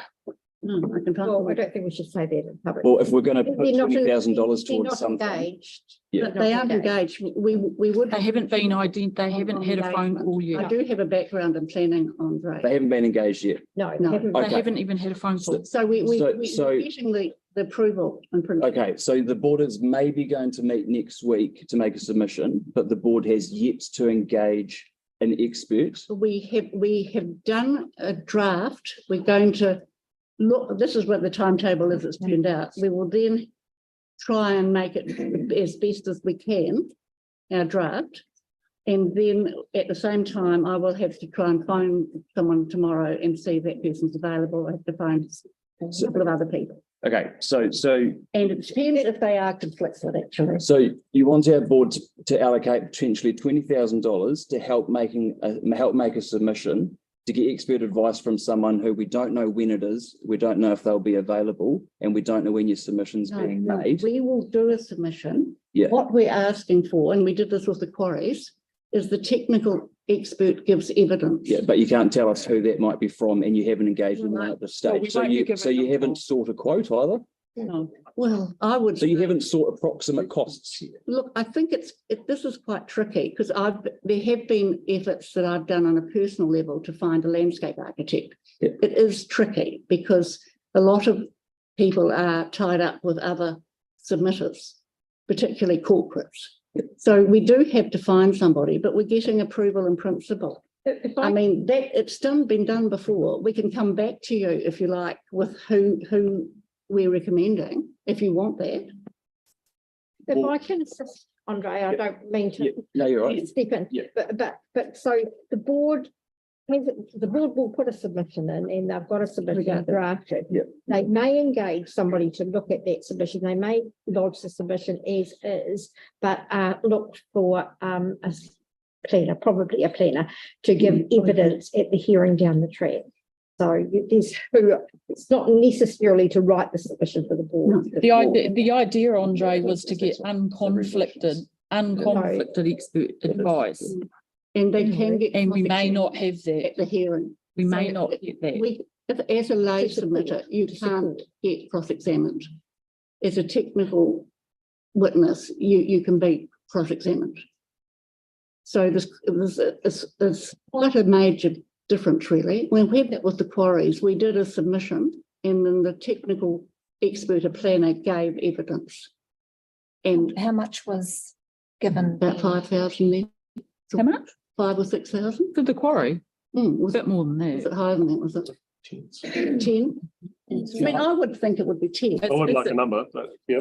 No, I can find. Well, I don't think we should say that in public. Well, if we're going to put They're not- $20,000 they're towards not something. engaged. Yeah. But they aren't engaged. We would. They haven't been they haven't had a phone call I yet. do have a background in planning, Andre. They haven't been engaged yet. No, No. they haven't. They Okay. haven't even had a phone call. So we're So- getting the approval in principle. Okay, so the board is maybe going to meet next week to make a submission, but the board has yet to engage an expert. We have done a draft. We're going to look, this is what the timetable is, it's turned out. We will then try and make it as best as we can, our draft. And then at the same time, I will have to try and find someone tomorrow and see if that person's available. I have to find a couple of other people. Okay, so And it depends if they are conflicted, actually. So you want our board to allocate potentially $20,000 to help make a submission to get expert advice from someone who we don't know when it is, we don't know if they'll be available, and we don't know when your submission's being No, made. we will do a submission. Yeah. What we're asking for, and we did this with the quarries, is the technical expert gives evidence. Yeah, but you can't tell us who that might be from, and you haven't engaged with them at this Well, we stage. So won't be you given haven't sought a quote either. No. Well, I would. So you haven't sought approximate costs. Look, I think this is quite tricky because there have been efforts that I've done on a personal level to find a landscape architect. Yeah. It is tricky because a lot of people are tied up with other submitters, particularly corporates. So we do have to find somebody, but we're getting approval in principle. I mean, that it's been done before. We can come back to you if you like with who we're recommending, if you want that. If I can assist, Andre, I don't mean to. No, you're right. Step in, Yeah. but so the board will put a submission in and they've got a submission drafted. Yeah. They may engage somebody to look at that submission. They may lodge the submission as is, but look for a planner, probably a planner, to give evidence at the hearing down the track. So it's not necessarily to write the submission for the board. The idea, Andre, was to get unconflicted expert advice. And they can get. And we may not have that. At the hearing. We may not get that. If as a lay submitter, you can't get cross-examined. As a technical witness, you can be cross-examined. So there's quite a major difference, really. When we had that with the quarries, we did a submission and then the technical expert, a planner, gave evidence. And how much was given? About 5,000 then. How much? 5,000 or 6,000. For the quarry? Was it more than that? Was it higher than that? Was it 10? I mean, I would think it would be 10. I would like a number, but yeah.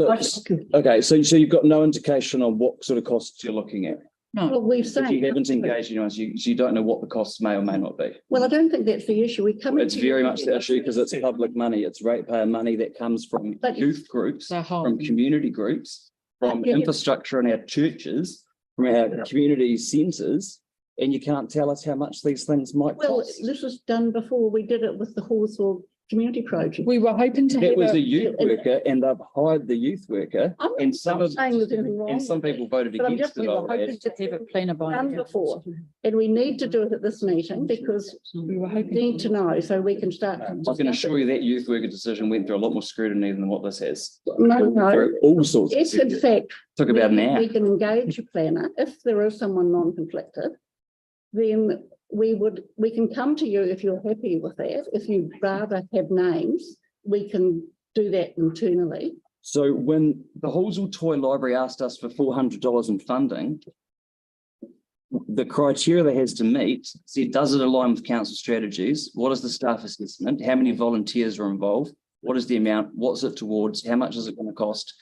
Okay, so you've got no indication on what sort of costs you're looking at. No. Well, we've If said. you haven't engaged anyone, so you don't know what the costs may or may not be. Well, I don't think that's the issue. We come. It's very much the issue because it's public money. It's ratepayer money that comes from But- youth groups, from community groups, from infrastructure in our churches, from our community centres, and you can't tell us how much these things might Well, cost. this was done before. We did it with the Halswell Community Project. We were hoping to have That was a youth worker, and they've hired the youth worker, and some not saying there's anything wrong and some with people it, voted but I'm against just, it. we were I'll add. hoping to have a planner by done before, and we need to do it at this meeting because we were we hoping need to know so we can start. I can assure you that youth worker decision went through a lot more scrutiny than what this has. No. Through all sorts. of If in fact. Took about an hour. We can engage a planner, if there is someone non-conflicted, then we can come to you if you're happy with that. If you'd rather have names, we can do that internally. So when the Halswell Toy Library asked us for $400 in funding, the criteria they has to meet said, does it align with council strategies? What is the staff assessment? How many volunteers are involved? What is the amount? What's it towards? How much is it going to cost?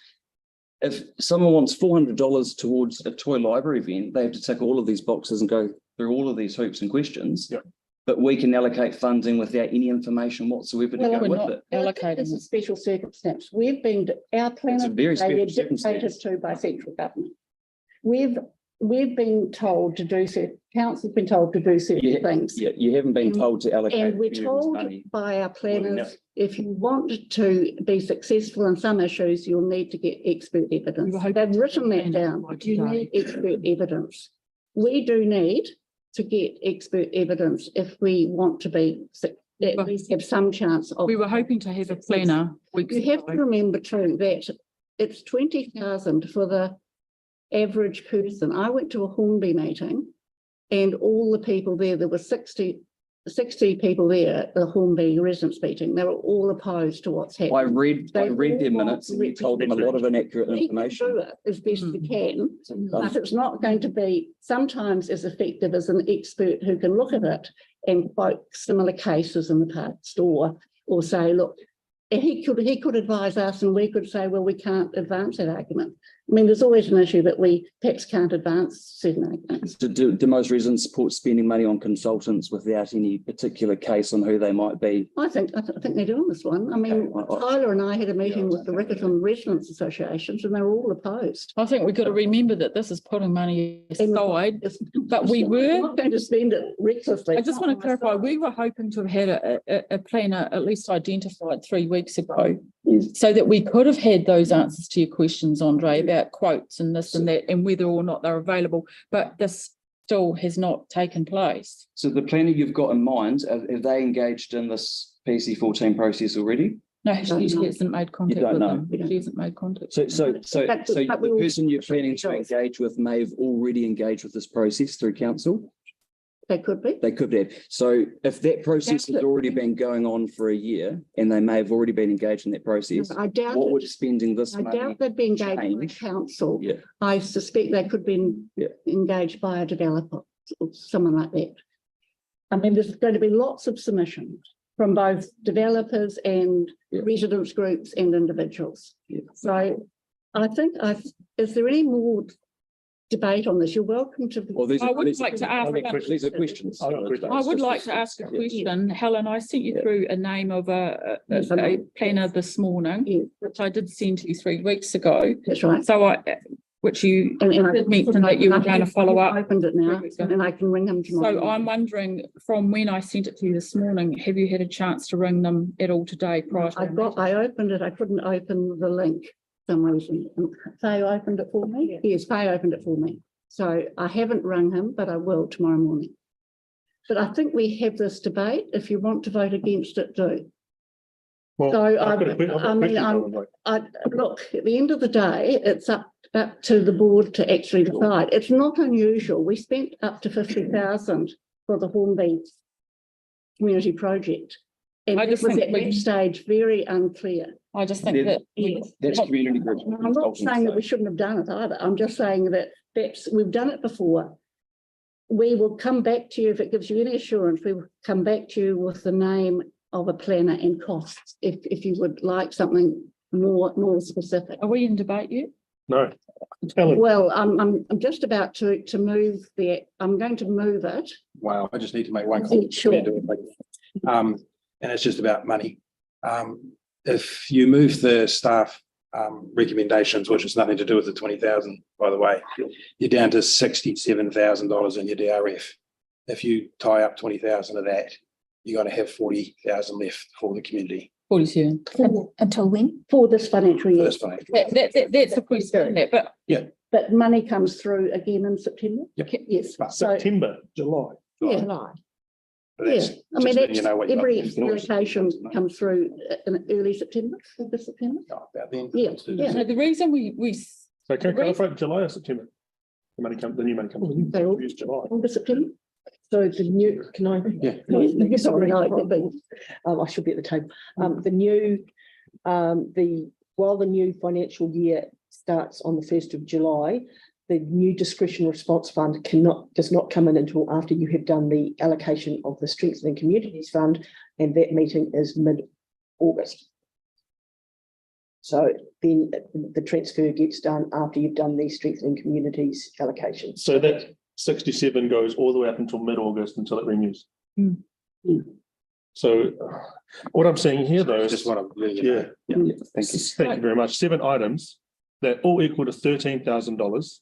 If someone wants $400 towards a toy library event, they have to tick all of these boxes and go through all of these hoops and questions. Yeah. But we can allocate funding without any information whatsoever to go with it. Allocating. It's a special circumstance. Our planner. It's a very they were special dictated circumstance. to by central government. We've been told to do certain, council's been told to do certain things. Yeah, you haven't been told to allocate. And we're communities told money. by our planners, no. if you want to be successful in some issues, you'll need to get expert evidence. They've written that down. You need expert evidence. We do need to get expert evidence if we want to be at least have some chance of. We were hoping to have a planner. You have to remember too that it's 20,000 for the average person. I went to a Hornby meeting and all the people there were 60 people there at the Hornby residents meeting. They were all opposed to what's happening. I read They their all minutes and you want told them a lot of inaccurate We can information. do it as best we can, but it's not going to be sometimes as effective as an expert who can look at it and quote similar cases in the past, or say, look, he could advise us and we could say, well, we can't advance that argument. I mean, there's always an issue that we perhaps can't advance certain arguments. Do most residents support spending money on consultants without any particular case on who they might be? I think they're doing this one. I mean, Tyler and I had a meeting with the Riccarton Residents Associations and they were all opposed. I think we've got to remember that this is putting money aside, but we were not going to spend it recklessly. I just want to clarify, we were hoping to have had a planner at least identified 3 weeks ago, so that we could have had those answers to your questions, Andre, about quotes and this and that, and whether or not they're available. But this still has not taken place. So the planner you've got in mind, have they engaged in this PC14 process already? No, she hasn't made contact don't with know. them. She hasn't made contact. So But the we will- person you're planning to engage with may have already engaged with this process through council? They could be. They could have. So if that process has already been going on for a year and they may have already been engaged in that process, I doubt what it. would spending this I money doubt they'd be engaged with change? council. Yeah. I suspect they could be engaged by a developer or someone like that. I mean, there's going to be lots of submissions from both developers and residents groups and individuals. So I think is there any more debate on this? You're welcome to. I would like to ask. These are questions. I would like to ask a question. Helen, I sent you through a name of a planner this morning, which I did send to you 3 weeks ago. That's right. So which you did mention that you were going to follow up. I opened it now and I can ring them tomorrow. So I'm wondering, from when I sent it to you this morning, have you had a chance to ring them at all today prior to? I opened it. I couldn't open the link for some reason. Faye opened it for me. Yes, Faye opened it for me. So I haven't rung him, but I will tomorrow morning. But I think we have this debate. If you want to vote against it, do. Well, So I've got a quick- I've got a question, look, at the end of the day, it's up to the board to actually decide. It's not unusual. We spent up to 50,000 for the Hornby community project. And I it just was think at we- that stage very unclear. I just think that That's community group. I'm not saying that we shouldn't have done it either. I'm just saying that we've done it before. We will come back to you if it gives you any assurance. We will come back to you with the name of a planner and costs if you would like something more specific. Are we in debate yet? No. Helen. Well, I'm just about to move I'm going to move it. Wow, I just need to make one comment. Sure. And it's just about money. If you move the staff recommendations, which has nothing to do with the 20,000, by the way, you're down to $67,000 in your DRF. If you tie up 20,000 of that, you're going to have 40,000 left for the community. 47. Until when? For this financial year. That's That's the question. But But money comes through again in September? Yep. Yes. September, July. Yeah. But that's Yeah, I mean, just letting you know what you've got every left. allocation comes through in early September, August, September. About then. Yeah, so the reason we So can I clarify July or September? The new money comes in. It's July. August, September. So the new, can I? Yeah. Sorry, I should be at the table. The new, while the new financial year starts on the 1st of July, the new discretion response fund does not come in until after you have done the allocation of the Strengthening Communities Fund, and that meeting is mid-August. So then the transfer gets done after you've done the Strengthening Communities allocation. So that 67 goes all the way up until mid-August until it renews. So what I'm saying here though is just want to thank you very much. 7 items that all equal to $13,000.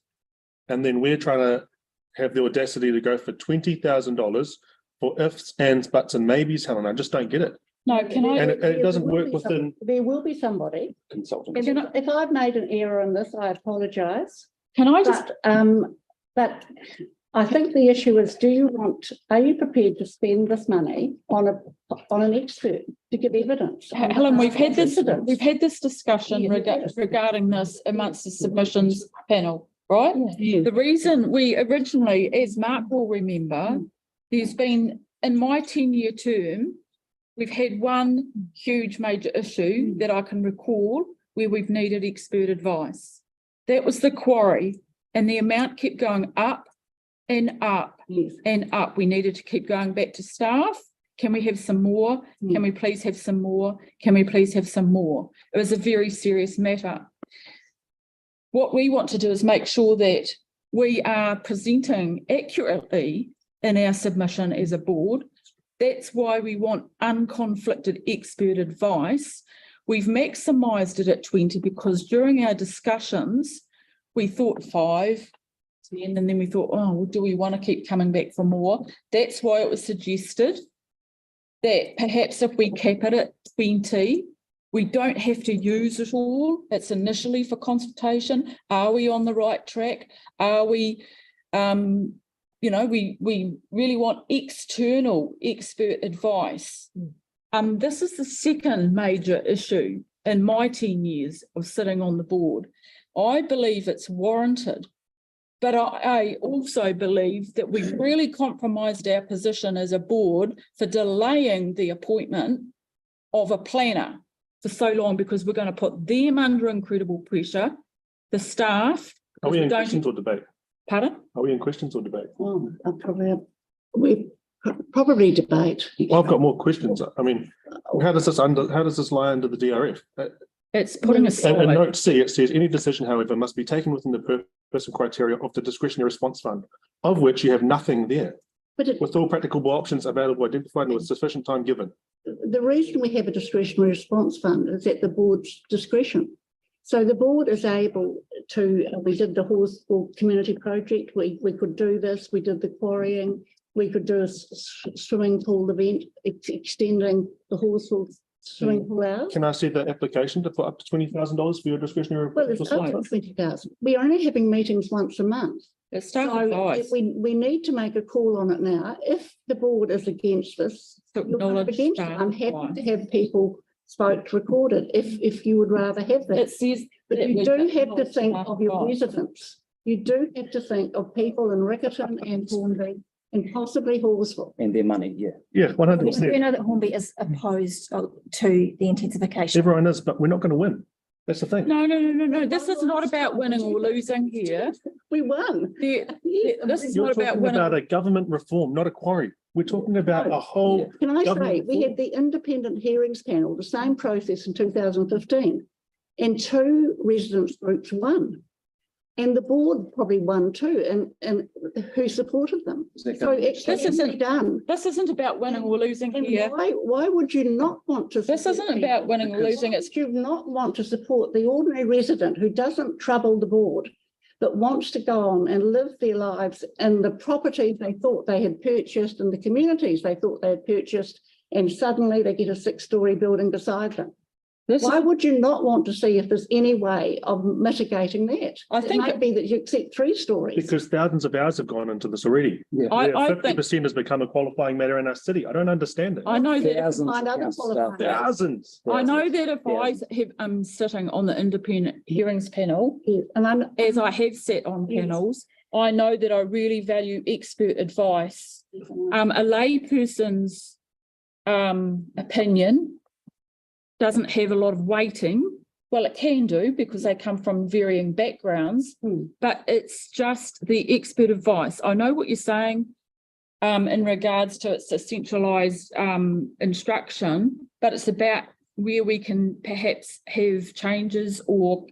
And then we're trying to have the audacity to go for $20,000 for ifs, ands, buts, and maybes, Helen. I just don't get it. No, can I? And it doesn't work within. There will be somebody. Consultants. If I've made an error in this, I apologise. Can I just? But I think the issue is, are you prepared to spend this money on an expert to give evidence? Helen, we've had this discussion regarding this amongst the submissions panel, right? Yeah. The reason we originally, as Mark will remember, there's been, in my 10-year term, we've had one huge major issue that I can recall where we've needed expert advice. That was the quarry, and the amount kept going up and up and up. We needed to keep going back to staff. Can we have some more? Can we please have some more? Can we please have some more? It was a very serious matter. What we want to do is make sure that we are presenting accurately in our submission as a board. That's why we want unconflicted expert advice. We've maximised it at 20 because during our discussions, we thought 5, 10, and then we thought, oh, well, do we want to keep coming back for more? That's why it was suggested that perhaps if we cap it at 20, we don't have to use it all. It's initially for consultation. Are we on the right track? Are we, we really want external expert advice. This is the second major issue in my 10 years of sitting on the board. I believe it's warranted, but I also believe that we've really compromised our position as a board for delaying the appointment of a planner for so long because we're going to put them under incredible pressure, the staff. Are we in questions or debate? Pardon? Are we in questions or debate? Oh, we probably debate. Well, I've got more questions. I mean, how does this lie under the DRF? It's putting aside. In note C, it says any decision, however, must be taken within the purpose and criteria of the discretionary response fund, of which you have nothing there. With all practicable options available, identified and with sufficient time given. The reason we have a discretionary response fund is at the board's discretion. So the board is able to, we did the Horseville community project, we could do this, we did the quarrying, we could do a swimming pool event, extending the Horseville swimming pool hours. Can I see the application to put up to $20,000 for your discretionary? Well, it's up to 20,000. We're only having meetings once a month. So we need to make a call on it now. If the board is against this, I'm happy to have people votes recorded if you would rather have that. It says, but you do have to think of your residents. You do have to think of people in Riccarton and Hornby and possibly Halswell. And their money, Yeah, 100%. We know that Hornby is opposed to the intensification. Everyone is, but we're not going to win. That's the thing. No. This is not about winning or losing here. We won. This is You're not about talking winning. about a government reform, not a quarry. We're talking about a whole. Can I say, government we had the independent hearings panel, the same process in 2015, and 2 residents groups won. And the board probably won too, and who supported them. So it's done. This isn't about winning or losing and here. Why would you not want to? This isn't about winning or losing. It's you not want to support the ordinary resident who doesn't trouble the board, but wants to go on and live their lives in the property they thought they had purchased and the communities they thought they had purchased, and suddenly they get a 6-story building beside them. Why would you not want to see if there's any way of mitigating that? I think it might be that you accept 3 stories. Because thousands of hours have gone into this already. Yeah. 50% has become a qualifying matter in our city. I don't understand it. I know that thousands. I know that if I'm sitting on the independent hearings panel, and as I have sat on panels, I know that I really value expert advice. A lay person's opinion doesn't have a lot of weighting. Well, it can do because they come from varying backgrounds, but it's just the expert advice. I know what you're saying in regards to it's a centralised instruction, but it's about where we can perhaps have changes or,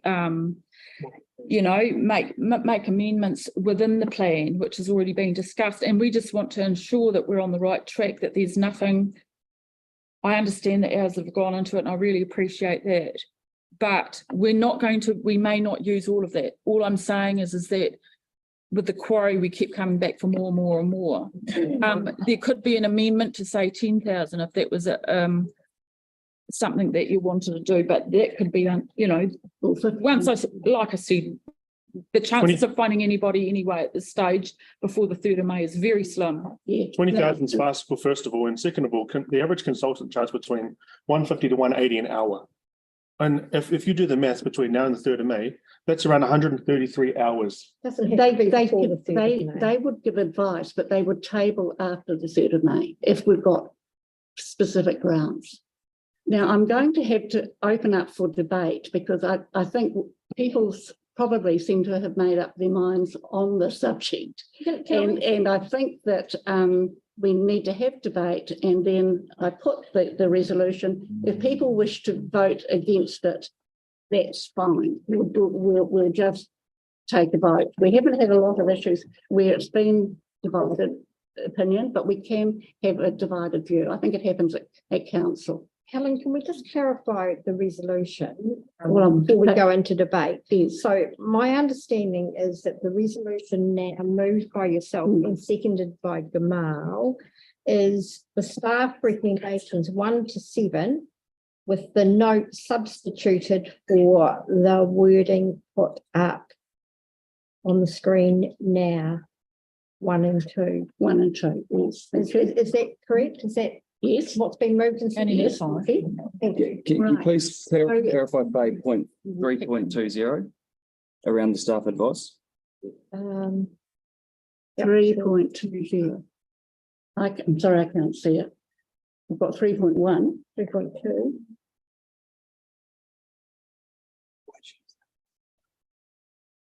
make amendments within the plan, which has already been discussed. And we just want to ensure that we're on the right track, that there's nothing. I understand the hours that have gone into it, and I really appreciate that. But we may not use all of that. All I'm saying is that with the quarry, we keep coming back for more and more and more. There could be an amendment to say 10,000 if that was something that you wanted to do, but that could be, once like I said, the chances of finding anybody anyway at this stage before the 3rd of May is very slim. Yeah. 20,000 is farcical, first of all, and second of all, the average consultant charges between 150 to 180 an hour. And if you do the maths between now and the 3rd of May, that's around 133 hours. They would give advice, but they would table after the 3rd of May if we've got specific grounds. Now, I'm going to have to open up for debate because I think people probably seem to have made up their minds on the subject. And I think that we need to have debate, and then I put the resolution. If people wish to vote against it, that's fine. We'll just take a vote. We haven't had a lot of issues where it's been divided opinion, but we can have a divided view. I think it happens at council. Helen, can we just clarify the resolution Well, before we go into debate? Yes. So my understanding is that the resolution now moved by yourself and seconded by Gamal is the staff recommendations 1 to 7 with the note substituted for the wording put up on the screen now, 1 and 2. 1 and 2, yes. Is that correct? Is that yes what's been moved and seconded? Yes. Okay. Thank you. Can you Right. please clarify by point 3.20 around the staff advice? 3.20. I'm sorry, I can't see it. We've got 3.1. 3.2.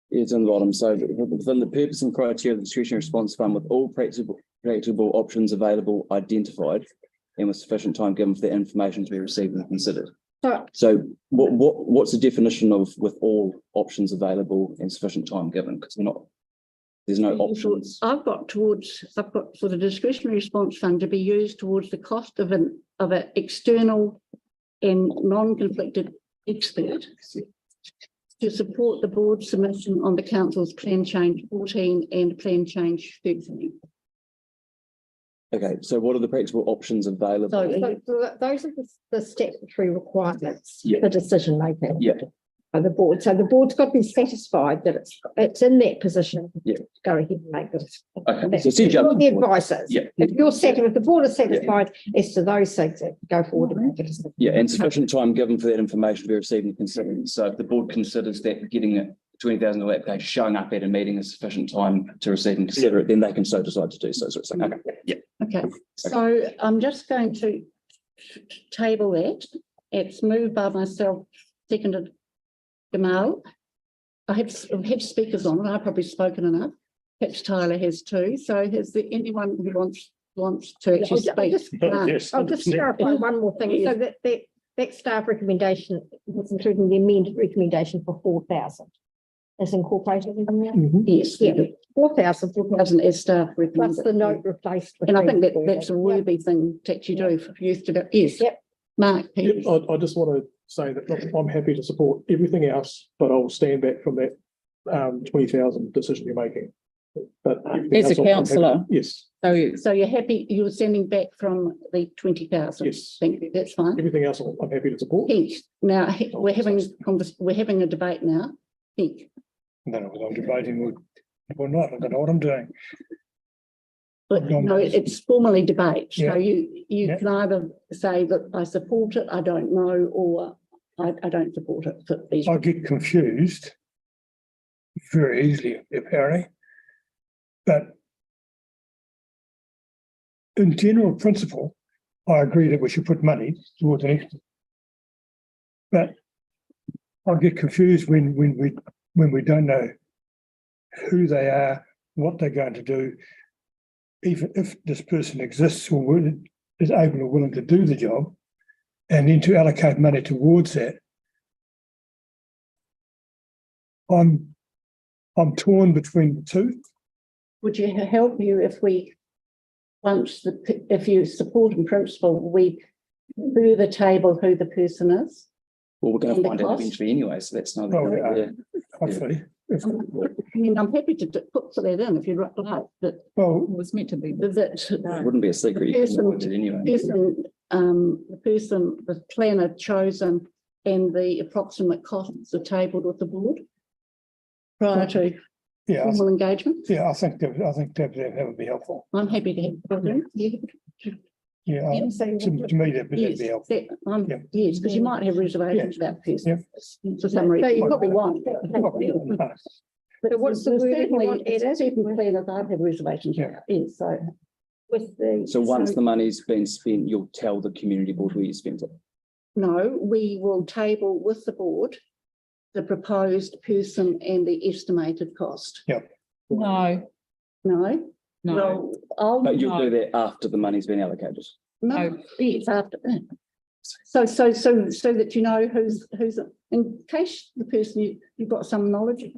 It's on the bottom. So within the purpose and criteria of the discretionary response fund, with all practicable options available identified and with sufficient time given for the information to be received and considered. So what's the definition of with all options available and sufficient time given? Because there's no options. I've got for the discretionary response fund to be used towards the cost of an external and non-conflicted expert to support the board's submission on the council's plan change 14 and plan change 13. Okay, so what are the practical options available? So those are the statutory requirements Yeah. for decision making. Yeah. By the board. So the board's got to be satisfied that it's in that position Yeah. to go ahead and make this. Okay, so That's what the advice is. Yeah. If the board is satisfied as to those things, go forward and make a decision. Yeah, and sufficient time given for that information to be received and considered. So if the board considers that getting a $20,000 application showing up at a meeting is sufficient time to receive and consider it, then they can so decide to do so. So it's like, okay, yeah. Okay, so I'm just going to table that. It's moved by myself, seconded Gamal. I have speakers on, and I've probably spoken enough. Perhaps Tyler has too. So is there anyone who wants to actually speak? I'll just clarify one more thing. So that staff recommendation was including the amended recommendation for 4,000. Is incorporated in there? Yes. Yeah, 4,000. 4,000 as staff Plus recommended. the note replaced with. And I think the- that's a worthy thing to actually do for youth to do. Yes. Yep. Mark. Yep, I just want to say that look, I'm happy to support everything else, but I'll stand back from that 20,000 decision you're making. But everything As a else, I'm happy- councillor? Yes, So you're happy, you're sending back from the 20,000? Yes. Thank you, that's fine. everything else I'm happy to support. Pink, now, we're having a debate now. Pink, I don't know whether I'm debating or not. I don't know what I'm doing. but no, it's formally debate. So Yeah. you Yeah. can either say that I support it, I don't know, or I don't support it for these. I get confused very easily, apparently. But in general principle, I agree that we should put money towards an extra. But I get confused when we don't know who they are, what they're going to do, even if this person exists or is able or willing to do the job, and then to allocate money towards that. I'm torn between the two. Would you help you if if you support in principle, we further table who the person is? Well, we're going And to the find out cost? eventually anyway, so that's not. Oh, yeah. Hopefully. I mean, I'm happy to put that in if you'd like, that Well, It was meant to be. It wouldn't be a secret. You can avoid it anyway. the planner chosen and the approximate costs are tabled with the board. prior to Yeah, formal engagement. yeah, I think that would be helpful. I'm happy to have it. Yeah, to me, that'd be Yes, helpful. yes, because you might have reservations about the person for some So reason. you You probably won't. But what's the word you want added? Certain planners I'd have reservations about, yes, so. With the. So once the money's been spent, you'll tell the community board where you spent it. No, we will table with the board the proposed person and the estimated cost. Yep. No, No? no. Well, I'll. But you'll do that after the money's been allocated. No, yes, after. So that you know who's, in case the person you've got some knowledge of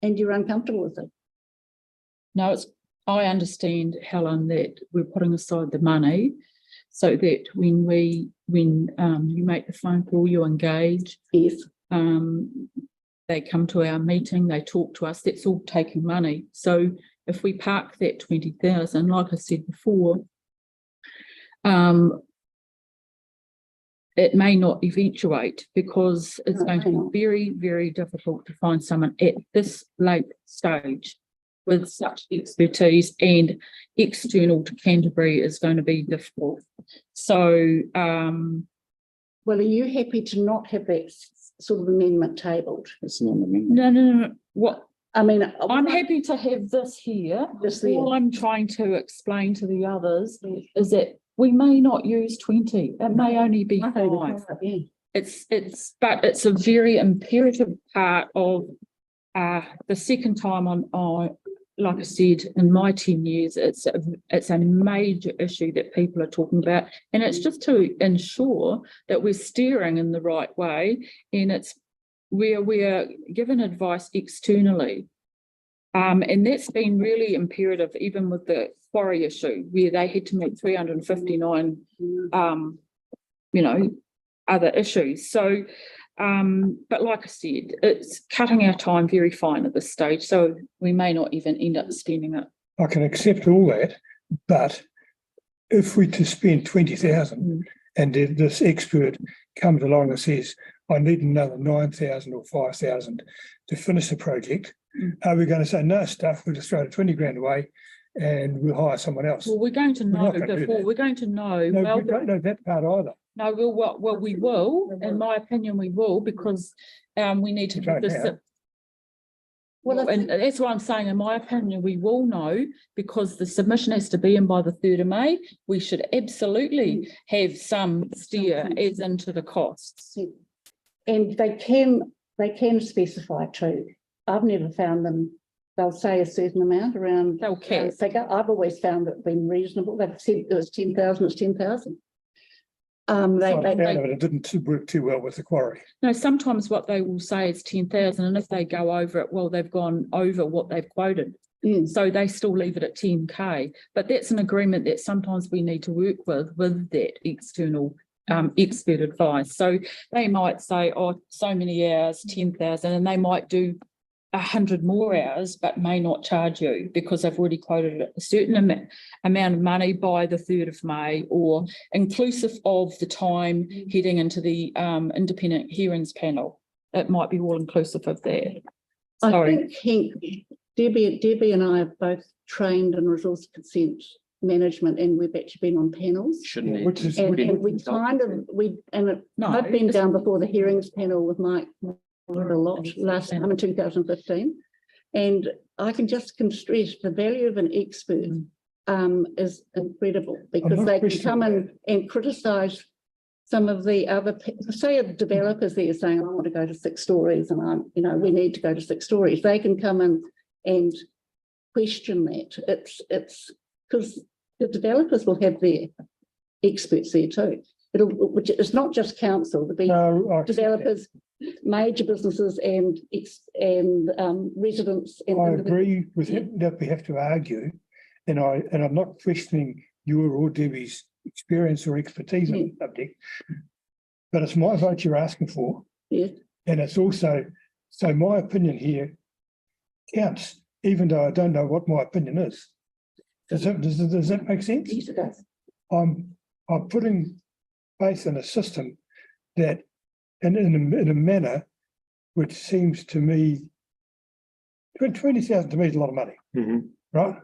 and you're uncomfortable with it. No, I understand, Helen, that we're putting aside the money so that when you make the phone call, you engage. Yes. They come to our meeting, they talk to us, that's all taking money. So if we park that 20,000, like I said before, it may not eventuate because it's going to be very, very difficult to find someone at this late stage with such expertise, and external to Canterbury is going to be difficult. So, well, are you happy to not have that sort of amendment tabled? It's not an amendment. No. What? I mean, I'm happy to have this here. All I'm trying to explain to the others is that we may not use 20. It may only be 5. Yeah. But it's a very imperative part of the second time on like I said, in my 10 years, it's a major issue that people are talking about, and it's just to ensure that we're steering in the right way, and it's where we're given advice externally. And that's been really imperative, even with the quarry issue, where they had to meet 359, other issues. So, but like I said, it's cutting our time very fine at this stage, so we may not even end up spending it. I can accept all that, but if we to spend 20,000 and this expert comes along and says, I need another 9,000 or 5,000 to finish the project, are we going to say, no, stuff, we'll just throw the 20 grand away and we'll hire someone else? Well, we're going to know before. We're going to know. No, well, we don't know that part either. No, we will. In my opinion, we will, because we need to put this. Well, and that's what I'm saying. In my opinion, we will know, because the submission has to be in by the 3rd of May. We should absolutely have some steer as into the costs. And they can specify too. I've never found them. They'll say a certain amount around the figure. I've always found it been reasonable. They've said it was 10,000, it's 10,000. It didn't work too well with the quarry. No, sometimes what they will say is 10,000, and if they go over it, well, they've gone over what they've quoted. So they still leave it at 10K. But that's an agreement that sometimes we need to work with that external expert advice. So they might say, oh, so many hours, 10,000, and they might do 100 more hours, but may not charge you because they've already quoted a certain amount of money by the 3rd of May, or inclusive of the time heading into the independent hearings panel. It might be all inclusive of that. Sorry. I think Debbie and I have both trained in resource consent management, and we've actually been on panels. Shouldn't it? I've been down before the hearings panel with Mike a lot last time in 2015, and I can stress the value of an expert is incredible, because they can come in and criticise some of the other, say, developers there saying, I want to go to 6 stories, and we need to go to 6 stories. They can come in and question that. It's because the developers will have their experts there too. Which is not just council, there'll be developers, major businesses, and residents. I agree with it that we have to argue, and I'm not questioning your or Debbie's experience or expertise on the subject, but it's my vote you're asking for. Yes. And it's also, so my opinion here counts, even though I don't know what my opinion is. Does that make sense? Yes, it does. I'm putting faith in a system that, in a manner which seems to me 20,000 to me is a lot of money, right?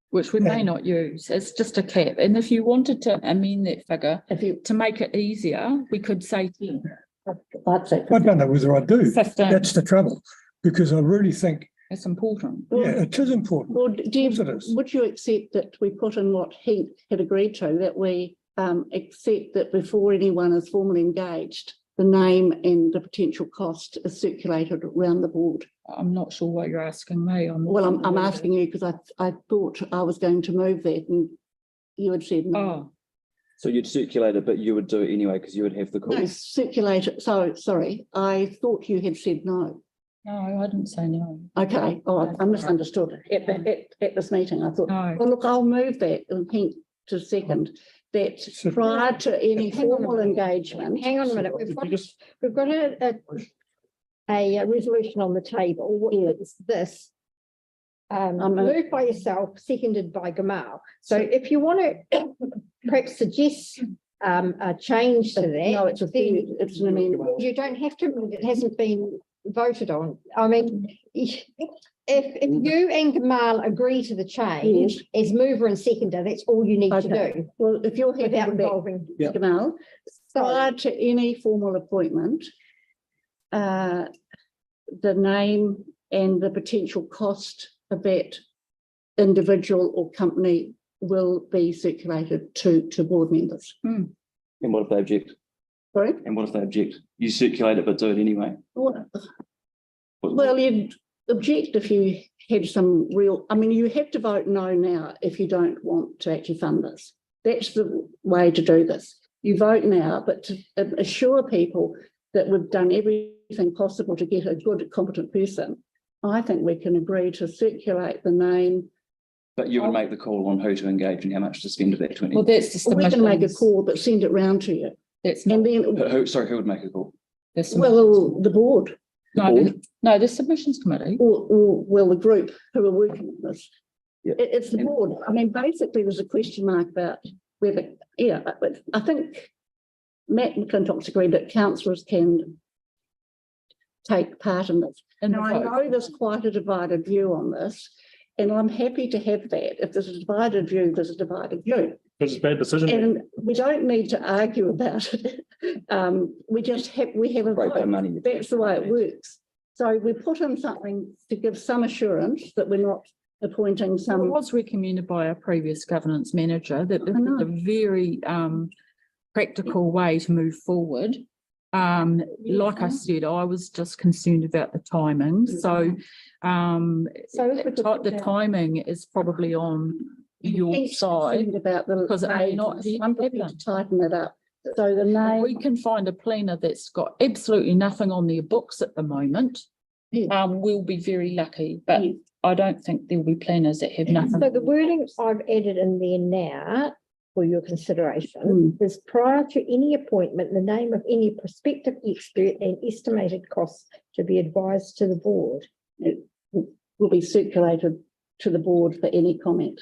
Which we may not use. It's just a cap. And if you wanted to amend that figure, to make it easier, we could say 10. I don't know whether I do. 15. That's the trouble, because I really think it's important. Yeah, it is important. Well, would you accept that we put in what he had agreed to, that we accept that before anyone is formally engaged, the name and the potential cost is circulated around the board? I'm not sure what you're asking me. Well, I'm asking you because I thought I was going to move that and you had said no. Oh. So you'd circulate it, but you would do it anyway because you would have the call. No, circulate it. So, sorry, I thought you had said no. No, I didn't say no. Okay, oh, I misunderstood. At this meeting, I thought, No. well, look, I'll move that and hint to second that prior to any formal engagement. Hang on a minute, we've got a resolution on the table, what is this? Moved by yourself, seconded by Gamal. So if you want to perhaps suggest a change to that. No, it's an amendment. You don't have to, it hasn't been voted on. I mean, if you and Gamal agree to the change as mover and seconder, that's all you need to do. Well, if you're happy without with that, involving Gamal, prior to any formal appointment, the name and the potential cost of that individual or company will be circulated to board members. And what if they object? Sorry? And what if they object? You circulate it, but do it anyway. Well, you'd object if you had some real, I mean, you have to vote no now if you don't want to actually fund this. That's the way to do this. You vote now, but to assure people that we've done everything possible to get a good, competent person, I think we can agree to circulate the name. But you would make the call on who to engage and how much to spend of that 20. Well, that's the we can make a call, but send it round to you. That's and then who would make a call? Well, the board. No, the submissions committee. Or well, the group who are working on this. It's the board. I mean, basically, there's a question mark about whether, but I think Matt McClintock's agreed that councillors can take part in this. And I know there's quite a divided view on this, and I'm happy to have that. If there's a divided view, there's a divided view. Because it's a bad decision. And we don't need to argue about it. We have a vote. That's the way it works. So we put in something to give some assurance that we're not appointing some. It was recommended by our previous governance manager that this is a very practical way to move forward. Like I said, I was just concerned about the timing. So the timing is probably on your side because it may not happen. Tighten it up. So the name, we can find a planner that's got absolutely nothing on their books at the moment. We'll be very lucky, but I don't think there'll be planners that have nothing. So the wording I've added in there now for your consideration is prior to any appointment, the name of any prospective expert and estimated costs to be advised to the board. It will be circulated to the board for any comment.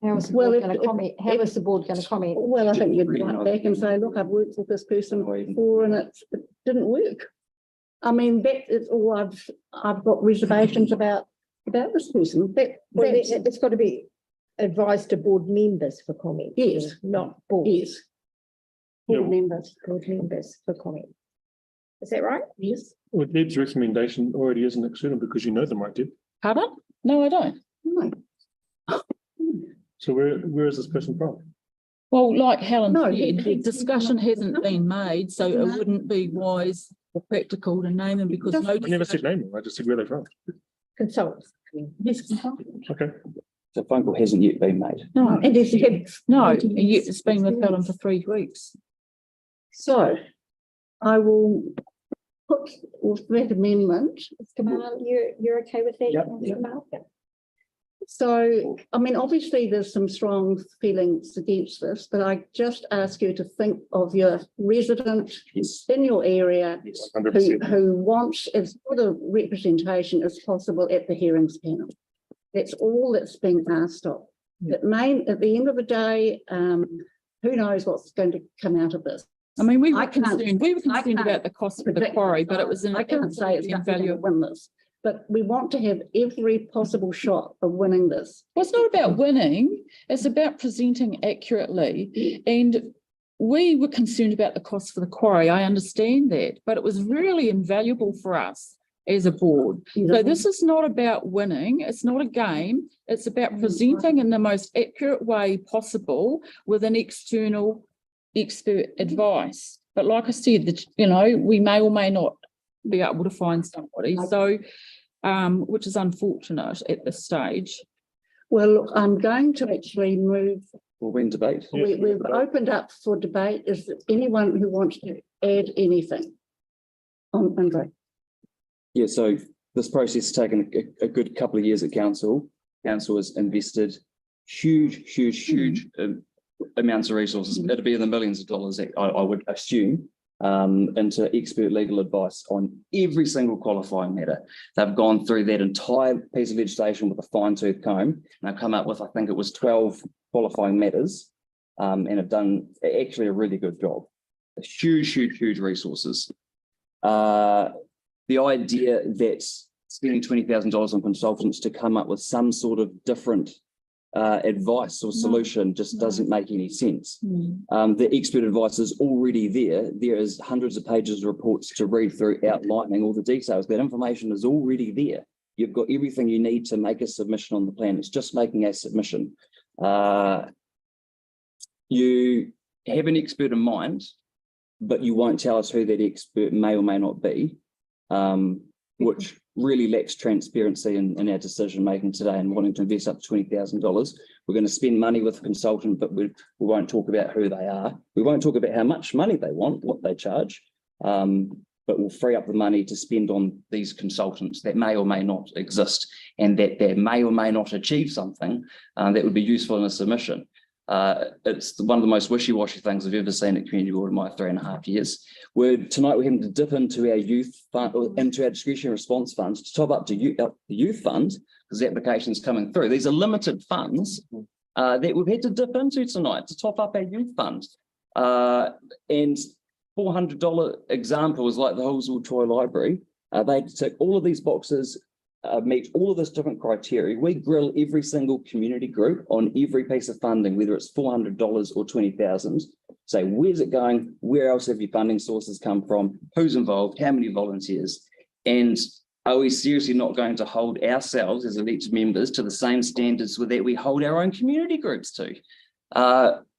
How is the board going to comment? How is the board going to comment? Well, I think you'd write back and say, look, I've worked with this person before and it didn't work. I mean, that is all I've got reservations about this person. It's got to be advised to board members for comment. Yes. Not board. Yes. Board members for comment. Is that right? Yes. Well, Deb's recommendation already isn't external because you know them, right, Deb? Pardon? No, I don't. No. So where is this person from? Well, like Helen said, the discussion hasn't been made, so it wouldn't be wise or practical to name them because I never said name them. I just said where they're from. Consultants. Yes, consultants. Okay. So a phone call hasn't yet been made. No, it's been with Helen for 3 weeks. So I will put with that amendment. Gamal, you're okay with that? Yep. So, I mean, obviously there's some strong feelings against this, but I just ask you to think of your resident in your area who wants as good a representation as possible at the hearings panel. That's all that's being asked of. At the end of the day, who knows what's going to come out of this? I mean, we I were can't- concerned about the cost of the predict- quarry, but it was I can't say it's going to invaluable. win this, but we want to have every possible shot of winning this. Well, it's not about winning, it's about presenting accurately. And we were concerned about the cost for the quarry. I understand that, but it was really invaluable for us as a board. So this is not about winning. It's not a game. It's about presenting in the most accurate way possible with an external expert advice. But like I said, we may or may not be able to find somebody. So, which is unfortunate at this stage. Well, look, I'm going to actually move. Well, we're in debate. We've opened up for debate. Is there anyone who wants to add anything? Andre. Yeah, so this process has taken a good couple of years at council. Council has invested huge amounts of resources. It'd be in the millions of dollars, I would assume, into expert legal advice on every single qualifying matter. They've gone through that entire piece of legislation with a fine-tooth comb, and they've come up with, I think it was 12 qualifying matters, and have done actually a really good job. Huge resources. The idea that spending $20,000 on consultants to come up with some sort of different advice or solution just doesn't make any sense. The expert advice is already there. There is hundreds of pages of reports to read through outlining all the details. That information is already there. You've got everything you need to make a submission on the plan. It's just making a submission. You have an expert in mind, but you won't tell us who that expert may or may not be, which really lacks transparency in our decision making today, and wanting to invest up to $20,000. We're going to spend money with a consultant, but we won't talk about who they are. We won't talk about how much money they want, what they charge, but we'll free up the money to spend on these consultants that may or may not exist, and that they may or may not achieve something that would be useful in a submission. It's one of the most wishy-washy things I've ever seen at Community Board in my 3.5 years. Tonight we're having to dip into our youth fund, or into our discretionary response funds to top up to the youth fund, because the application's coming through. These are limited funds that we've had to dip into tonight to top up our youth fund. And $400 examples like the Halswell Toy Library, they tick all of these boxes, meet all of this different criteria. We grill every single community group on every piece of funding, whether it's $400 or $20,000. Say, where's it going? Where else have your funding sources come from? Who's involved? How many volunteers? And are we seriously not going to hold ourselves as elected members to the same standards that we hold our own community groups to?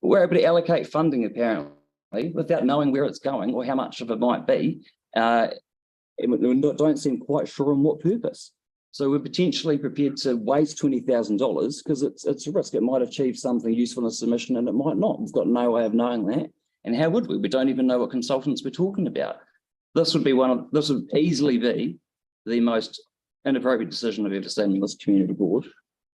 We're able to allocate funding apparently without knowing where it's going or how much of it might be. And we don't seem quite sure on what purpose. So we're potentially prepared to waste $20,000 because it's a risk. It might achieve something useful in a submission and it might not. We've got no way of knowing that. And how would we? We don't even know what consultants we're talking about. This would easily be the most inappropriate decision I've ever seen in this community board,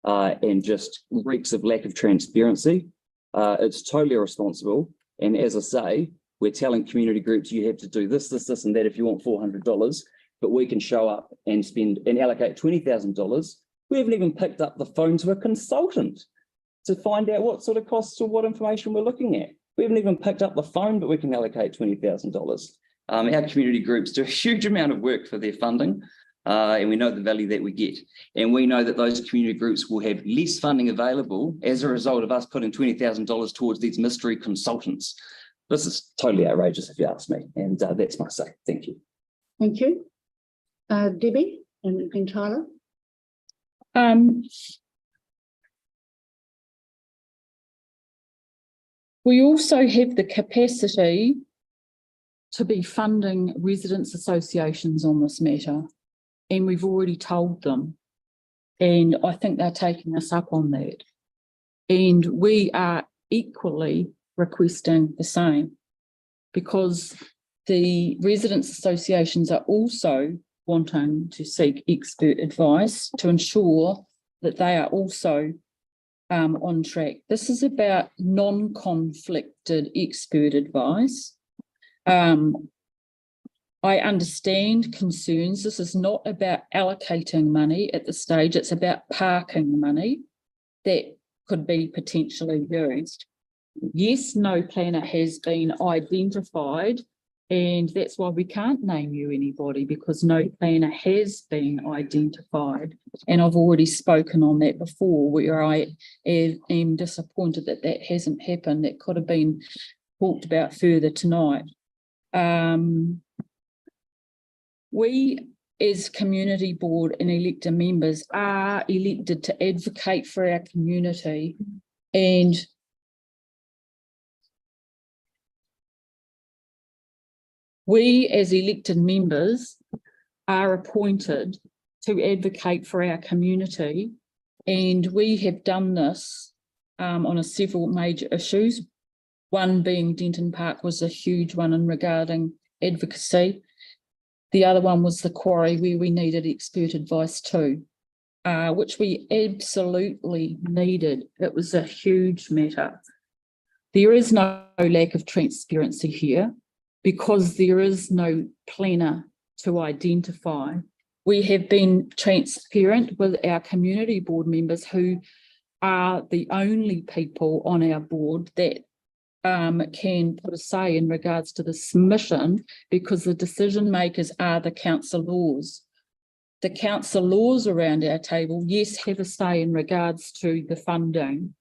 and just reeks of lack of transparency. It's totally irresponsible. And as I say, we're telling community groups you have to do this, and that if you want $400. But we can show up and spend and allocate $20,000. We haven't even picked up the phone to a consultant to find out what sort of costs or what information we're looking at. We haven't even picked up the phone, but we can allocate $20,000. Our community groups do a huge amount of work for their funding, and we know the value that we get. And we know that those community groups will have less funding available as a result of us putting $20,000 towards these mystery consultants. This is totally outrageous if you ask me, and that's my say. Thank you. Thank you. Debbie and then Tyler. We also have the capacity to be funding residents' associations on this matter, and we've already told them, and I think they're taking us up on that. And we are equally requesting the same, because the residents' associations are also wanting to seek expert advice to ensure that they are also on track. This is about non-conflicted expert advice. I understand concerns. This is not about allocating money at this stage. It's about parking money that could be potentially used. Yes, no planner has been identified, and that's why we can't name you anybody, because no planner has been identified. And I've already spoken on that before, where I am disappointed that that hasn't happened. That could have been talked about further tonight. We as community board and elected members are elected to advocate for our community, and we as elected members are appointed to advocate for our community, and we have done this on several major issues. One being Denton Park was a huge one in regarding advocacy. The other one was the quarry, where we needed expert advice too, which we absolutely needed. It was a huge matter. There is no lack of transparency here, because there is no planner to identify. We have been transparent with our community board members, who are the only people on our board that can put a say in regards to the submission, because the decision makers are the councillors. The councillors around our table, yes, have a say in regards to the funding,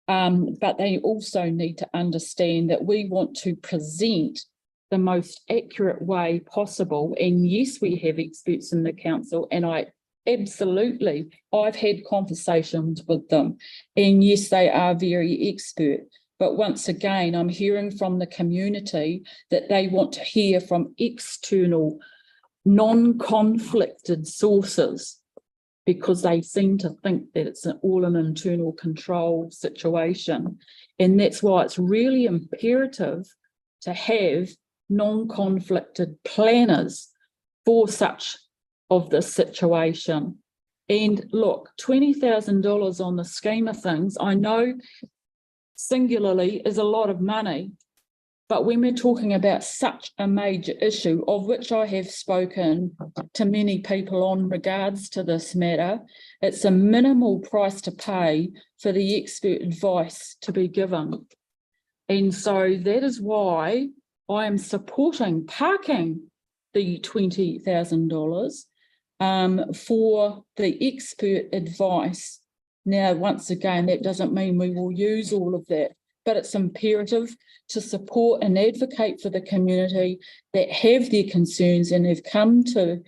but they also need to understand that we want to present the most accurate way possible. And yes, we have experts in the council, and I've had conversations with them, and yes, they are very expert. But once again, I'm hearing from the community that they want to hear from external, non-conflicted sources, because they seem to think that it's all an internal control situation. And that's why it's really imperative to have non-conflicted planners for such of this situation. And look, $20,000 on the scheme of things, I know singularly is a lot of money, but when we're talking about such a major issue, of which I have spoken to many people on regards to this matter, it's a minimal price to pay for the expert advice to be given. And so that is why I am supporting parking the $20,000 for the expert advice. Now, once again, that doesn't mean we will use all of that, but it's imperative to support and advocate for the community that have their concerns and have come to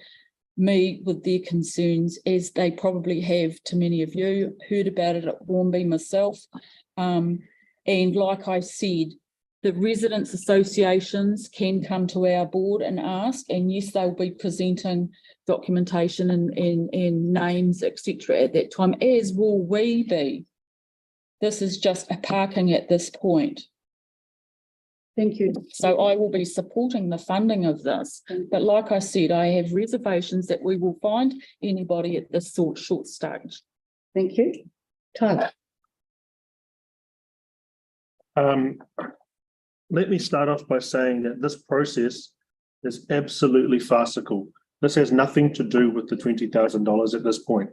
me with their concerns, as they probably have to many of you. Heard about it at Hornby myself. And like I said, the residents associations can come to our board and ask, and yes, they'll be presenting documentation and names, etc. at that time, as will we be. This is just a parking at this point. Thank you. So I will be supporting the funding of this. But like I said, I have reservations that we will find anybody at this short stage. Thank you. Tyler. Let me start off by saying that this process is absolutely farcical. This has nothing to do with the $20,000 at this point.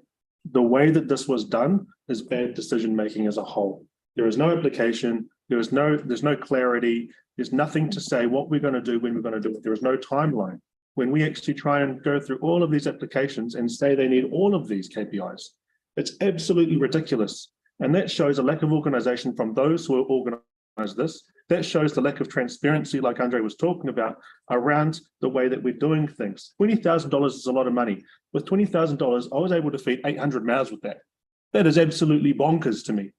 The way that this was done is bad decision-making as a whole. There is no application, there's no clarity, there's nothing to say what we're going to do when we're going to do it. There is no timeline. When we actually try and go through all of these applications and say they need all of these KPIs, it's absolutely ridiculous. And that shows a lack of organization from those who are organized this. That shows the lack of transparency, like Andre was talking about, around the way that we're doing things. $20,000 is a lot of money. With $20,000, I was able to feed 800 mouths with that. That is absolutely bonkers to me.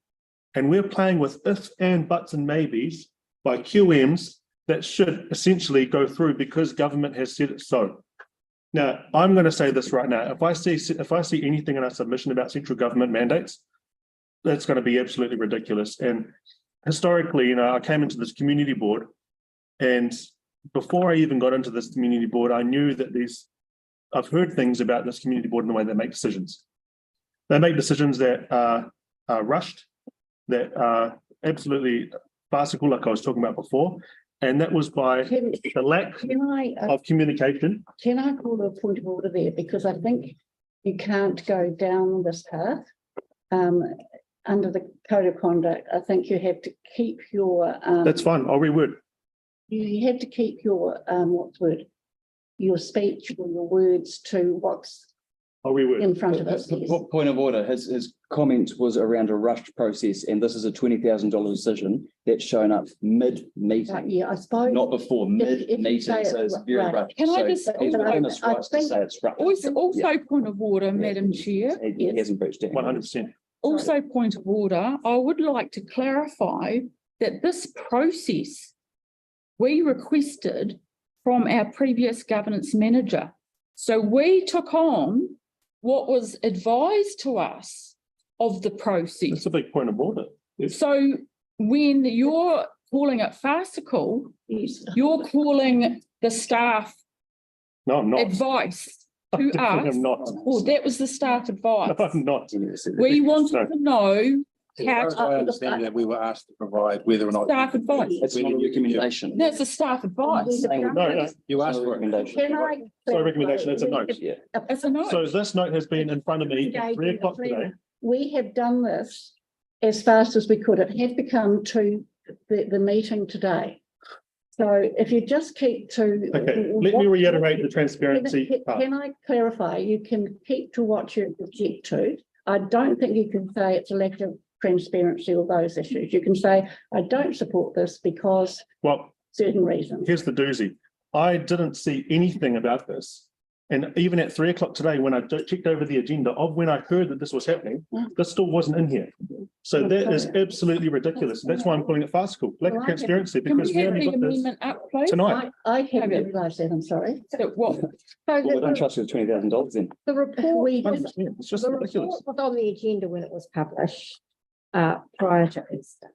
And we're playing with ifs and buts and maybes by QMs that should essentially go through because government has said it so. Now, I'm going to say this right now. If I see anything in our submission about central government mandates, that's going to be absolutely ridiculous. And historically, I came into this community board, and before I even got into this community board, I knew that I've heard things about this community board and the way they make decisions. They make decisions that are rushed, that are absolutely farcical, like I was talking about before, and that was by the lack of communication. Can I call a point of order there? Because I think you can't go down this path. under the code of conduct, I think you have to keep your. That's fine. I'll reword. You have to keep your, what's the word? Your speech or your words to what's I'll reword. in front of us. Point of order, his comment was around a rushed process, and this is a $20,000 decision that's shown up mid-meeting, Yeah, I suppose. not before if you mid-meeting, say so it's very right. rushed. Can I So just- he's I- within his I rights to think- say it's rushed. Also point of order, Madam Chair. He hasn't breached it. 100%. Also point of order, I would like to clarify that this process we requested from our previous governance manager. So we took on what was advised to us of the process. That's a big point of order. Yes. So when you're calling it farcical, you're calling the staff No, I'm not. advice I to definitely us. am not. Well, that was the staff advice. No, I'm not. We wanted No. to know As how far as I to, understand that we were asked to provide whether or not. staff advice. It's not a recommendation. That's a staff advice. No, You asked for it. Recommendation. Can I? Sorry, recommendation, it's a note. Yeah. It's a note. So this note has been in front of me at 3 o'clock today. We have done this as fast as we could. It had become to the meeting today. So if you just keep to. Okay, let me reiterate the transparency part. Can I clarify? You can keep to what you object to. I don't think you can say it's a lack of transparency or those issues. You can say, I don't support this because Well, certain reasons. here's the doozy. I didn't see anything about this. And even at 3 o'clock today, when I checked over the agenda of when I heard that this was happening, this still wasn't in here. So that is absolutely ridiculous. That's why I'm calling it farcical, lack of transparency, Can because we we have only the got this amendment up, please? tonight. I haven't realised that, I'm sorry. So what? So Well, we don't the, trust you with $20,000 then. The report, we, It's just the ridiculous. report was on the agenda when it was published prior to Easter.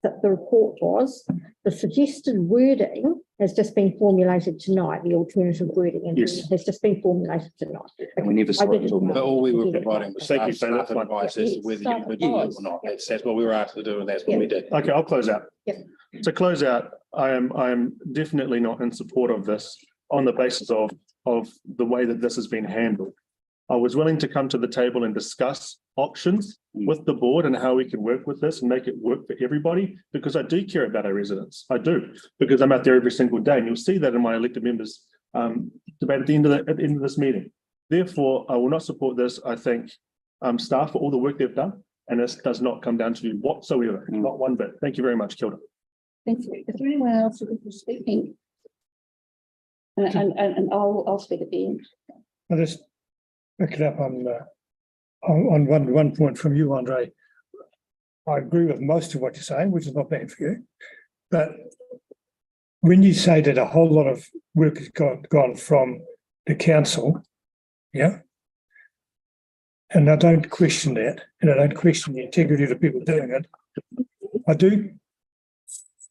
The report was, the suggested wording has just been formulated tonight, the alternative wording Yes. has just been formulated tonight. And we never saw it till But now. all we were providing was Thank you, staff Taylor, that's fine. advice as to whether you could do it or not. That's what we were asked to do, and that's what we did. Okay, I'll close out. Yep. To close out, I am definitely not in support of this on the basis of the way that this has been handled. I was willing to come to the table and discuss options with the board and how we can work with this and make it work for everybody, because I do care about our residents. I do, because I'm out there every single day, and you'll see that in my elected members debate at the end of this meeting. Therefore, I will not support this. I thank staff for all the work they've done, and this does not come down to you whatsoever, not one bit. Thank you very much, Kilda. thank you. Is there anyone else who is speaking? And I'll speak at the end. I'll just pick it up on one point from you, Andre. I agree with most of what you're saying, which is not bad for you. But when you say that a whole lot of work has gone from the council, yeah, and I don't question that, and I don't question the integrity of the people doing it, I do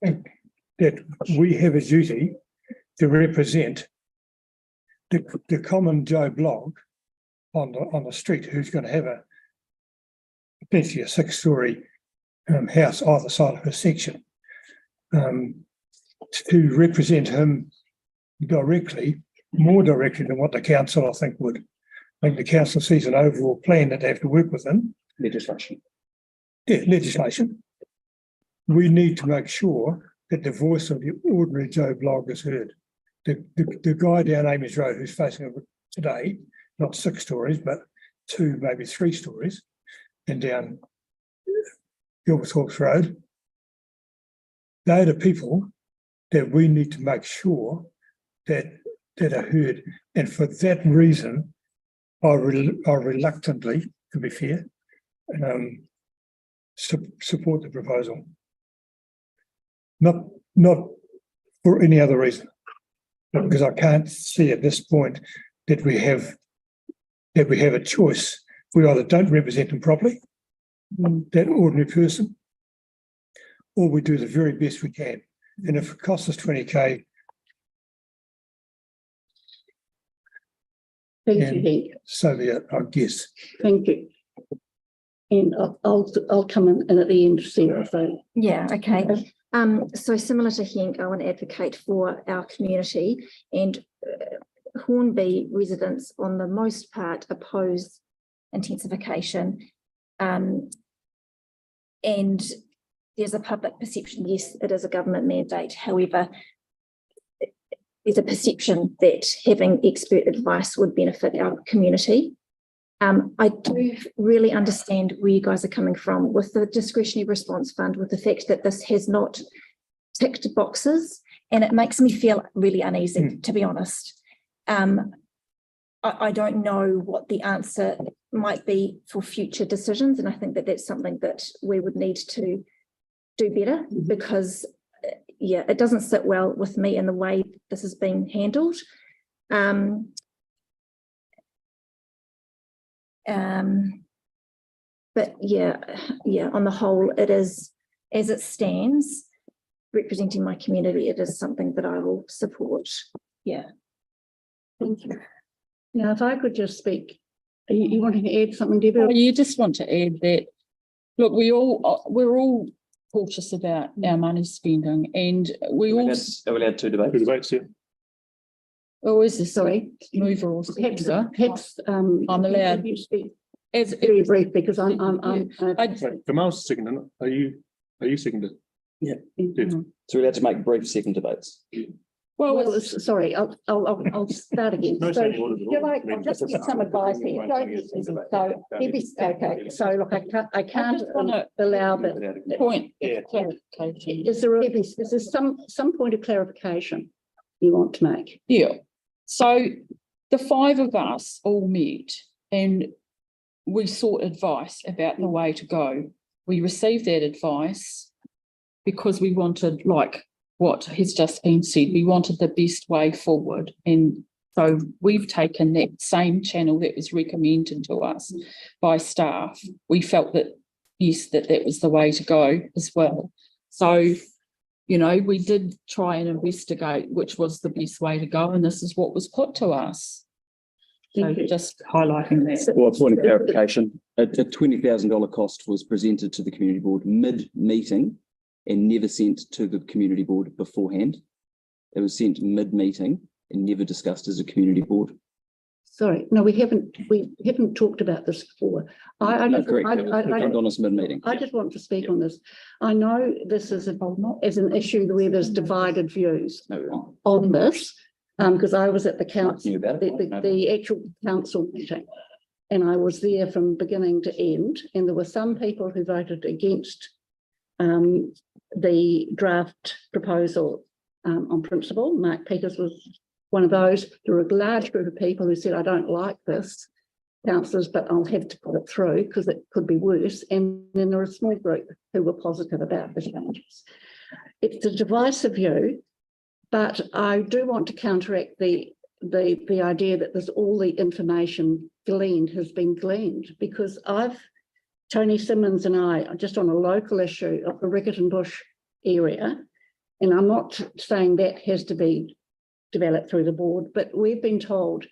think that we have a duty to represent the common Joe Blogg on the street who's going to have potentially a 6-story house either side of her section, to represent him directly, more directly than what the council I think would. I think the council sees an overall plan that they have to work within. Legislation. Yeah, legislation. We need to make sure that the voice of the ordinary Joe Blogg is heard. The guy down Amy's Road who's facing it today, not 6 stories, but 2, maybe 3 stories, and down Gilberthorpe's Road, they're the people that we need to make sure that are heard. And for that reason, I reluctantly, to be fair, support the proposal. Not for any other reason, but because I can't see at this point that we have a choice. We either don't represent them properly, that ordinary person, or we do the very best we can. And if it costs us 20K, Thank you, Hank. so be it, I guess. Thank you. And I'll come in at the end, Sarah. So Yeah, okay. So similar to Henk, I want to advocate for our community, and Hornby residents on the most part oppose intensification. And there's a public perception, yes, it is a government mandate. However, there's a perception that having expert advice would benefit our community. I do really understand where you guys are coming from with the discretionary response fund, with the fact that this has not ticked boxes, and it makes me feel really uneasy, to be honest. I don't know what the answer might be for future decisions, and I think that that's something that we would need to do better, because yeah, it doesn't sit well with me in the way this is being handled. But yeah, on the whole, it is, as it stands, representing my community, it is something that I will support. Yeah. Thank you. Now, if I could just speak, you wanting to add something, Deborah? Oh, you just want to add that, look, we're all cautious about our money spending, and we all. Are we allowed two debates? Two debates, yeah. Oh, is this Sorry, mover or perhaps I'm allowed. you speak As very brief, because I'm Right, Kamal's seconding it. Are you seconded? Yeah. So we're allowed to make brief second debates. Well, sorry, I'll start again. No So, change order at all. I'll just get some advice here. Okay, so look, I can't allow that Point. Is there some point of clarification you want to make? Yeah. So the five of us all met and we sought advice about the way to go. We received that advice because we wanted, like what has just been said, we wanted the best way forward. And so we've taken that same channel that was recommended to us by staff. We felt that, yes, that was the way to go as well. So, you know, we did try and investigate which was the best way to go, and this is what was put to us. So just highlighting that. Well, a point of clarification, a $20,000 cost was presented to the community board mid-meeting and never sent to the community board beforehand. It was sent mid-meeting and never discussed as a community board. Sorry, no, we haven't talked about this before. Correct. Honest mid-meeting. I just want to speak on this. I know this is an issue where there's divided views on this, because I was at the council, the actual council meeting, and I was there from beginning to end, and there were some people who voted against the draft proposal on principle. Mark Peters was one of those. There were a large group of people who said, I don't like this, councillors, but I'll have to put it through because it could be worse. And then there were a small group who were positive about the changes. It's a divisive view, but I do want to counteract the idea that there's all the information has been gleaned, because Tony Simmons and I are just on a local issue of the Riccarton Bush area, and I'm not saying that has to be developed through the board, but we've been told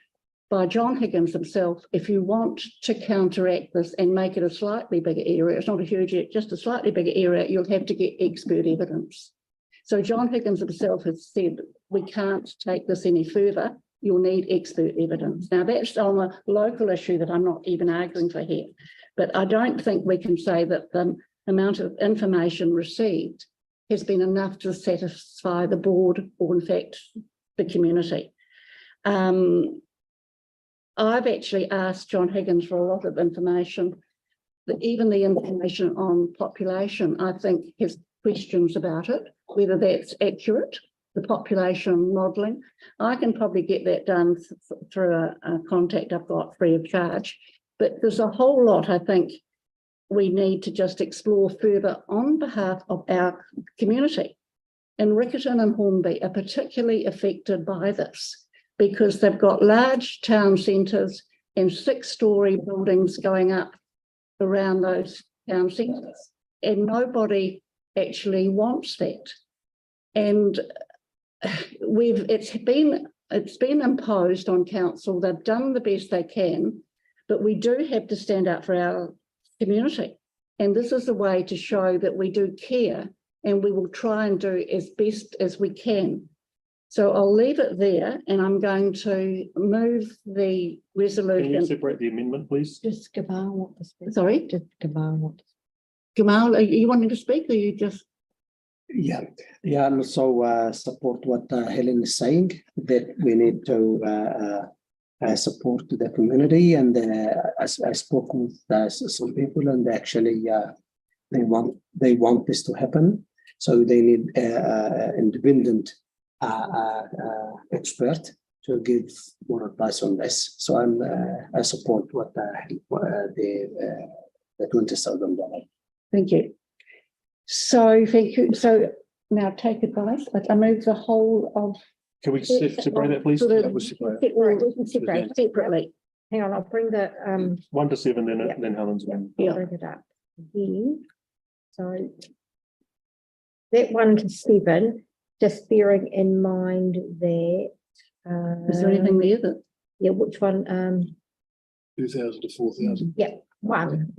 by John Higgins himself, if you want to counteract this and make it a slightly bigger area, it's not a huge, just a slightly bigger area, you'll have to get expert evidence. So John Higgins himself has said, we can't take this any further, you'll need expert evidence. Now that's on a local issue that I'm not even arguing for here, but I don't think we can say that the amount of information received has been enough to satisfy the board or in fact the community. I've actually asked John Higgins for a lot of information, that even the information on population, I think has questions about it, whether that's accurate, the population modelling. I can probably get that done through a contact I've got free of charge, but there's a whole lot I think we need to just explore further on behalf of our community. And Riccarton and Hornby are particularly affected by this because they've got large town centres and 6-storey buildings going up around those town centres, and nobody actually wants that. And it's been imposed on council. They've done the best they can, but we do have to stand up for our community. And this is a way to show that we do care, and we will try and do as best as we can. So I'll leave it there, and I'm going to move the resolution. Can you separate the amendment, please? Just Gabar want to speak. Sorry? Did Gabar want to speak? Jamal, are you wanting to speak or you just? Yeah, and also support what Helen is saying, that we need to support the community, and I spoke with some people, and actually they want this to happen, so they need independent expert to give more advice on this. So I support what the $20,000. Thank you. So thank you. So now take advice, but I move the whole of. Can we separate that, please? Sort of Yeah, we'll separate. separately. Hang on, I'll bring the 1 to 7, then Helen's one. Yeah. bring it up here. So that 1 to 7, just bearing in mind that. Is there anything there that? Yeah, which one? 2,000 to 4,000. Yeah, one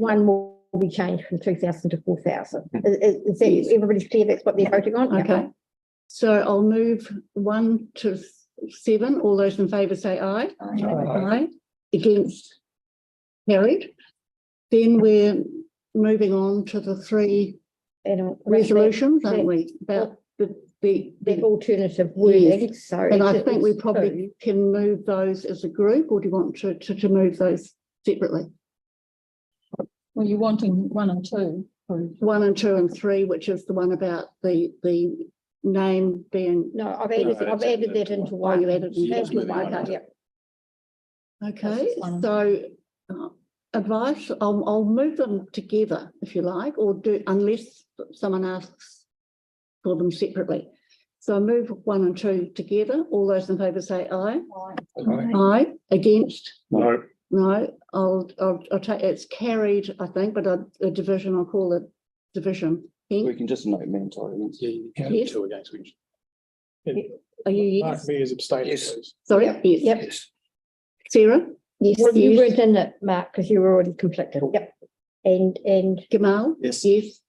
will be changed from 2,000 to 4,000. Is that everybody's clear? That's what they're voting on? Okay. So I'll move 1 to 7. All those in favour say aye. Aye. Against? Carried. Then we're moving on to the 3 resolutions, aren't we? About the alternative wording. Yes. So and I think we probably can move those as a group, or do you want to move those separately? Well, you're wanting 1 and 2. 1 and 2 and 3, which is the one about the name being. No, I've added that into one. Oh, you added it into one. Okay. Okay. So advice. I'll move them together if you like, or do unless someone asks for them separately. So I move 1 and 2 together. All those in favour say aye. Aye. Aye. Against? No. No. I'll take it's carried, I think, but a division. I'll call it division. We can just note mandatory. Yeah, you can Yes. 2 against which. Are you Mark yes? me as abstaining, please. Sorry. Yes. Yep. Sarah. Yes, you weren't in it, Mark, because you were already conflicted. Yep. And Gamal. Yes. Yes.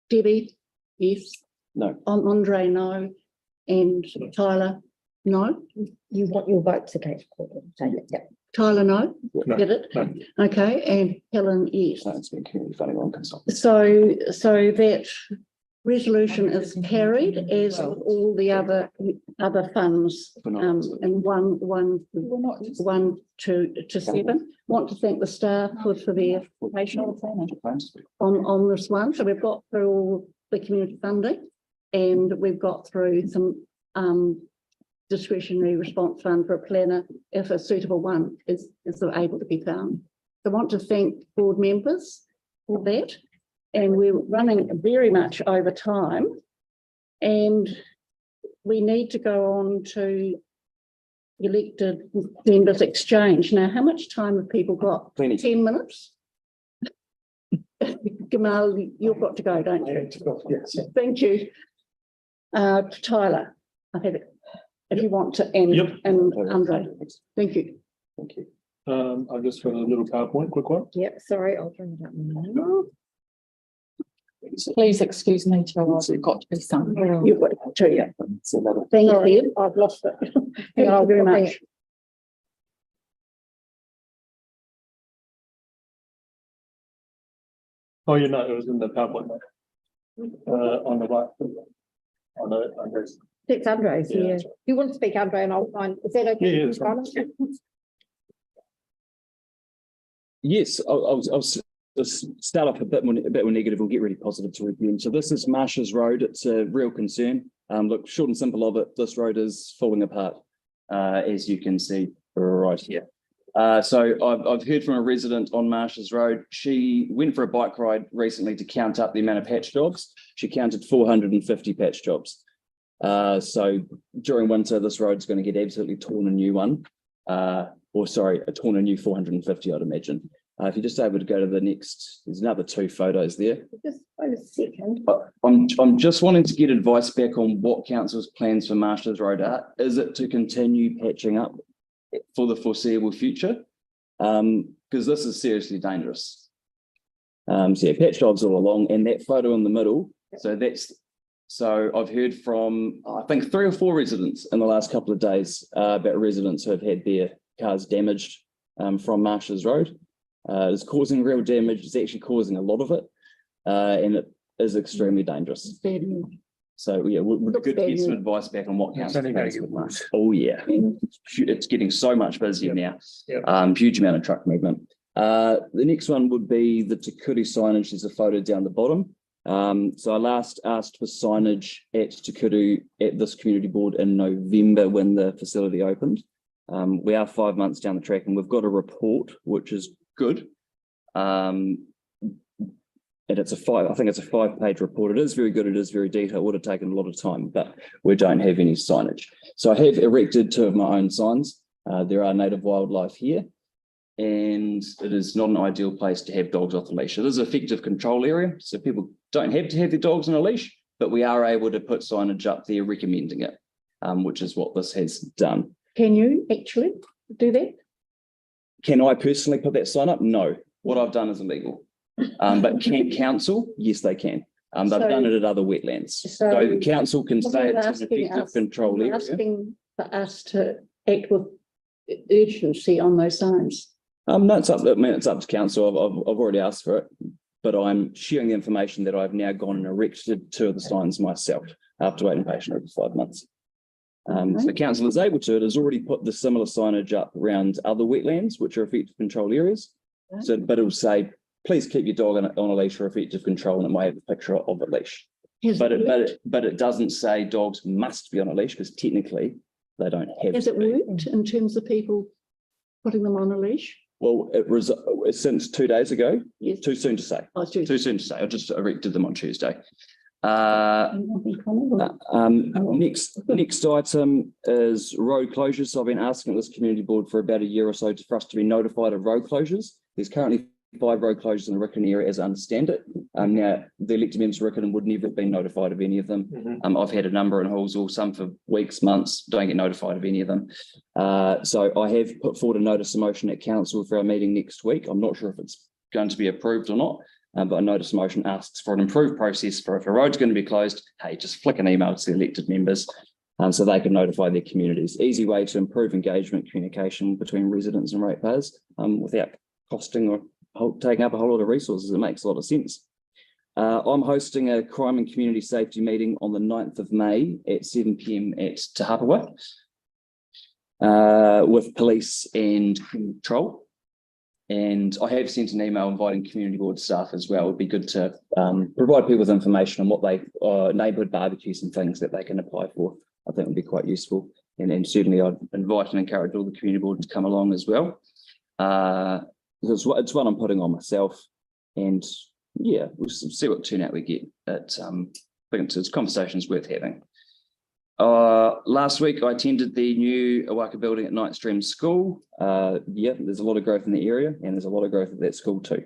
Debbie. Yes. No. Andre, no. And Tyler, no. You want your votes against Portland. Yep. Tyler, no. No. Get it? No. Okay. And Helen, yes. It's been community funding on consultants. So that resolution is carried as with all the other funds. And one to 7. Want to thank the staff for their patience on this one. So we've got through all the community funding, and we've got through some discretionary response fund for a planner if a suitable one is able to be found. So I want to thank board members for that. And we're running very much over time, and we need to go on to elected members exchange. Now, how much time have people got? Plenty. 10 minutes? Gamal, you've got to go, don't you? Yes. Thank you. Tyler, I have it. If you want to end, Yep. and Andre, thank you. Thank you. I've just got a little PowerPoint, quick one. Yep, sorry, I'll bring it up now. Please excuse me, Charles, it's got to be some. You've got to, yeah. Thank you. I've lost it. Thank you very much. Oh, you know, it was in the PowerPoint. On the right. On the Andre's. It's Andre's, Yeah, yeah. that's If you want to speak, Andre, and I'll find, is that okay? Yeah, that's fine. Yes, I'll start off a bit more negative. We'll get really positive to review. So this is Marshes Road. It's a real concern. Look, short and simple of it, this road is falling apart, as you can see right here. So I've heard from a resident on Marshes Road. She went for a bike ride recently to count up the amount of patch jobs. She counted 450 patch jobs. So during winter, this road's going to get absolutely torn a new one. Torn a new 450, I'd imagine. If you're just able to go to the next, there's another 2 photos there. Just wait a second. I'm just wanting to get advice back on what council's plans for Marshes Road are. Is it to continue patching up for the foreseeable future? Because this is seriously dangerous. So yeah, patch jobs all along, and that photo in the middle. So I've heard from, I think 3 or 4 residents in the last couple of days about residents who have had their cars damaged from Marshes Road. It's causing real damage. It's actually causing a lot of it. and it is extremely dangerous. So yeah, we're good to get some advice back on what council plans would like. Oh yeah, it's getting so much busier now. Huge amount of truck movement. The next one would be the Te Kuri signage. There's a photo down the bottom. So I last asked for signage at Te Kuri at this community board in November when the facility opened. We are 5 months down the track and we've got a report, which is good. And it's I think it's a 5-page report. It is very good. It is very detailed. It would have taken a lot of time, but we don't have any signage. So I have erected 2 of my own signs. There are native wildlife here, and it is not an ideal place to have dogs off the leash. It is an effective control area, so people don't have to have their dogs on a leash, but we are able to put signage up there recommending it, which is what this has done. Can you actually do that? Can I personally put that sign up? No. What I've done is illegal. But can council? Yes, they can. They've done it at other wetlands. So the council can say it's an effective control area. Asking for us to act with urgency on those signs. No, it's up. I mean, it's up to council. I've already asked for it, but I'm sharing the information that I've now gone and erected 2 of the signs myself after waiting patiently over 5 months. So council is able to. It has already put the similar signage up around other wetlands, which are effective control areas. So, but it will say, please keep your dog on a leash for effective control, and it may have a picture of a leash. But it doesn't say dogs must be on a leash because technically they don't have. Has it worked in terms of people putting them on a leash? Well, it was since 2 days ago. Yes. Too soon to say. Oh, too soon to say. I just erected them on Tuesday. Next item is road closures. So I've been asking this community board for about a year or so for us to be notified of road closures. There's currently 5 road closures in the Riccarton area as I understand it. Now, the elected members of Riccarton would never have been notified of any of them. I've had a number in Halswell, some for weeks, months, don't get notified of any of them. So I have put forward a notice of motion at council for our meeting next week. I'm not sure if it's going to be approved or not, but a notice of motion asks for an improved process for if a road's going to be closed, hey, just flick an email to the elected members so they can notify their communities. Easy way to improve engagement, communication between residents and ratepayers without costing or taking up a whole lot of resources. It makes a lot of sense. I'm hosting a crime and community safety meeting on the 9th of May at 7 p.m. at Te Hapawa with police and control. And I have sent an email inviting community board staff as well. It would be good to provide people with information on what they neighbourhood barbecues and things that they can apply for. I think would be quite useful. And certainly I'd invite and encourage all the community board to come along as well. It's one I'm putting on myself, and yeah, we'll see what turnout we get. But I think it's conversations worth having. Last week I attended the new Awaka building at Nightstream School. Yeah, there's a lot of growth in the area, and there's a lot of growth at that school too.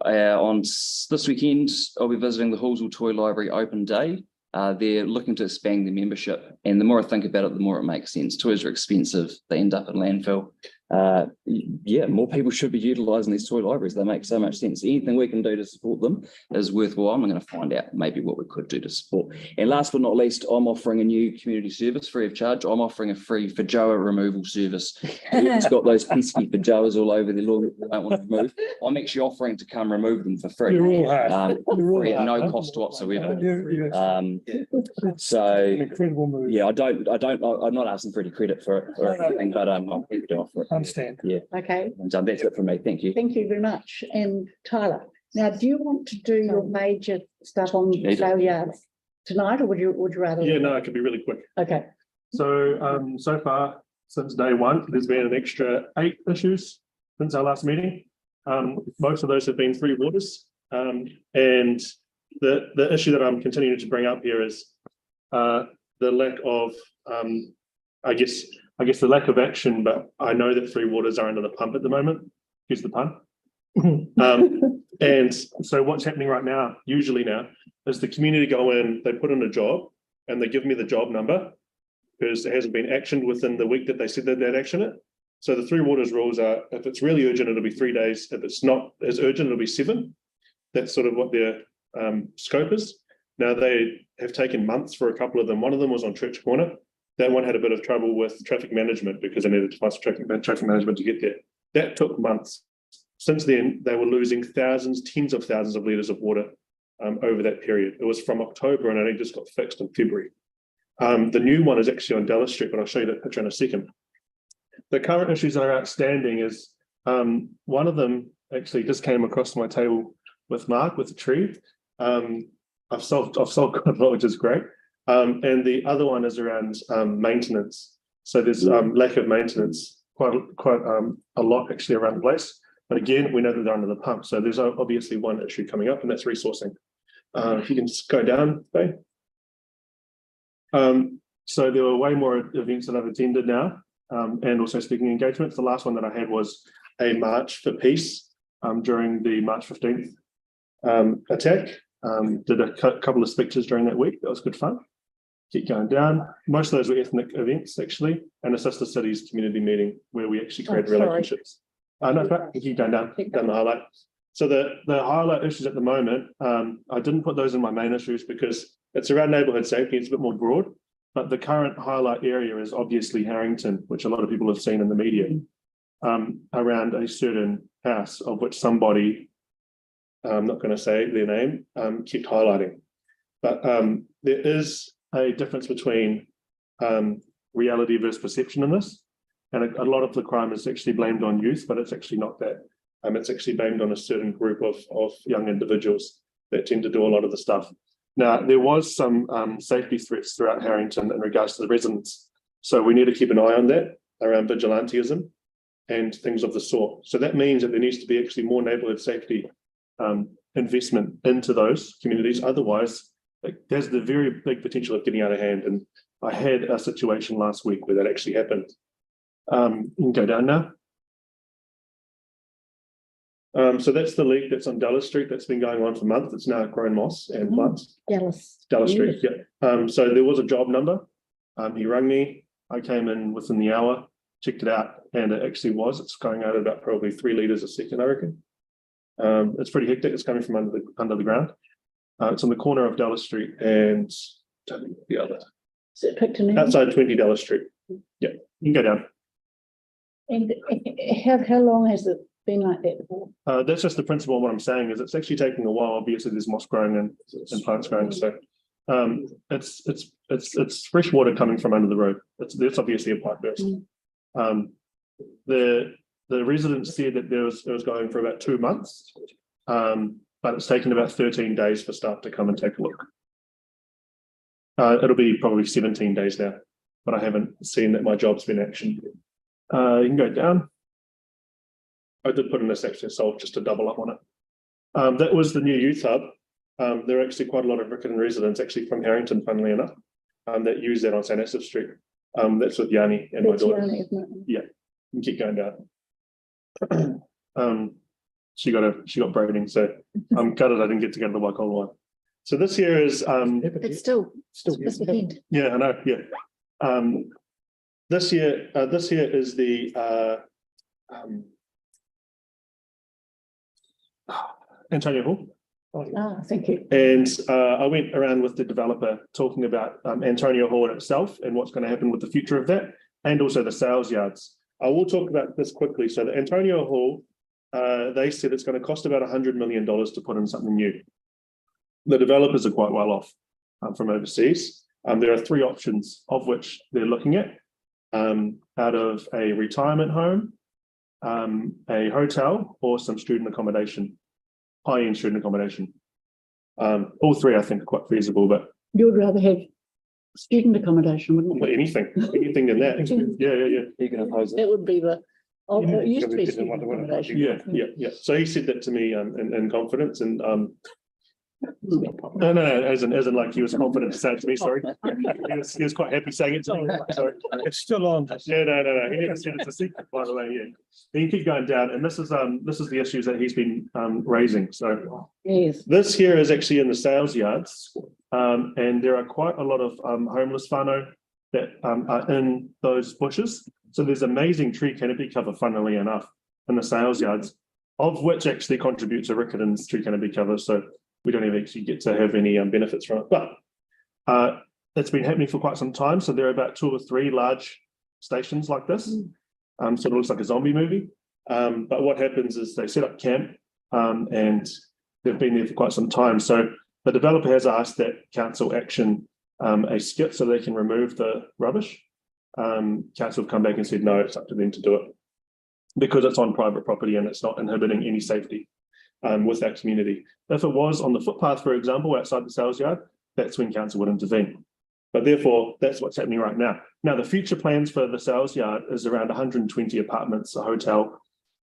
On this weekend, I'll be visiting the Halswell Toy Library Open Day. They're looking to expand their membership, and the more I think about it, the more it makes sense. Toys are expensive; they end up in landfill. Yeah, more people should be utilising these toy libraries. They make so much sense. Anything we can do to support them is worthwhile. I'm going to find out maybe what we could do to support. And last but not least, I'm offering a new community service free of charge. I'm offering a free feijoa removal service. It's got those pesky feijoas all over their lawn that they don't want to remove. I'm actually offering to come remove them for free. Free at no cost whatsoever. So incredible move. Yeah, I'm not asking for any credit for it or anything, but I'm happy to offer it. Understand. Yeah. Okay. And that's it from me. Thank you. Thank you very much. And Tyler, now, do you want to do your major stuff on sale yards tonight, or would you rather? Yeah, no, it could be really quick. Okay. So, so far since day one, there's been an extra 8 issues since our last meeting. Most of those have been Three Waters, and the issue that I'm continuing to bring up here is the lack of, I guess the lack of action, but I know that Three Waters are under the pump at the moment. Excuse the pun. And so what's happening right now, usually now, is the community go in, they put in a job, and they give me the job number because it hasn't been actioned within the week that they said that they'd action it. So the Three Waters rules are, if it's really urgent, it'll be 3 days. If it's not as urgent, it'll be 7. That's sort of what their scope is. Now, they have taken months for a couple of them. One of them was on Church Corner. That one had a bit of trouble with traffic management because they needed to find traffic management to get there. That took months. Since then, they were losing thousands, tens of thousands of litres of water over that period. It was from October and it only just got fixed in February. The new one is actually on Dallas Street, but I'll show you that picture in a second. The current issues that are outstanding is one of them actually just came across my table with Mark with the tree. I've solved quite a lot, which is great. And the other one is around maintenance. So there's lack of maintenance, quite a lot actually around the place. But again, we know that they're under the pump. So there's obviously one issue coming up, and that's resourcing. If you can just go down, Faye. So there were way more events that I've attended now, and also speaking engagements. The last one that I had was a March for Peace during the March 15th attack. Did a couple of speeches during that week. That was good fun. Keep going down. Most of those were ethnic events, actually, and a Sister Cities community meeting where we actually created relationships. No, keep going down the highlight. So the highlight issues at the moment, I didn't put those in my main issues because it's around neighbourhood safety. It's a bit more broad, but the current highlight area is obviously Harrington, which a lot of people have seen in the media, around a certain house of which somebody, I'm not going to say their name, kept highlighting. But there is a difference between reality versus perception in this. And a lot of the crime is actually blamed on youth, but it's actually not that. It's actually blamed on a certain group of young individuals that tend to do a lot of the stuff. Now, there was some safety threats throughout Harrington in regards to the residents. So we need to keep an eye on that around vigilantism and things of the sort. So that means that there needs to be actually more neighbourhood safety investment into those communities. Otherwise, there's the very big potential of getting out of hand. And I had a situation last week where that actually happened. You can go down now. So that's the leak that's on Dallas Street that's been going on for months. It's now grown moss and plants. Dallas Street, yeah. So there was a job number. He rang me. I came in within the hour, checked it out, and it actually was. It's going out at about probably 3 litres a second, I reckon. It's pretty hectic. It's coming from under the ground. It's on the corner of Dallas Street and the other. Is it Picton? Outside 20 Dallas Street. Yeah, you can go down. And how long has it been like that before? That's just the principle of what I'm saying is it's actually taking a while. Obviously, there's moss growing and plants growing. So it's fresh water coming from under the road. That's obviously a pipe burst. The residents said that it was going for about 2 months, but it's taken about 13 days for staff to come and take a look. It'll be probably 17 days now, but I haven't seen that my job's been actioned. You can go down. I did put in this actually solved just to double up on it. That was the new youth hub. There are actually quite a lot of Riccarton residents actually from Harrington, funnily enough, that use that on St. Asaph Street. That's with Yanni and my daughter. Yanni, isn't it? Yeah, you can keep going down. She got braiding, so I'm gutted I didn't get to go to the Waikol one. So this here is It's still this weekend. yeah, I know, yeah. This here is the Antonio Hall. Thank you. And I went around with the developer talking about Antonio Hall itself and what's going to happen with the future of that, and also the sales yards. I will talk about this quickly. So the Antonio Hall, they said it's going to cost about $100 million to put in something new. The developers are quite well off from overseas. There are 3 options of which they're looking at, out of a retirement home, a hotel, or some student accommodation, high-end student accommodation. All 3 I think are quite feasible, but you'd rather have student accommodation, wouldn't you? anything than that. Yeah. You can oppose it. That would be the it used to be student accommodation. Yeah. So he said that to me in confidence, and no, as in like he was confident to say it to me. Sorry, he was quite happy saying it to me. Sorry, It's still on. Yeah, no. He never said it's a secret, by the way. Yeah, you keep going down, and this is the issues that he's been raising. So yes, this here is actually in the sales yards, and there are quite a lot of homeless whānau that are in those bushes. So there's amazing tree canopy cover, funnily enough, in the sales yards, of which actually contribute to Riccarton's tree canopy cover. So we don't even actually get to have any benefits from it. But it's been happening for quite some time. So there are about 2 or 3 large stations like this. Sort of looks like a zombie movie. But what happens is they set up camp and they've been there for quite some time. So the developer has asked that council action a skip so they can remove the rubbish. Council have come back and said, no, it's up to them to do it because it's on private property and it's not inhibiting any safety with that community. If it was on the footpath, for example, outside the sales yard, that's when council would intervene. But therefore, that's what's happening right now. Now, the future plans for the sales yard is around 120 apartments, a hotel.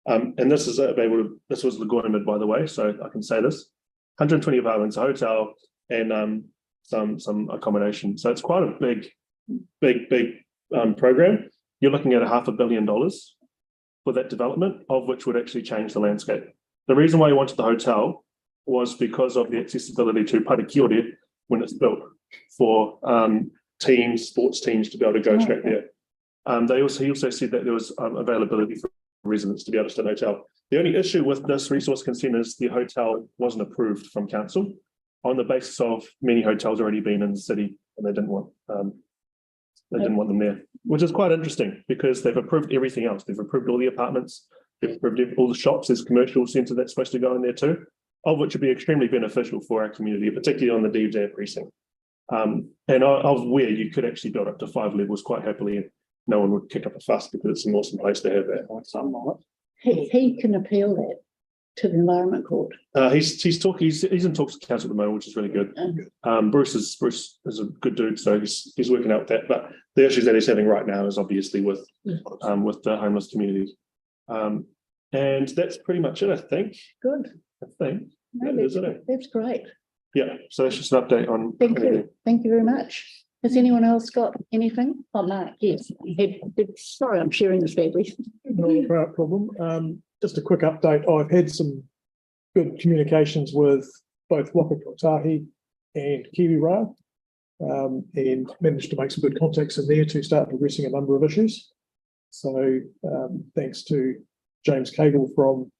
And this is this was Lagoinamid, by the way, so I can say this: 120 apartments, a hotel, and some accommodation. So it's quite a big program. You're looking at $500 million for that development, of which would actually change the landscape. The reason why you wanted the hotel was because of the accessibility to Parakiore when it's built for sports teams to be able to go straight there. He also said that there was availability for residents to be able to stay in a hotel. The only issue with this resource consent is the hotel wasn't approved from council on the basis of many hotels already being in the city and they didn't want them there, which is quite interesting because they've approved everything else. They've approved all the apartments, they've approved all the shops. There's commercial centre that's supposed to go in there too, of which would be extremely beneficial for our community, particularly on the DJ precinct. And of where you could actually build up to 5 levels quite happily, and no one would kick up a fuss because it's an awesome place to have that. He can appeal that to the Environment Court. He's in talks with council at the moment, which is really good. Bruce is a good dude, so he's working out with that. But the issues that he's having right now is obviously with the homeless communities. And that's pretty much it, I think. Good. I think. That's great. Yeah, so that's just an update on. Thank you. Thank you very much. Has anyone else got anything? Oh, Mark, yes. Sorry, I'm sharing this badly. Not a problem. Just a quick update. I've had some good communications with both Waka Kotahi and Kiwi Rail, and managed to make some good contacts in there to start progressing a number of issues. So thanks to James Cagle from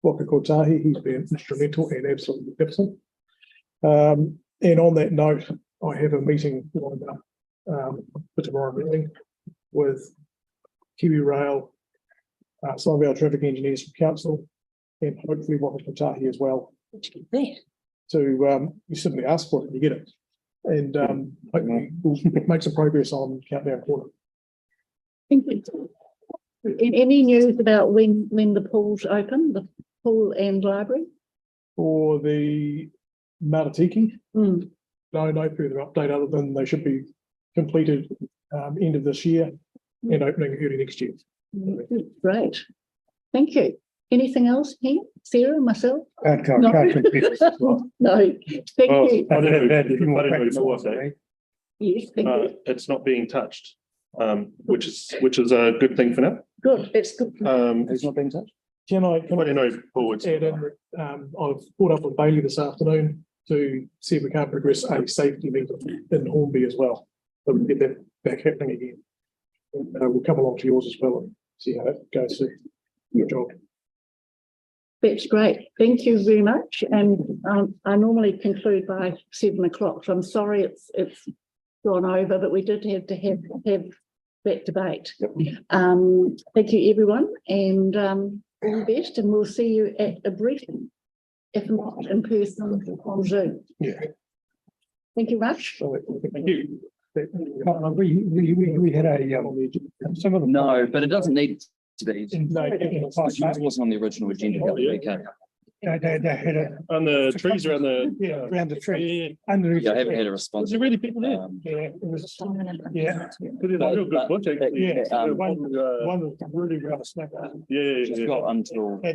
Waka Kotahi, he's been instrumental and absolutely magnificent. And on that note, I have a meeting lined up for tomorrow morning with Kiwi Rail, some of our traffic engineers from council, and hopefully Waka Kotahi as well. So you simply ask for it and you get it. And hopefully we'll make some progress on Countdown Quarter. Thank you. Any news about when the pools open, the pool and library? For the Maratiki, no further update other than they should be completed end of this year and opening early next year. Great. Thank you. Anything else here? Sarah, myself? No. No. Thank you. I don't know before, Yes, thank you. it's not being touched, which is a good thing for now. Good. It's good. It's not being touched. Can I forwards? add in, I've caught up with Bailey this afternoon to see if we can't progress a safety meeting in Hornby as well. So we can get that back happening again. We'll come along to yours as well and see how that goes through your job. That's great. Thank you very much. And I normally conclude by 7 o'clock. So I'm sorry it's gone over, but we did have to have that debate. Thank you, everyone, and all the best. And we'll see you at a briefing, if not in person on Zoom. Yeah. Thank you much. Thank you. We had some of them. No, but it doesn't need to be. No, It wasn't on the original agenda. They had a. On the trees around the. Yeah, around the tree. Yeah. I haven't had a response. Was there really people there? Yeah, it was. Yeah. It is a real good project. Yeah, one was really rather snapped. Yeah. She's got until